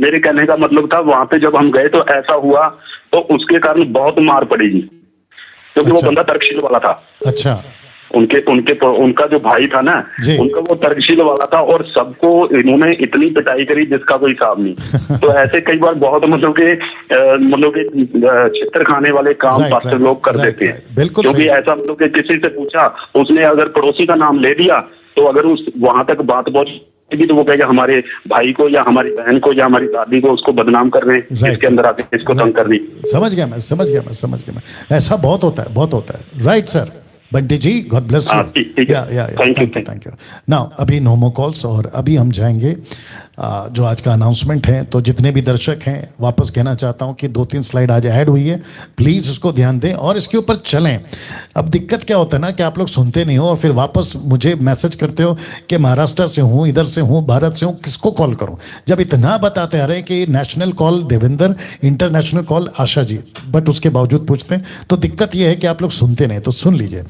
मेरे कहने का मतलब था वहां पे जब हम गए तो ऐसा हुआ तो उसके कारण बहुत मार पड़ेगी क्योंकि वो बंदा तर्कशील वाला था। अच्छा। उनका जो भाई था ना उनका वो तर्कशील वाला था और सबको इन्होंने इतनी पिटाई करी जिसका कोई हिसाब नहीं। तो ऐसे कई बार बहुत मतलब के चित्र खाने वाले काम पास्टर लोग कर देते हैं क्योंकि ऐसा मतलब कि किसी से पूछा उसने अगर पड़ोसी का नाम ले दिया तो अगर उस वहां तक बात पहुंचेगी तो वो कहेगा हमारे भाई को या हमारी बहन को या हमारी दादी को उसको बदनाम कर रहे हैं, इसके अंदर आके इसको तंग कर रही। समझ गया मैं। ऐसा बहुत होता है। Right sir? Bunty ji, God bless you. Thank you. Now अभी नो मोर कॉल्स और अभी हम जाएंगे जो आज का अनाउंसमेंट है। तो जितने भी दर्शक हैं वापस कहना चाहता हूं कि 2-3 स्लाइड आज ऐड हुई है, प्लीज़ उसको ध्यान दें और इसके ऊपर चलें। अब दिक्कत क्या होता है ना कि आप लोग सुनते नहीं हो और फिर वापस मुझे मैसेज करते हो कि महाराष्ट्र से हूँ, इधर से हूँ, भारत से हूँ, किसको कॉल करूँ, जब इतना बताते आ रहे हैं कि national call Devendra, international call Asha ji, but उसके बावजूद पूछते हैं। तो दिक्कत यह है कि आप लोग सुनते नहीं, तो सुन लीजिए।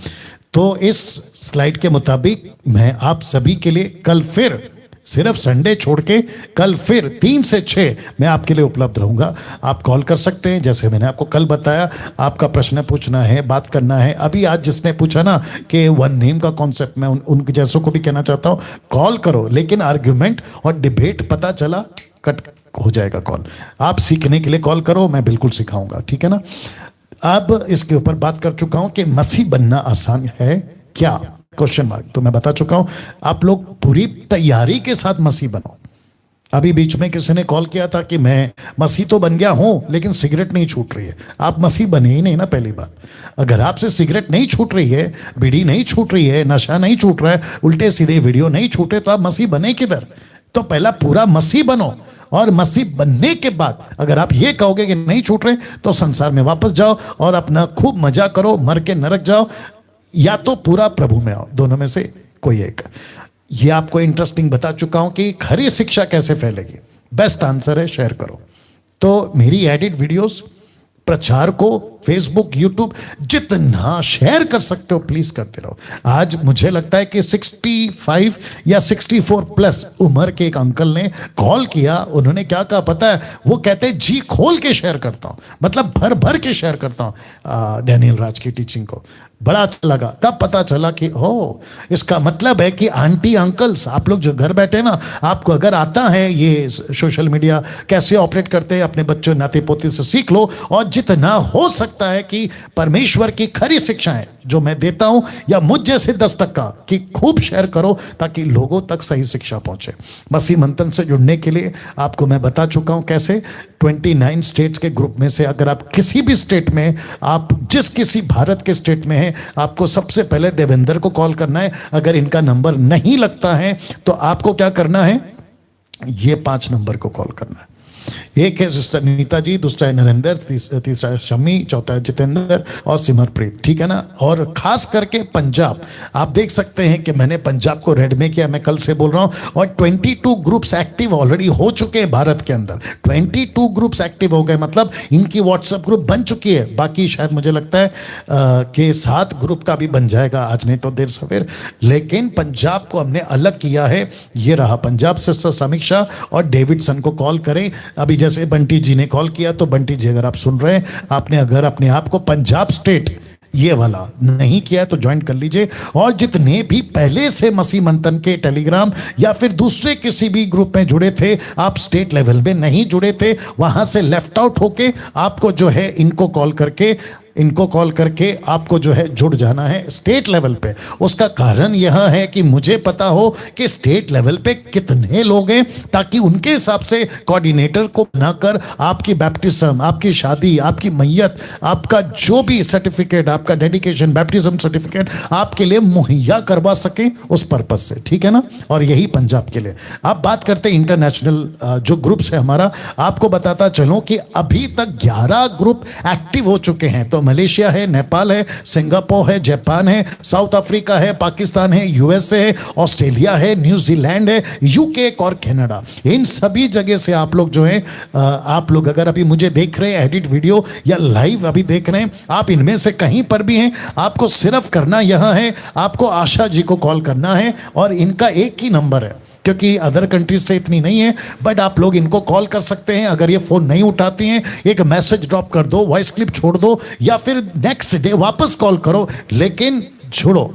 तो इस स्लाइड के मुताबिक मैं आप सभी के लिए कल फिर, सिर्फ संडे छोड़ के कल फिर 3 से 6 मैं आपके लिए उपलब्ध रहूंगा। आप कॉल कर सकते हैं, जैसे मैंने आपको कल बताया, आपका प्रश्न पूछना है, बात करना है। अभी आज जिसने पूछा ना कि वन नेम का कॉन्सेप्ट, मैं उनके जैसों को भी कहना चाहता हूं, कॉल करो, लेकिन आर्ग्यूमेंट और डिबेट पता चला कट हो जाएगा कॉल। आप सीखने के लिए कॉल करो, मैं बिल्कुल सिखाऊंगा, ठीक है ना। अब इसके ऊपर बात कर चुका हूं कि मसीह बनना आसान है क्या, क्वेश्चन मार्क। तो मैं बता चुका हूं, आप लोग पूरी तैयारी के साथ मसीह बनो। अभी बीच में किसी ने कॉल किया था कि मैं मसीह तो बन गया हूं लेकिन सिगरेट नहीं छूट रही है। आप मसीह बने ही नहीं ना। पहली बात, अगर आपसे सिगरेट नहीं छूट रही है, बीड़ी नहीं छूट रही है, नशा नहीं छूट रहा है, उल्टे सीधे वीडियो नहीं छूटे, तो आप मसीह बने किधर? तो पहला पूरा मसीह बनो और मसीह बनने के बाद अगर आप ये कहोगे कि नहीं छूट रहे तो संसार में वापस जाओ और अपना खूब मजा करो, मर के नरक जाओ, या तो पूरा प्रभु में आओ, दोनों में से कोई एक। ये आपको इंटरेस्टिंग बता चुका हूं कि खरी शिक्षा कैसे फैलेगी। बेस्ट आंसर है शेयर करो। तो मेरी एडिट वीडियोस प्रचार को फेसबुक, यूट्यूब जितना शेयर कर सकते हो प्लीज करते रहो। आज मुझे लगता है कि 65 या 64 प्लस उम्र के एक अंकल ने कॉल किया। उन्होंने क्या कहा पता है? वो कहते हैं जी खोल के शेयर करता हूं, मतलब भर भर के शेयर करता हूं डैनियल राज की टीचिंग को। बड़ा अच्छा लगा। तब पता चला कि हो, इसका मतलब है कि आंटी अंकल्स, आप लोग जो घर बैठे ना, आपको अगर आता है ये सोशल मीडिया कैसे ऑपरेट करते हैं, अपने बच्चों नाते पोते से सीख लो। और जितना हो सकता है कि परमेश्वर की खरी शिक्षाएं जो मैं देता हूं या मुझ जैसे 10 टक्का की खूब शेयर करो ताकि लोगों तक सही शिक्षा पहुंचे। मसीह मंथन से जुड़ने के लिए आपको मैं बता चुका हूं कैसे। 29 स्टेट्स के ग्रुप में से अगर आप किसी भी स्टेट में, आप जिस किसी भारत के स्टेट में हैं, आपको सबसे पहले देवेंद्र को कॉल करना है। अगर इनका नंबर नहीं लगता है तो आपको क्या करना है, ये 5 नंबर को कॉल करना है। एक है सिस्टर नीता जी, दूसरा है नरेंद्र, तीसरा है शमी, चौथा है जितेंद्र और सिमरप्रीत, ठीक है ना। और खास करके पंजाब, आप देख सकते हैं कि मैंने पंजाब को रेड में किया, मैं कल से बोल रहा हूं। और 22 ग्रुप्स एक्टिव ऑलरेडी हो चुके हैं भारत के अंदर, 22 ग्रुप्स एक्टिव हो गए, मतलब इनकी व्हाट्सएप ग्रुप बन चुकी है। बाकी शायद मुझे लगता है कि 7 ग्रुप का भी बन जाएगा, आज नहीं तो देर सवेर। लेकिन पंजाब को हमने अलग किया है, ये रहा पंजाब। सिस्टर समीक्षा और डेविडसन को कॉल करें। अभी जैसे बंटी जी ने कॉल किया, तो बंटी जी अगर आप सुन रहे हैं, आपने अगर अपने आप को पंजाब स्टेट ये वाला नहीं किया तो ज्वाइन कर लीजिए। और जितने भी पहले से मसीह मंथन के टेलीग्राम या फिर दूसरे किसी भी ग्रुप में जुड़े थे, आप स्टेट लेवल में नहीं जुड़े थे, वहां से लेफ्ट आउट होके आपको जो है इनको कॉल करके आपको जो है जुड़ जाना है स्टेट लेवल पे। उसका कारण यह है कि मुझे पता हो कि स्टेट लेवल पे कितने लोग हैं, ताकि उनके हिसाब से कोऑर्डिनेटर को बनाकर आपकी बैप्टिज्म, आपकी शादी, आपकी मैयत, आपका जो भी सर्टिफिकेट, आपका डेडिकेशन, बैप्टिज्म सर्टिफिकेट आपके लिए मुहैया करवा सके, उस पर्पज से, ठीक है ना। और यही पंजाब के लिए। आप बात करते हैं इंटरनेशनल जो ग्रुप्स है हमारा, आपको बताता चलूं कि अभी तक 11 ग्रुप एक्टिव हो चुके हैं। तो मलेशिया है, नेपाल है, सिंगापुर है, जापान है, साउथ अफ्रीका है, पाकिस्तान है, यूएसए है, ऑस्ट्रेलिया है, न्यूजीलैंड है, यूके और कनाडा। इन सभी जगह से आप लोग जो है, आप लोग अगर अभी मुझे देख रहे हैं एडिट वीडियो या लाइव अभी देख रहे हैं, आप इनमें से कहीं पर भी हैं, आपको सिर्फ करना यह है, आपको आशा जी को कॉल करना है। और इनका एक ही नंबर है, क्योंकि अदर कंट्रीज से इतनी नहीं है, बट आप लोग इनको कॉल कर सकते हैं। अगर ये फ़ोन नहीं उठाती हैं, एक मैसेज ड्रॉप कर दो, वॉइस क्लिप छोड़ दो, या फिर नेक्स्ट डे वापस कॉल करो, लेकिन जुड़ो।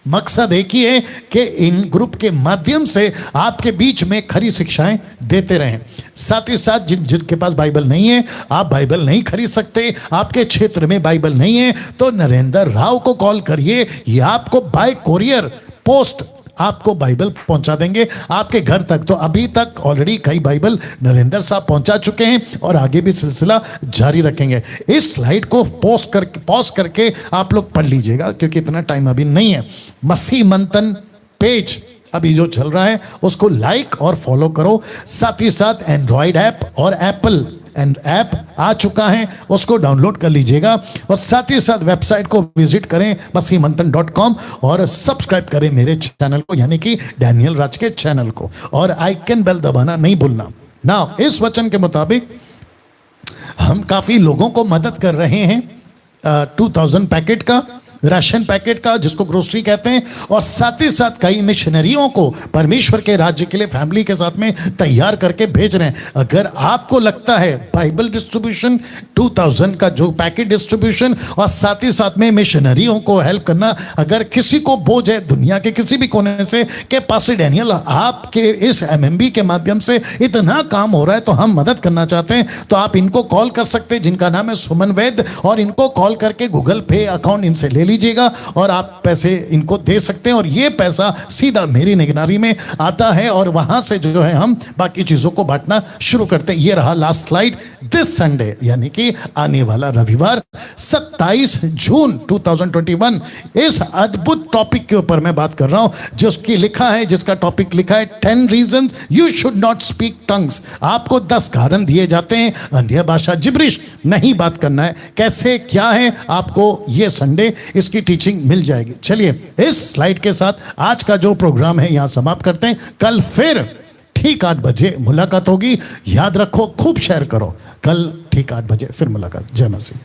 मकसद एक ही है कि इन ग्रुप के माध्यम से आपके बीच में खरी शिक्षाएं देते रहें। साथ ही साथ जिनके पास बाइबल नहीं है, आप बाइबल नहीं खरीद सकते, आपके क्षेत्र में बाइबल नहीं है, तो नरेंद्र राव को कॉल करिए, ये आपको बाय कोरियर पोस्ट आपको बाइबल पहुंचा देंगे आपके घर तक। तो अभी तक ऑलरेडी कई बाइबल नरेंद्र साहब पहुंचा चुके हैं और आगे भी सिलसिला जारी रखेंगे। इस स्लाइड को पॉज करके आप लोग पढ़ लीजिएगा, क्योंकि इतना टाइम अभी नहीं है। मसीह मंथन पेज अभी जो चल रहा है उसको लाइक और फॉलो करो। साथ ही साथ एंड्रॉयड ऐप और एप्पल ऐप आ चुका है, उसको डाउनलोड कर लीजिएगा। और साथ ही साथ वेबसाइट को विजिट करें masihimantan.com और सब्सक्राइब करें मेरे चैनल को, यानी कि डैनियल राज के चैनल को, और आइकन बेल दबाना नहीं भूलना। नाउ इस वचन के मुताबिक हम काफी लोगों को मदद कर रहे हैं 2000 पैकेट का, राशन पैकेट का, जिसको ग्रोसरी कहते हैं। और साथ ही साथ कई मिशनरियों को परमेश्वर के राज्य के लिए फैमिली के साथ में तैयार करके भेज रहे हैं। अगर आपको लगता है बाइबल डिस्ट्रीब्यूशन 2000 का जो पैकेट डिस्ट्रीब्यूशन और साथ ही साथ में मिशनरियों को हेल्प करना, अगर किसी को बोझ है दुनिया के किसी भी कोने से कि पास्टर डैनियल आपके इस MMB के माध्यम से इतना काम हो रहा है तो हम मदद करना चाहते हैं, तो आप इनको कॉल कर सकते हैं, जिनका नाम है सुमन वैद्य, और इनको कॉल करके गूगल पे अकाउंट इनसे ले लीजिएगा और आप पैसे इनको दे सकते हैं। और ये पैसा सीधा मेरी निगरानी में आता है और वहां से जो है हम बाकी चीजों को बांटना शुरू करते हैं। ये रहा लास्ट स्लाइड। दिस संडे यानी कि आने वाला रविवार 27 जून 2021 इस अद्भुत टॉपिक के ऊपर मैं बात कर रहा हूं, जिसका टॉपिक लिखा है 10 reasons you should not speak tongues. आपको 10 कारण दिए जाते हैं अन्य भाषा जिब्रिश नहीं बात करना है। कैसे क्या है आपको ये संडे इसकी टीचिंग मिल जाएगी। चलिए इस स्लाइड के साथ आज का जो प्रोग्राम है यहां समाप्त करते हैं। कल फिर ठीक 8 बजे मुलाकात होगी। याद रखो, खूब शेयर करो। कल ठीक 8 बजे फिर मुलाकात। जय मसीह।